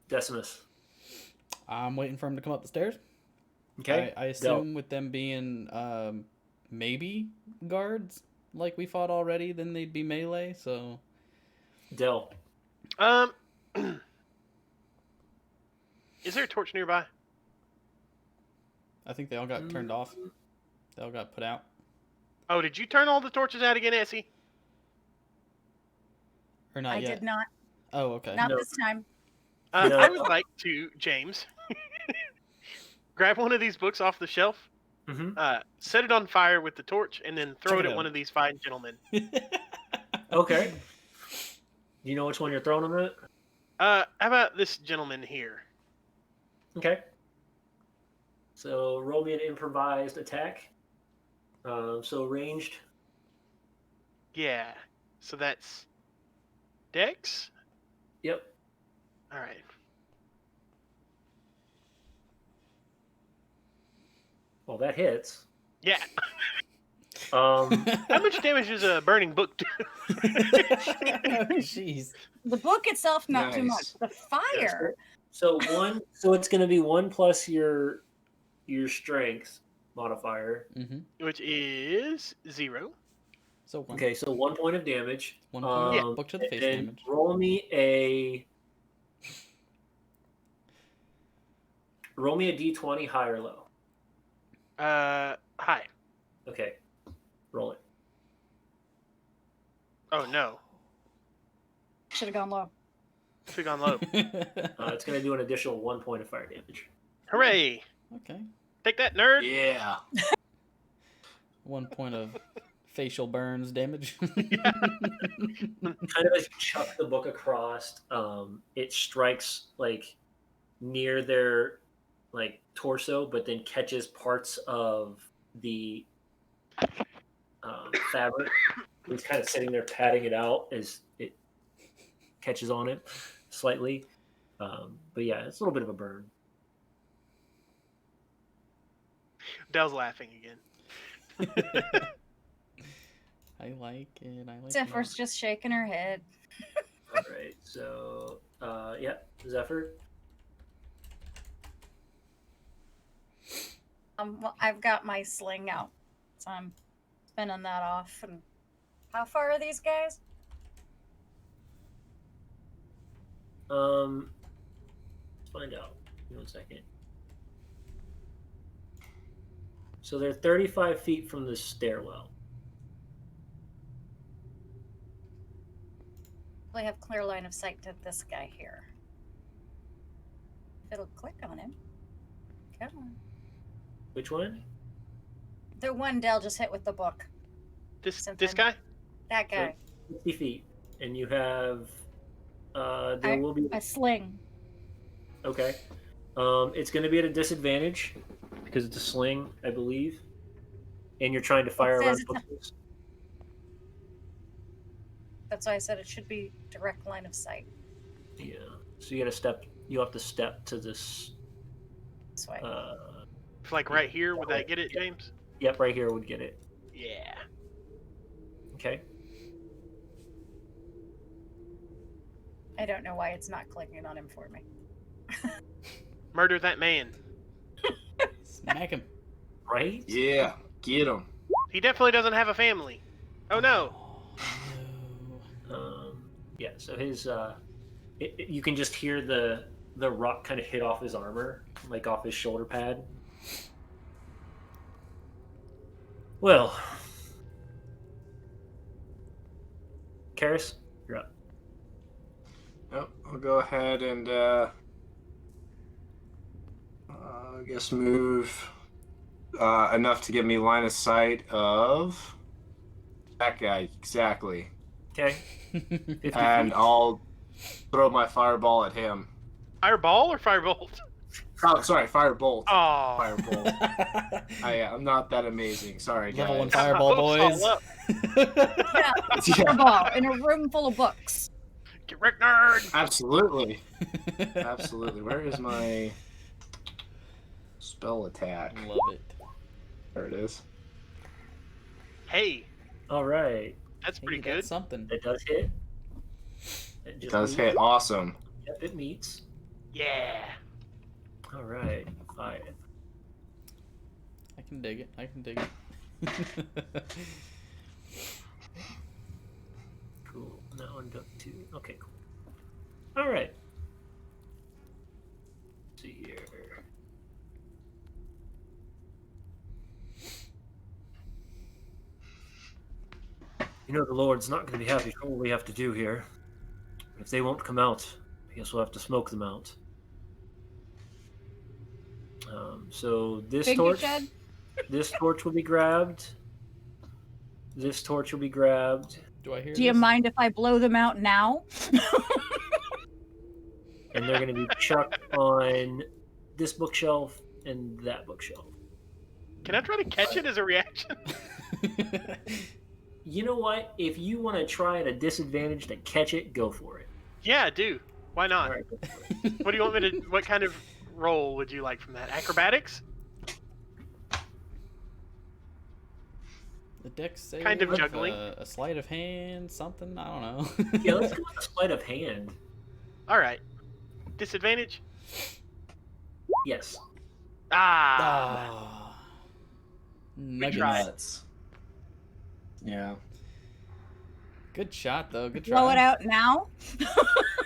Speaker 1: Decimus.
Speaker 5: I'm waiting for him to come up the stairs.
Speaker 1: Okay.
Speaker 5: I assume with them being maybe guards like we fought already, then they'd be melee. So
Speaker 1: Del.
Speaker 3: Is there a torch nearby?
Speaker 5: I think they all got turned off. They all got put out.
Speaker 3: Oh, did you turn all the torches out again, Essie?
Speaker 5: Or not
Speaker 2: I
Speaker 5: yet?
Speaker 2: did not.
Speaker 5: Oh, okay.
Speaker 2: Not
Speaker 1: No.
Speaker 2: this time.
Speaker 1: No.
Speaker 3: I would like to, James, grab one of these books off the shelf, set it on fire with the torch, and then throw
Speaker 5: Check
Speaker 3: it
Speaker 5: it
Speaker 3: at one
Speaker 5: out.
Speaker 3: of these fine gentlemen.
Speaker 1: Okay. Do you know which one you're throwing them at?
Speaker 3: How about this gentleman here?
Speaker 1: Okay. So roll me an improvised attack. So ranged.
Speaker 3: Yeah. So that's Dex?
Speaker 1: Yep.
Speaker 3: All right.
Speaker 1: Well, that hits.
Speaker 3: Yeah.
Speaker 1: Um,
Speaker 3: How much damage does a burning book do?
Speaker 5: Jeez.
Speaker 2: The book itself, not too much.
Speaker 4: Nice.
Speaker 2: The fire.
Speaker 1: so it's going to be 1 plus your strength modifier.
Speaker 5: Mm-hmm.
Speaker 3: Which is 0.
Speaker 5: So 1.
Speaker 1: Okay, so 1 point of damage.
Speaker 5: 1 point.
Speaker 3: Yeah.
Speaker 5: Book to the face
Speaker 1: and
Speaker 5: damage.
Speaker 1: roll me a d20 high or low.
Speaker 3: Hi.
Speaker 1: Okay, roll it.
Speaker 3: Oh, no.
Speaker 2: Should have gone low.
Speaker 3: Should have gone low.
Speaker 1: It's going to do an additional 1 point of fire damage.
Speaker 3: Hooray.
Speaker 5: Okay.
Speaker 3: Take that, nerd.
Speaker 4: Yeah.
Speaker 5: 1 point of facial burns damage.
Speaker 1: Kind of as you chuck the book across, it strikes like near their like torso, but then catches parts of the fabric. He's kind of sitting there patting it out as it catches on it slightly. But yeah, it's a little bit of a burn.
Speaker 3: Dell's laughing again.
Speaker 5: I like it. I like
Speaker 2: Zephyr's just shaking her head.
Speaker 1: All right, so yeah, Zephyr.
Speaker 2: Well, I've got my sling out, so I'm spinning that off. And how far are these guys?
Speaker 1: Let's find out. Give me 1 second. So they're 35 feet from the stairwell.
Speaker 2: I have clear line of sight to this guy here. If it'll click on him. Come on.
Speaker 1: Which one?
Speaker 2: The one Dell just hit with the book.
Speaker 3: This
Speaker 2: Sometimes-
Speaker 3: guy?
Speaker 2: That guy.
Speaker 1: 50 feet. And you have there will be
Speaker 2: A sling.
Speaker 1: okay. It's going to be at a disadvantage because it's a sling, I believe. And you're trying to fire
Speaker 2: It
Speaker 1: around
Speaker 2: says it's
Speaker 1: bushes.
Speaker 2: That's why I said it should be direct line of sight.
Speaker 1: Yeah. So you have to step to this
Speaker 2: This way.
Speaker 3: Like right here, would that get it, James?
Speaker 1: yep, right here would get it.
Speaker 3: Yeah.
Speaker 1: Okay.
Speaker 2: I don't know why it's not clicking on him for me.
Speaker 3: Murder that man.
Speaker 5: Smack him.
Speaker 1: Right?
Speaker 4: Yeah. Get him.
Speaker 3: He definitely doesn't have a family. Oh no.
Speaker 1: Yeah, so his you can just hear the rock kind of hit off his armor, like off his shoulder pad. Well, Karis, you're up.
Speaker 4: Yep, I'll go ahead and I guess move enough to give me line of sight of that guy exactly,
Speaker 1: Okay. 50
Speaker 4: and
Speaker 1: feet.
Speaker 4: I'll throw my fireball at him.
Speaker 3: Fireball or firebolt?
Speaker 4: Oh, sorry, firebolt.
Speaker 3: Oh.
Speaker 4: Firebolt. I'm not that amazing. Sorry,
Speaker 5: Level 1
Speaker 4: guys.
Speaker 5: fireball,
Speaker 3: Books
Speaker 5: boys.
Speaker 3: all up.
Speaker 2: Yeah, fireball in a room full of books.
Speaker 3: Get wrecked, nerd.
Speaker 4: Absolutely, absolutely. Where is my spell attack?
Speaker 5: Love it.
Speaker 4: There it is.
Speaker 3: Hey,
Speaker 1: All right.
Speaker 3: that's
Speaker 5: Hey,
Speaker 3: pretty
Speaker 5: that's
Speaker 3: good.
Speaker 5: something.
Speaker 1: It does hit.
Speaker 4: It
Speaker 1: just
Speaker 4: does
Speaker 1: meets.
Speaker 4: hit. Awesome.
Speaker 1: Yep, it meets.
Speaker 3: Yeah.
Speaker 1: All right. 5.
Speaker 5: I can dig it. I can dig it.
Speaker 1: Cool. That one got 2. Okay, cool. All right. You know the Lord's not going to be happy for what we have to do here. If they won't come out, I guess we'll have to smoke them out. So this
Speaker 2: Figure
Speaker 1: torch,
Speaker 2: shed?
Speaker 1: this torch will be grabbed. This torch will be grabbed,
Speaker 5: Do I hear
Speaker 2: Do you
Speaker 5: this?
Speaker 2: mind if I blow them out now?
Speaker 1: and they're going to be chucked on this bookshelf and that bookshelf.
Speaker 3: Can I try to catch it as a reaction?
Speaker 1: You know what? If you want to try at a disadvantage to catch it, go for it.
Speaker 3: Yeah, I do. Why not?
Speaker 1: All right, go for it.
Speaker 3: What do you want me to? What kind of roll would you like from that? Acrobatics?
Speaker 5: The deck save,
Speaker 3: Kind of juggling.
Speaker 5: a sleight of hand, something. I don't know.
Speaker 1: Yeah, let's go with a sleight of hand.
Speaker 3: All right. Disadvantage?
Speaker 1: Yes.
Speaker 3: Ah.
Speaker 5: Nuggets.
Speaker 3: tried.
Speaker 4: Nuts. Yeah.
Speaker 5: Good shot though. Good try.
Speaker 2: Blow it out now?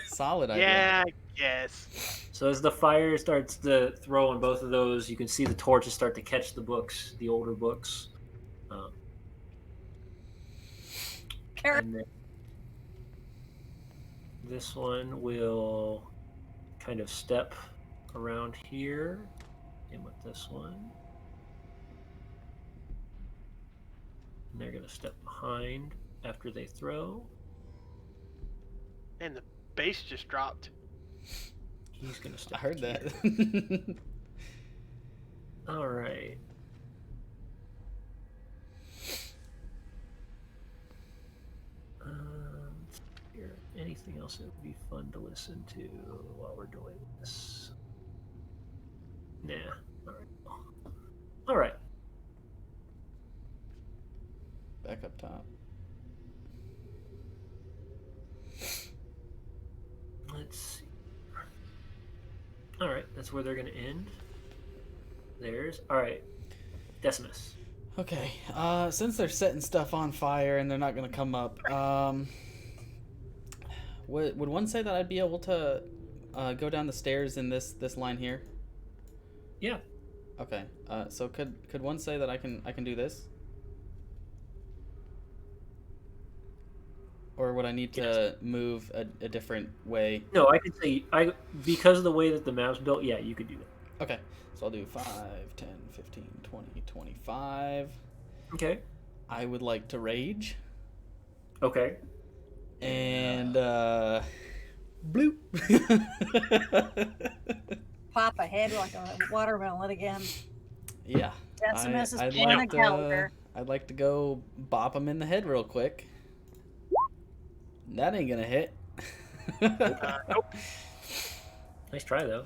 Speaker 5: Solid idea.
Speaker 3: Yeah. Yes.
Speaker 1: So as the fire starts to throw on both of those, you can see the torches start to catch the books, the older books. And then this one will kind of step around here, and with this one, and they're going to step behind after they throw.
Speaker 3: And the base just dropped.
Speaker 1: He's going to
Speaker 5: I
Speaker 1: step.
Speaker 5: heard
Speaker 1: here.
Speaker 5: that.
Speaker 1: All right. Here, anything else that would be fun to listen to while we're doing this? Nah. All right. All right.
Speaker 5: Back up top.
Speaker 1: Let's see. All right, that's where they're going to end. There's. All right. Decimus.
Speaker 5: Okay. Since they're setting stuff on fire and they're not gonna come up, would one say that I'd be able to go down the stairs in this line here?
Speaker 1: Yeah.
Speaker 5: Okay. So could one say that I can do this? Or would I need to move a different way?
Speaker 1: No, I could say because of the way that the map's built. Yeah, you could do that.
Speaker 5: Okay. So I'll do 5, 10, 15, 20, 25.
Speaker 1: Okay.
Speaker 5: I would like to rage.
Speaker 1: Okay.
Speaker 5: And bloop.
Speaker 2: Pop a head like a watermelon again.
Speaker 5: Yeah.
Speaker 2: Decimus is
Speaker 5: I'd
Speaker 2: playing a
Speaker 5: like to-
Speaker 2: Gallagher.
Speaker 5: I'd like to go bop him in the head real quick. That ain't gonna hit.
Speaker 3: Nope.
Speaker 1: Nice try though.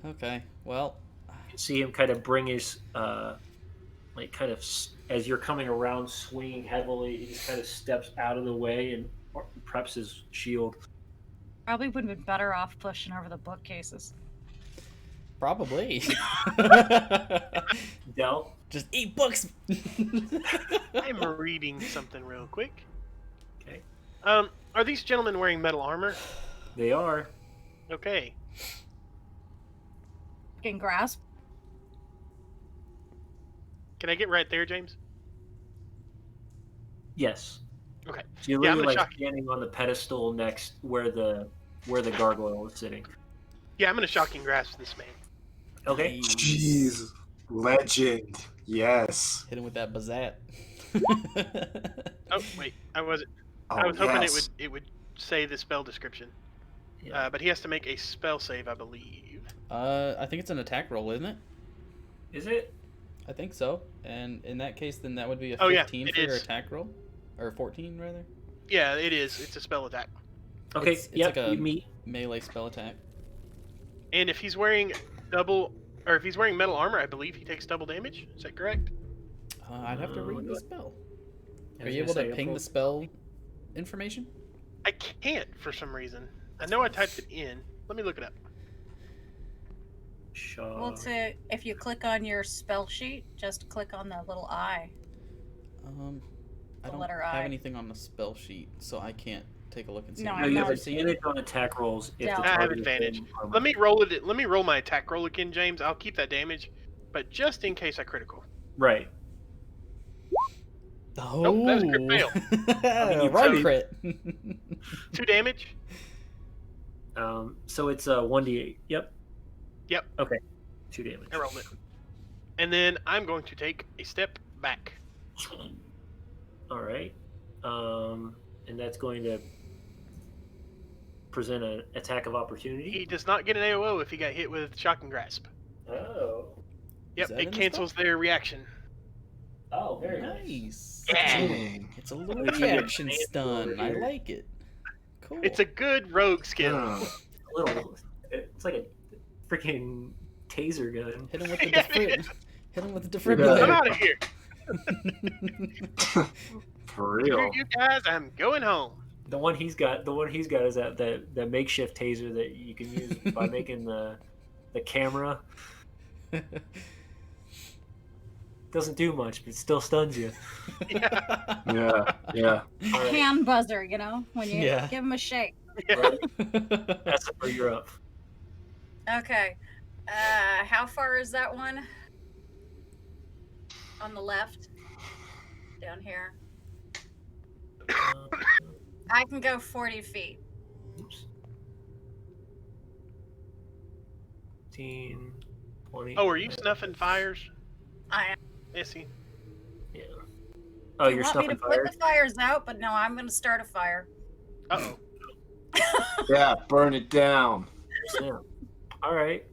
Speaker 5: Okay. Well,
Speaker 1: You see him kind of bring his as you're coming around, swinging heavily. He just kind of steps out of the way and preps his shield.
Speaker 2: Probably would have been better off pushing over the bookcases.
Speaker 5: probably.
Speaker 1: Del.
Speaker 5: Just eat books.
Speaker 3: I'm reading something real quick.
Speaker 1: Okay.
Speaker 3: Are these gentlemen wearing metal armor?
Speaker 1: They are.
Speaker 3: Okay.
Speaker 2: Can grasp.
Speaker 3: Can I get right there, James?
Speaker 1: Yes.
Speaker 3: Okay.
Speaker 1: So you're
Speaker 3: Yeah, I'm
Speaker 1: literally
Speaker 3: gonna
Speaker 1: like
Speaker 3: shock-
Speaker 1: standing on the pedestal next where the gargoyle is sitting.
Speaker 3: Yeah, I'm gonna shocking grasp this man.
Speaker 1: Okay.
Speaker 5: Nice.
Speaker 4: Jeez. Legend. Yes.
Speaker 5: Hit him with that bazat.
Speaker 3: Oh wait, I wasn't.
Speaker 4: Oh,
Speaker 3: I was hoping
Speaker 4: yes.
Speaker 3: it would say the spell description.
Speaker 1: Yeah.
Speaker 3: But he has to make a spell save, I believe.
Speaker 5: I think it's an attack roll, isn't it?
Speaker 1: Is it?
Speaker 5: I think so. And in that case, then that would be a
Speaker 3: Oh, yeah,
Speaker 5: 15
Speaker 3: it
Speaker 5: for your
Speaker 3: is.
Speaker 5: attack roll, or 14 rather.
Speaker 3: Yeah, it is. It's a spell attack.
Speaker 1: Okay.
Speaker 5: It's
Speaker 1: Yep.
Speaker 5: like a
Speaker 1: You meet.
Speaker 5: melee spell attack.
Speaker 3: And if he's wearing if he's wearing metal armor, I believe he takes double damage. Is that correct?
Speaker 5: I'd have to read
Speaker 1: what
Speaker 5: the
Speaker 1: do I-
Speaker 5: spell.
Speaker 1: I
Speaker 5: Are
Speaker 1: was
Speaker 5: you
Speaker 1: gonna
Speaker 5: able
Speaker 1: say,
Speaker 5: to ping
Speaker 1: roll-
Speaker 5: the spell information?
Speaker 3: I can't for some reason. I know I typed it in. Let me look it up.
Speaker 2: Well, if you click on your spell sheet, just click on the little eye.
Speaker 5: I
Speaker 2: The
Speaker 5: don't
Speaker 2: letter
Speaker 5: have
Speaker 2: I.
Speaker 5: anything on the spell sheet, so I can't take a look and see.
Speaker 2: No,
Speaker 5: if
Speaker 2: I'm
Speaker 1: No,
Speaker 5: you
Speaker 1: you
Speaker 2: not.
Speaker 1: have
Speaker 5: ever seen
Speaker 1: advantage
Speaker 5: it.
Speaker 1: on attack rolls if
Speaker 2: Yeah.
Speaker 1: the
Speaker 2: I
Speaker 3: have
Speaker 1: target is
Speaker 3: advantage.
Speaker 1: in armor.
Speaker 3: Let me roll it. Let me roll my attack roll again, James. I'll keep that damage, but just in case I critical.
Speaker 1: Right.
Speaker 5: Oh,
Speaker 3: Nope, that was a crit fail.
Speaker 5: Right crit.
Speaker 3: 2 damage.
Speaker 1: So it's 1d8. Yep.
Speaker 3: Yep.
Speaker 1: Okay. 2 damage.
Speaker 3: I rolled it. And then I'm going to take a step back.
Speaker 1: All right. And that's going to present an attack of opportunity.
Speaker 3: He does not get an AOO if he got hit with Shocking Grasp.
Speaker 1: Oh.
Speaker 3: Yep,
Speaker 5: that
Speaker 3: it
Speaker 5: in the
Speaker 3: cancels their reaction.
Speaker 1: Oh, very nice.
Speaker 5: Nice.
Speaker 4: Dang.
Speaker 5: It's a little
Speaker 1: It's a good
Speaker 5: reaction
Speaker 1: plan
Speaker 5: stun.
Speaker 1: over
Speaker 5: I
Speaker 1: here.
Speaker 5: like it. Cool.
Speaker 3: It's a good rogue skill.
Speaker 4: Oh.
Speaker 1: A little. It's like a freaking taser gun.
Speaker 5: Hit him with the
Speaker 3: Yeah,
Speaker 5: hit him with the
Speaker 3: I'm
Speaker 5: defibrillator.
Speaker 3: out of here.
Speaker 4: For
Speaker 3: Screw
Speaker 4: real.
Speaker 3: you guys, I'm going home.
Speaker 1: The one he's got is that makeshift taser that you can use by making the camera. Doesn't do much, but it still stuns you.
Speaker 3: Yeah.
Speaker 4: Yeah.
Speaker 1: All right.
Speaker 2: Hand buzzer, you know, when you
Speaker 5: Yeah.
Speaker 2: give him a shake.
Speaker 1: Right. That's where you're up.
Speaker 2: Okay. How far is that one? On the left? Down here. I can go 40 feet.
Speaker 1: Oops. 15, 20.
Speaker 3: Oh, are you snuffing fires?
Speaker 2: I am.
Speaker 3: Issy?
Speaker 1: Yeah. Oh,
Speaker 2: You
Speaker 1: you're
Speaker 2: want me to
Speaker 1: snuffing
Speaker 2: put
Speaker 1: fire?
Speaker 2: the fires out, but no, I'm going to start a fire.
Speaker 3: Uh-oh.
Speaker 4: Yeah, burn it down.
Speaker 1: Yeah. All right.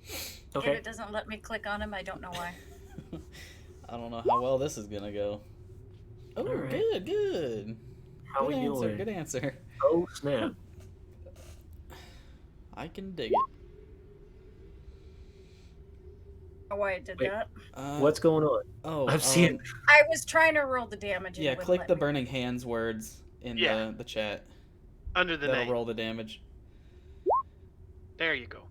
Speaker 2: If
Speaker 1: Okay.
Speaker 2: it doesn't let me click on him, I don't know why.
Speaker 5: I don't know how well this is gonna go. Oh,
Speaker 1: Alright.
Speaker 5: good.
Speaker 1: How
Speaker 5: Good
Speaker 1: we
Speaker 5: answer,
Speaker 1: doing?
Speaker 5: good answer.
Speaker 1: Oh, snap.
Speaker 5: I can dig it.
Speaker 2: Oh, why I did
Speaker 1: Wait.
Speaker 2: that?
Speaker 1: What's going on?
Speaker 5: Oh,
Speaker 1: I'm seeing.
Speaker 2: I was trying to roll the damage. And
Speaker 5: Yeah,
Speaker 2: it wouldn't
Speaker 5: click
Speaker 2: let
Speaker 5: the
Speaker 2: me.
Speaker 5: burning hands words in
Speaker 3: Yeah.
Speaker 5: the chat.
Speaker 3: Under the
Speaker 5: That'll
Speaker 3: name.
Speaker 5: roll the damage.
Speaker 3: There you go.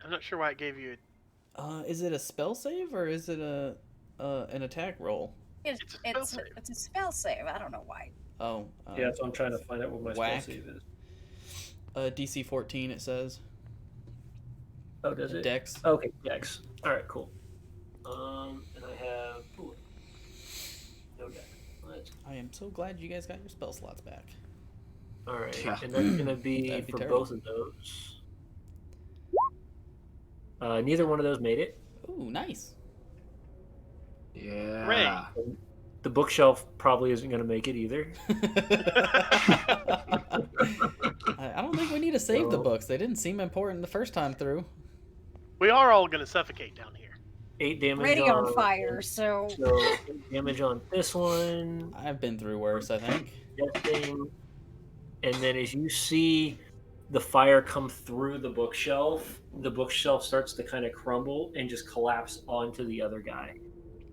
Speaker 3: I'm not sure why it gave you
Speaker 5: Is it a spell save or is it an attack roll?
Speaker 2: It's,
Speaker 3: It's a spell
Speaker 2: it's,
Speaker 3: save.
Speaker 2: it's a spell save. I don't know why.
Speaker 5: Oh,
Speaker 1: Yeah, so I'm trying to find out what my
Speaker 5: whack.
Speaker 1: spell save is.
Speaker 5: DC 14 it says.
Speaker 1: Oh, does it?
Speaker 5: Dex.
Speaker 1: Okay, Dex. All right, cool. And I have no Dex. Let's.
Speaker 5: I am so glad you guys got your spell slots back.
Speaker 1: All right,
Speaker 4: Yeah.
Speaker 1: and that's gonna be
Speaker 5: That'd be
Speaker 1: for
Speaker 5: terrible.
Speaker 1: both of those. Neither one of those made it.
Speaker 5: Ooh, nice.
Speaker 4: Yeah.
Speaker 1: The bookshelf probably isn't gonna make it either.
Speaker 5: I don't think we need to save the
Speaker 1: So-
Speaker 5: books. They didn't seem important the first time through.
Speaker 3: We are all going to suffocate down here.
Speaker 1: 8 damage.
Speaker 2: Already on fire, so
Speaker 1: So 8 damage on this one.
Speaker 5: I've been through worse, I think.
Speaker 1: That thing. And then as you see the fire come through the bookshelf starts to kind of crumble and just collapse onto the other guy.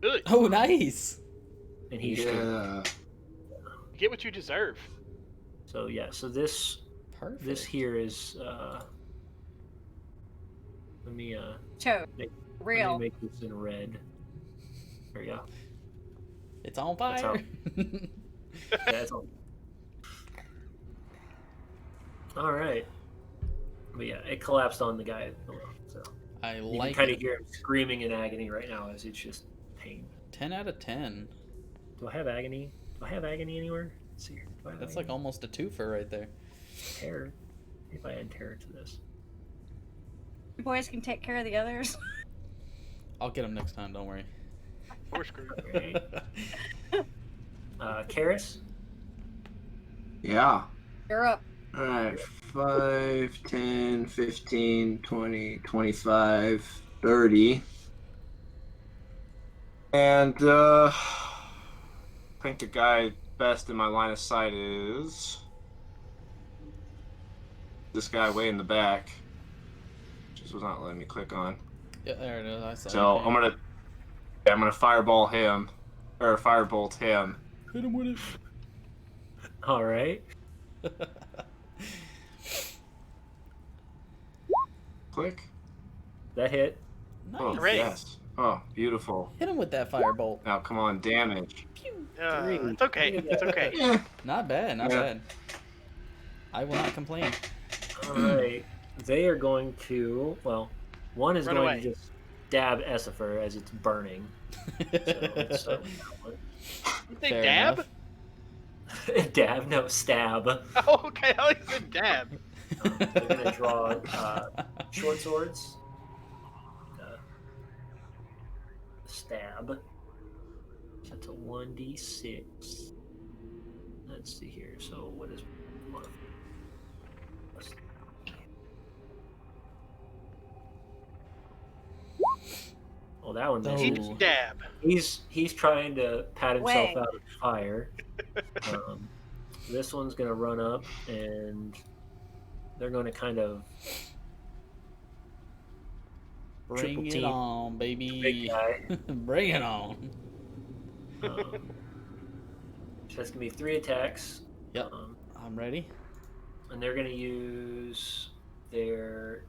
Speaker 3: Good.
Speaker 5: Oh, nice.
Speaker 1: And he's
Speaker 4: Yeah.
Speaker 3: Get what you deserve.
Speaker 1: so yeah. So this
Speaker 5: Perfect.
Speaker 1: here is let me
Speaker 2: Toad.
Speaker 1: Let
Speaker 2: Real.
Speaker 1: me make this in red. There we go.
Speaker 5: It's on
Speaker 1: That's how-
Speaker 5: fire.
Speaker 1: Yeah, it's all right. But yeah, it collapsed on the guy below. So
Speaker 5: I
Speaker 1: you
Speaker 5: like
Speaker 1: can kind of
Speaker 5: it.
Speaker 1: hear him screaming in agony right now as it's just pain.
Speaker 5: 10 out of 10.
Speaker 1: Do I have agony? Do I have agony anywhere? Let's see here. Do I have
Speaker 5: That's like
Speaker 1: agony?
Speaker 5: almost a twofer right there.
Speaker 1: Terror. If I add terror to this.
Speaker 2: You boys can take care of the others.
Speaker 5: I'll get them next time, don't worry.
Speaker 3: We're screwed.
Speaker 1: Okay. Karis?
Speaker 4: Yeah.
Speaker 2: You're up.
Speaker 4: All right. 5, 10, 15, 20, 25, 30. And I think the guy best in my line of sight is this guy way in the back. Just was not letting me click on.
Speaker 5: Yeah, there it is. I saw
Speaker 4: So
Speaker 5: it.
Speaker 4: I'm gonna fireball him, or firebolt him.
Speaker 5: Hit him with it.
Speaker 1: All right.
Speaker 4: Click.
Speaker 1: That hit.
Speaker 4: Oh
Speaker 5: Nice.
Speaker 3: Great.
Speaker 4: yes. Oh, beautiful.
Speaker 5: Hit him with that firebolt.
Speaker 4: Now come on, damage.
Speaker 5: Pew.
Speaker 3: It's okay. It's okay.
Speaker 4: Yeah.
Speaker 5: Not bad, not
Speaker 4: Yeah.
Speaker 5: bad. I will not complain.
Speaker 1: All right. they are going to, well, one is
Speaker 3: Run
Speaker 1: going
Speaker 3: away.
Speaker 1: to just stab Essifer as it's burning. So let's start with that one.
Speaker 3: Did they
Speaker 5: Fair
Speaker 3: dab?
Speaker 5: enough.
Speaker 1: Dab, no, stab.
Speaker 3: Oh, okay. I like said dab.
Speaker 1: They're going to draw short swords. Stab. That's a 1d6. Let's see here. So what is Oh, that one
Speaker 5: Oh.
Speaker 3: Each
Speaker 1: misses.
Speaker 3: dab.
Speaker 1: He's trying to pat himself
Speaker 2: Wang.
Speaker 1: out of fire. This one's gonna run up and they're gonna kind of
Speaker 5: Bring
Speaker 1: triple
Speaker 5: it
Speaker 1: team
Speaker 5: on,
Speaker 1: the big
Speaker 5: baby.
Speaker 1: guy.
Speaker 5: Bring it on.
Speaker 1: So that's gonna be 3 attacks.
Speaker 5: Yep. I'm ready.
Speaker 1: And they're gonna use their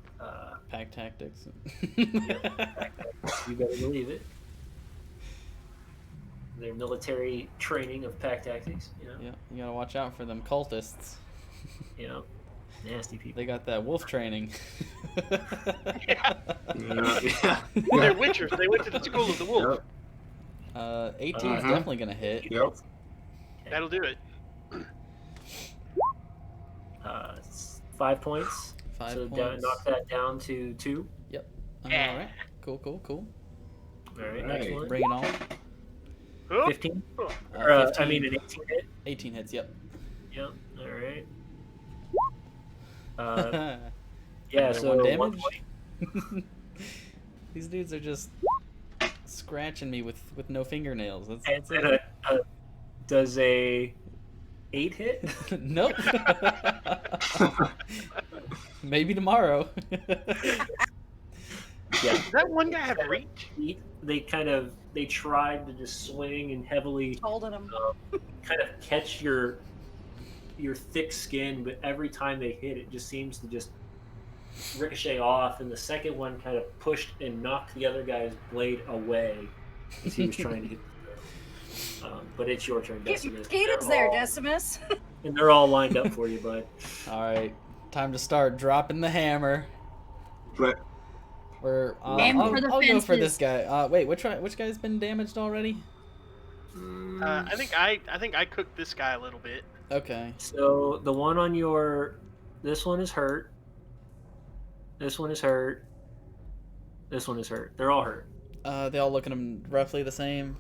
Speaker 5: Pack tactics.
Speaker 1: you better believe it. Their military training of pack tactics,
Speaker 5: Yeah, you gotta watch out for them cultists.
Speaker 1: Nasty people.
Speaker 5: They got that wolf training.
Speaker 3: Yeah.
Speaker 4: Yeah.
Speaker 3: They're witchers. They went to the school of the wolf.
Speaker 5: 18 is
Speaker 4: Uh-huh.
Speaker 5: definitely gonna hit.
Speaker 4: Yep.
Speaker 3: That'll do it.
Speaker 1: It's 5 points.
Speaker 5: 5
Speaker 1: So
Speaker 5: points.
Speaker 1: knock that down to 2.
Speaker 5: Yep.
Speaker 3: Yeah.
Speaker 5: All right. Cool.
Speaker 1: All right, next
Speaker 4: Right.
Speaker 1: one.
Speaker 5: Bring it on.
Speaker 3: Oh,
Speaker 1: 15.
Speaker 3: oh.
Speaker 1: I
Speaker 5: 15.
Speaker 1: mean an 18 hit.
Speaker 5: 18 hits. Yep.
Speaker 1: Yep. All right.
Speaker 5: Another
Speaker 1: Yeah. So
Speaker 5: 1
Speaker 1: 1
Speaker 5: damage.
Speaker 1: point.
Speaker 5: These dudes are just scratching me with no fingernails.
Speaker 1: And
Speaker 5: That's
Speaker 1: then
Speaker 5: it.
Speaker 1: does a 8 hit?
Speaker 5: Nope. Maybe tomorrow.
Speaker 1: Yeah.
Speaker 3: Does that one guy have reach?
Speaker 1: They tried to just swing and heavily
Speaker 2: Holding him.
Speaker 1: kind of catch your thick skin, but every time they hit, it just seems to just ricochet off, and the second one kind of pushed and knocked the other guy's blade away as he was trying to hit the throw. But it's your turn, Decimus.
Speaker 2: Gator's there, Decimus.
Speaker 1: And they're all lined up for you, bud.
Speaker 5: All right, time to start dropping the hammer.
Speaker 4: But
Speaker 2: Aim
Speaker 5: I'll
Speaker 2: for the
Speaker 5: go for this
Speaker 2: fences.
Speaker 5: guy. Wait, which guy's been damaged already?
Speaker 3: I think I cooked this guy a little bit.
Speaker 5: Okay.
Speaker 1: So the one on this one is hurt. This one is hurt. This one is hurt. They're all hurt.
Speaker 5: They all look at him roughly the same.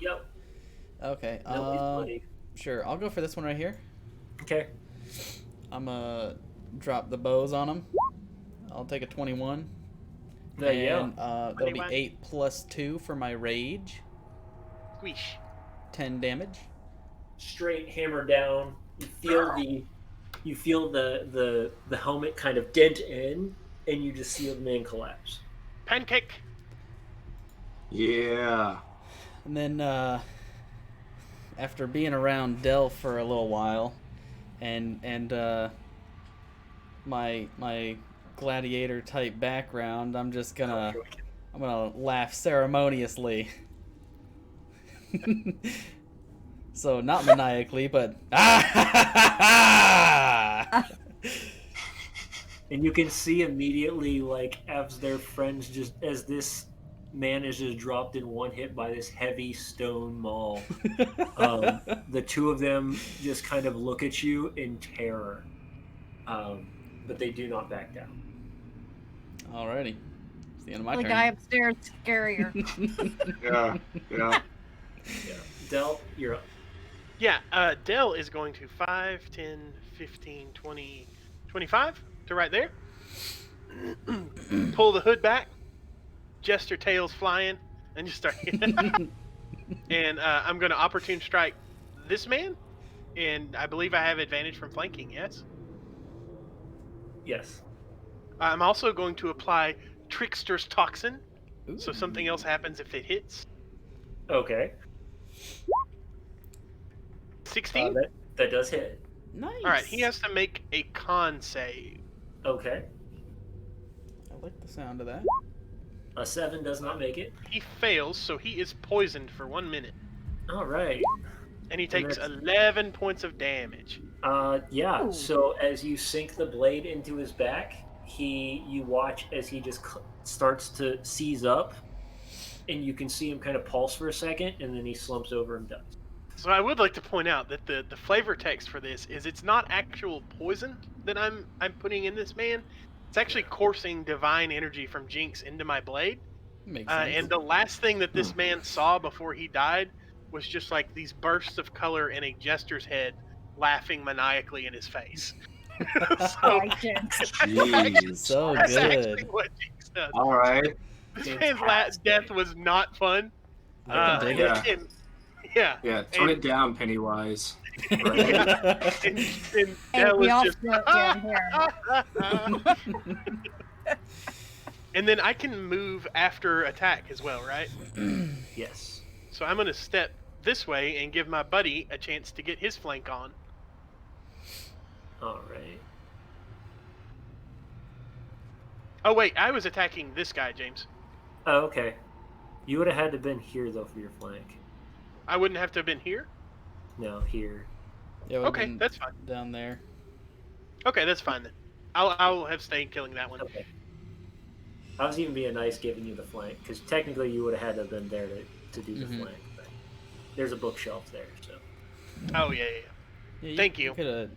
Speaker 1: Yep.
Speaker 5: Okay.
Speaker 1: Nobody's bloody.
Speaker 5: Sure. I'll go for this one right here.
Speaker 1: Okay.
Speaker 5: I'm gonna drop the bows on him. I'll take a 21.
Speaker 1: There you go.
Speaker 5: And that'll be
Speaker 3: 21.
Speaker 5: 8 plus 2 for my rage.
Speaker 3: Squish.
Speaker 5: 10 damage.
Speaker 1: Straight hammer down. You feel the helmet kind of dent in, and you just see the man collapse.
Speaker 3: Pancake.
Speaker 4: yeah.
Speaker 5: And then after being around Dell for a little while, and my gladiator type background, I'm gonna laugh ceremoniously. So not maniacally, but
Speaker 1: And you can see immediately, like, as their friends as this man is just dropped in one hit by this heavy stone maul. The two of them just kind of look at you in terror, but they do not back down.
Speaker 5: Alrighty, it's the end of my
Speaker 2: The
Speaker 5: turn.
Speaker 2: guy upstairs is scarier.
Speaker 4: Yeah.
Speaker 1: Yeah. Del, you're up.
Speaker 3: Yeah, Dell is going to 5, 10, 15, 20, 25 to right there. Pull the hood back, gesture tails flying, and just start. And I'm going to opportune strike this man, and I believe I have advantage from flanking, yes?
Speaker 1: Yes.
Speaker 3: I'm also going to apply Trickster's Toxin, so
Speaker 5: Ooh.
Speaker 3: something else happens if it hits.
Speaker 1: Okay.
Speaker 3: 16?
Speaker 1: That does hit.
Speaker 5: Nice.
Speaker 3: All right, he has to make a con save.
Speaker 1: Okay.
Speaker 5: I like the sound of that.
Speaker 1: A 7 does not make it.
Speaker 3: He fails, so he is poisoned for 1 minute,
Speaker 1: All right.
Speaker 3: and he takes
Speaker 1: that's-
Speaker 3: 11 points of damage.
Speaker 1: Yeah.
Speaker 2: Ooh.
Speaker 1: So as you sink the blade into his back, you watch as he just starts to seize up, and you can see him kind of pulse for a second, and then he slumps over and dies.
Speaker 3: So I would like to point out that the flavor text for this is it's not actual poison that I'm putting in this man. It's actually coursing divine energy from Jinx into my blade.
Speaker 5: Makes sense.
Speaker 3: And the last thing that this man saw before he died was just like these bursts of color in a jester's head laughing maniacally in his face. So,
Speaker 4: Jeez.
Speaker 5: So
Speaker 3: that's
Speaker 5: good.
Speaker 3: actually what Jinx does.
Speaker 4: All right.
Speaker 3: This man's last death was not fun.
Speaker 5: I can dig
Speaker 4: yeah.
Speaker 5: it.
Speaker 4: Yeah, tone it down, Pennywise.
Speaker 3: And
Speaker 2: Hey,
Speaker 3: that
Speaker 2: we
Speaker 3: was
Speaker 2: all
Speaker 3: just
Speaker 2: feel it down here.
Speaker 3: And then I can move after attack as well, right?
Speaker 1: Yes.
Speaker 3: So I'm going to step this way and give my buddy a chance to get his flank on.
Speaker 1: All right.
Speaker 3: Oh, wait, I was attacking this guy, James.
Speaker 1: Oh, okay. You would have had to have been here, though, for your flank.
Speaker 3: I wouldn't have to have been here?
Speaker 1: No, here.
Speaker 5: Yeah, would've
Speaker 3: Okay,
Speaker 5: been
Speaker 3: that's fine.
Speaker 5: down there.
Speaker 3: Okay, that's fine then. I'll have stayed killing that one.
Speaker 1: Okay. I was even being nice giving you the flank, because technically you would have had to have been there to do the flank. But there's a bookshelf there, so.
Speaker 3: Oh, yeah.
Speaker 5: Yeah,
Speaker 3: Thank you.
Speaker 5: Could have,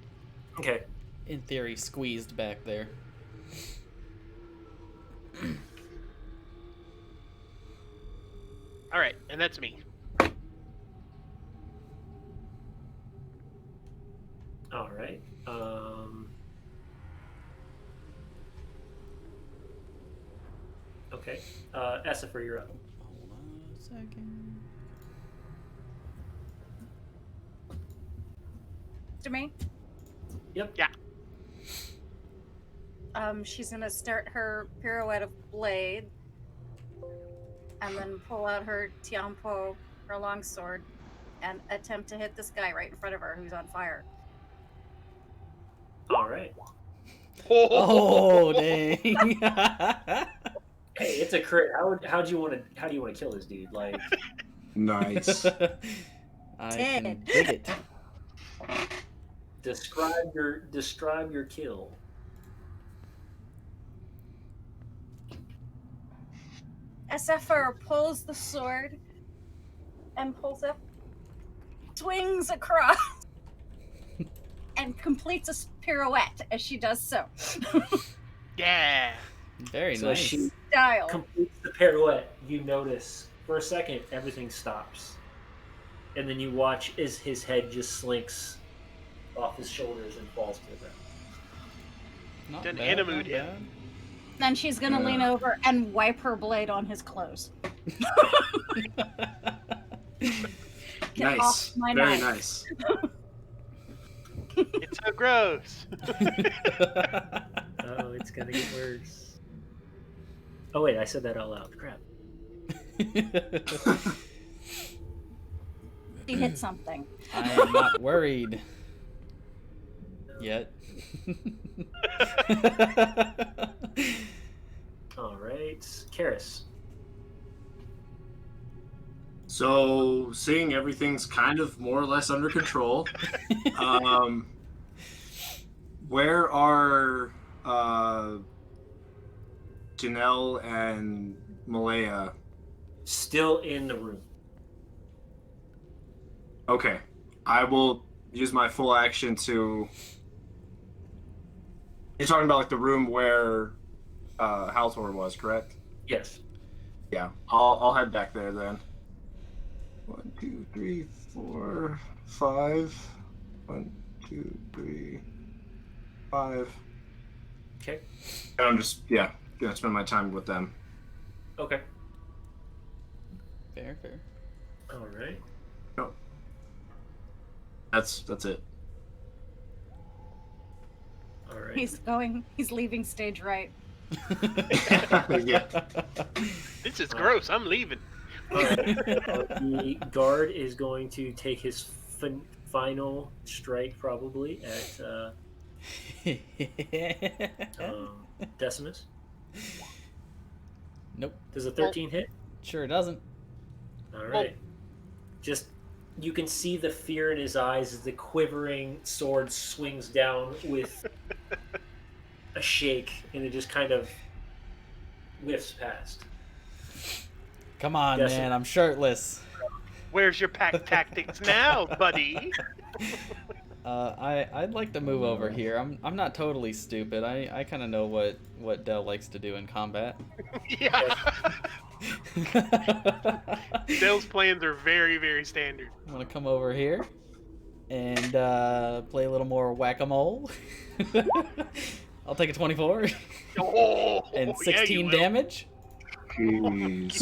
Speaker 1: Okay.
Speaker 5: in theory, squeezed back there.
Speaker 3: All right, and that's me.
Speaker 1: All right. Okay. Essifer, you're up.
Speaker 5: Hold on a second.
Speaker 2: To me?
Speaker 1: Yep.
Speaker 3: Yeah.
Speaker 2: She's gonna start her pirouette of blade, and then pull out her tiampo, her longsword, and attempt to hit this guy right in front of her who's on fire.
Speaker 1: All right.
Speaker 5: Oh, dang.
Speaker 1: Hey, it's a crit. How do you want to kill this dude? Like,
Speaker 4: Nice.
Speaker 5: I can dig it.
Speaker 1: describe your kill.
Speaker 2: SFR pulls the sword and pulls up, swings across, and completes a pirouette as she does so.
Speaker 3: Yeah.
Speaker 5: Very
Speaker 1: So
Speaker 5: nice.
Speaker 1: she
Speaker 2: Style.
Speaker 1: completes the pirouette. You notice for a second everything stops, and then you watch as his head just slinks off his shoulders and falls to the ground.
Speaker 5: Not
Speaker 3: Done
Speaker 5: bad,
Speaker 3: animated
Speaker 5: not
Speaker 3: him.
Speaker 2: Then she's gonna lean over and wipe her blade on his clothes.
Speaker 5: bad.
Speaker 2: Get
Speaker 4: Nice.
Speaker 2: off my
Speaker 4: Very
Speaker 2: knife.
Speaker 4: nice.
Speaker 3: It's so gross.
Speaker 1: Oh, it's gonna get worse. Oh wait, I said that out loud. Crap.
Speaker 2: She hit something.
Speaker 5: I am not worried. Yet.
Speaker 1: All right, Karis.
Speaker 4: So, seeing everything's kind of more or less under control, where are Janelle and Malaya?
Speaker 1: Still in the room.
Speaker 4: Okay, I will use my full action to. You're talking about like the room where Haltor was, correct?
Speaker 1: Yes.
Speaker 4: Yeah, I'll head back there then. 1, 2, 3, 4, 5. 1, 2, 3, 5.
Speaker 1: Okay.
Speaker 4: And I'm just gonna spend my time with them.
Speaker 1: Okay.
Speaker 5: Fair.
Speaker 1: All right.
Speaker 4: That's it.
Speaker 1: All right.
Speaker 2: He's leaving stage right.
Speaker 4: Yeah.
Speaker 3: This is gross. I'm leaving.
Speaker 1: All right. The guard is going to take his final strike, probably at Decimus.
Speaker 5: Nope.
Speaker 1: Does a 13 hit?
Speaker 5: Sure doesn't.
Speaker 1: All right. Just you can see the fear in his eyes as the quivering sword swings down with a a shake, and it just kind of whiffs past.
Speaker 5: Come on,
Speaker 1: Yes,
Speaker 5: man. I'm shirtless.
Speaker 3: Where's your pack tactics now, buddy?
Speaker 5: I'd like to move over here. I'm not totally stupid. I kind of know what Dell likes to do in combat.
Speaker 3: Yeah. Dale's plans are very, very standard.
Speaker 5: I'm gonna come over here and play a little more whack-a-mole. I'll take a 24
Speaker 3: Oh,
Speaker 5: and
Speaker 3: yeah,
Speaker 5: 16
Speaker 3: you will.
Speaker 5: damage.
Speaker 4: Jeez.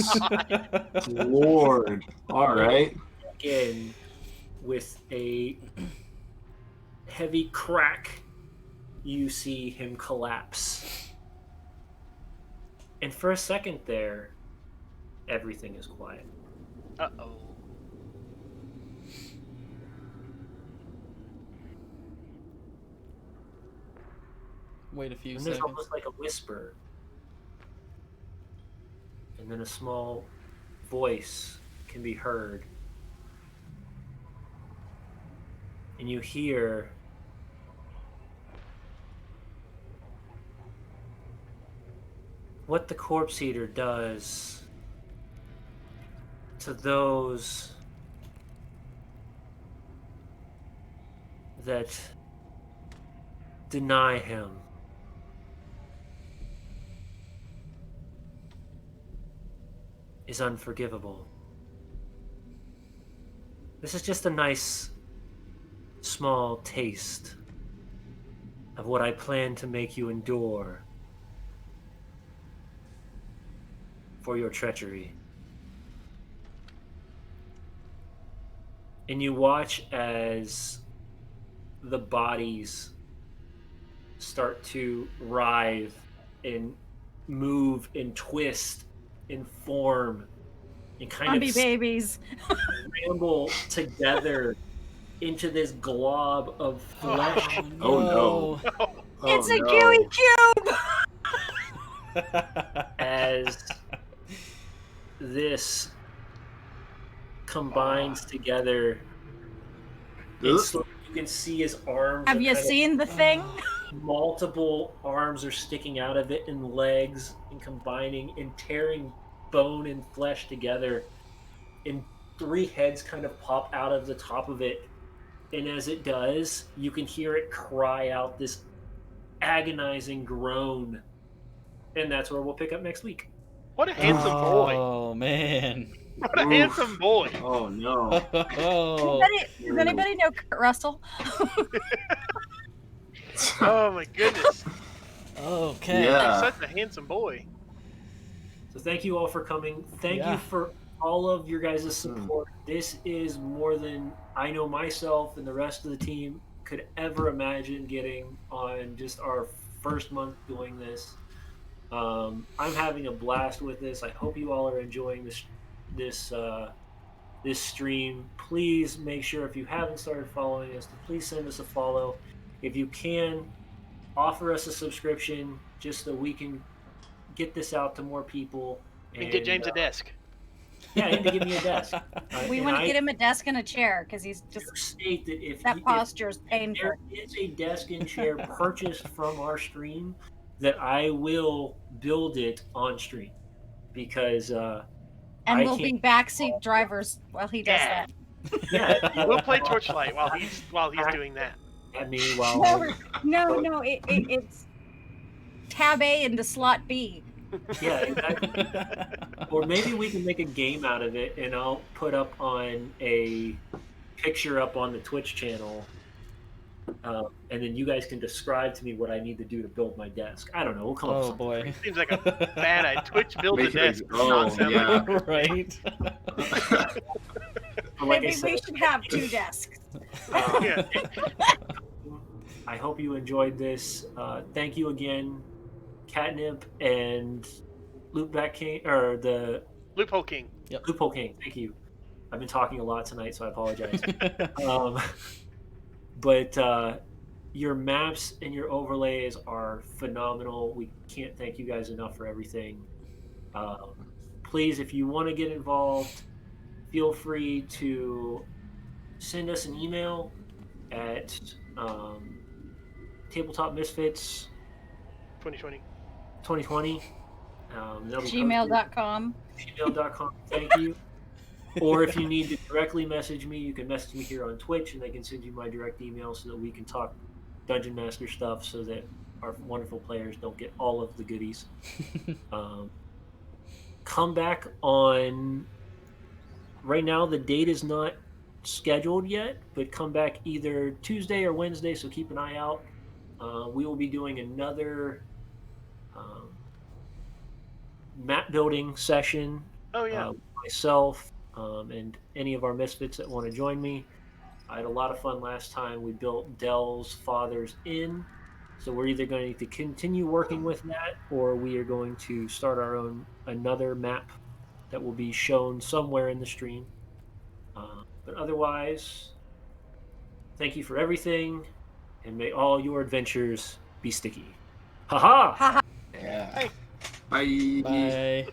Speaker 4: Lord. All right.
Speaker 1: Again, with a heavy crack, you see him collapse. And for a second there, everything is quiet.
Speaker 3: Uh-oh.
Speaker 5: Wait a few
Speaker 1: And there's
Speaker 5: seconds.
Speaker 1: almost like a whisper. And then a small voice can be heard. And you hear what the corpse eater does to those that deny him. Is unforgivable. This is just a nice, small taste of what I plan to make you endure for your treachery. And you watch as the bodies start to writhe and move and twist and form and kind
Speaker 2: Zombie
Speaker 1: of
Speaker 2: babies.
Speaker 1: scramble together into this glob of flesh.
Speaker 4: Oh, no.
Speaker 2: It's a
Speaker 4: no.
Speaker 2: Gooey cube.
Speaker 1: As this combines together, and slowly you can see his arms.
Speaker 2: Have
Speaker 1: are
Speaker 2: you
Speaker 1: kind of-
Speaker 2: seen the thing?
Speaker 1: multiple arms are sticking out of it, and legs, and combining and tearing bone and flesh together, and 3 heads kind of pop out of the top of it. And as it does, you can hear it cry out this agonizing groan. And that's where we'll pick up next week.
Speaker 3: What a handsome boy.
Speaker 5: Oh man.
Speaker 3: What a handsome boy.
Speaker 4: Oh, no.
Speaker 5: Oh.
Speaker 2: Does anybody know Kurt Russell?
Speaker 3: Oh my goodness.
Speaker 5: Okay.
Speaker 4: Yeah.
Speaker 3: Such a handsome boy.
Speaker 1: So thank you all for coming. Thank
Speaker 5: Yeah.
Speaker 1: you for all of your guys' support. This is more than I know myself and the rest of the team could ever imagine getting on just our first month doing this. I'm having a blast with this. I hope you all are enjoying this stream. Please make sure, if you haven't started following us, to please send us a follow. If you can, offer us a subscription just so we can get this out to more people.
Speaker 3: And get James a desk.
Speaker 1: Yeah, and to give me a desk.
Speaker 2: We want to get him a desk and a chair because he's just
Speaker 1: state that if
Speaker 2: that
Speaker 1: if
Speaker 2: posture is painful.
Speaker 1: there is a desk and chair purchased from our stream, that I will build it on stream, because
Speaker 2: And
Speaker 1: I
Speaker 2: we'll be
Speaker 1: can't-
Speaker 2: backseat drivers while he does
Speaker 3: Yeah.
Speaker 2: that.
Speaker 1: yeah,
Speaker 3: We'll play Torchlight while he's doing that.
Speaker 1: at me while
Speaker 2: No, it's tab A into slot B.
Speaker 1: yeah, exactly. Or maybe we can make a game out of it, and I'll put up on a picture up on the Twitch channel, and then you guys can describe to me what I need to do to build my desk. I don't know. We'll come up with
Speaker 5: Oh
Speaker 1: something.
Speaker 5: boy.
Speaker 3: Seems like a bad idea. Twitch builds a
Speaker 4: Make it
Speaker 3: desk.
Speaker 4: ex- oh, yeah.
Speaker 5: Right.
Speaker 1: But like I
Speaker 2: Maybe
Speaker 1: said,
Speaker 2: we should have 2 desks.
Speaker 3: Yeah.
Speaker 1: I hope you enjoyed this. Thank you again, Catnip and Loopback King, or the
Speaker 3: Loophole King.
Speaker 1: Loophole King. Thank you. I've been talking a lot tonight, so I apologize. But your maps and your overlays are phenomenal. We can't thank you guys enough for everything. Please, if you want to get involved, feel free to send us an email at tabletopmisfits
Speaker 3: 2020.
Speaker 1: 2020. That'll come through
Speaker 2: Gmail.com.
Speaker 1: gmail.com. Thank you. Or if you need to directly message me, you can message me here on Twitch, and I can send you my direct email so that we can talk Dungeon Master stuff, so that our wonderful players don't get all of the goodies. Come back on. Right now, the date is not scheduled yet, but come back either Tuesday or Wednesday, so keep an eye out. We will be doing another map building session.
Speaker 3: Oh yeah.
Speaker 1: Myself and any of our misfits that want to join me. I had a lot of fun last time. We built Dell's father's inn, so we're either going to continue working with that, or we are going to start our own another map that will be shown somewhere in the stream. But otherwise, thank you for everything, and may all your adventures be sticky. Ha ha!
Speaker 2: Ha ha.
Speaker 6: Yeah.
Speaker 3: Hey.
Speaker 4: Bye.
Speaker 5: Bye.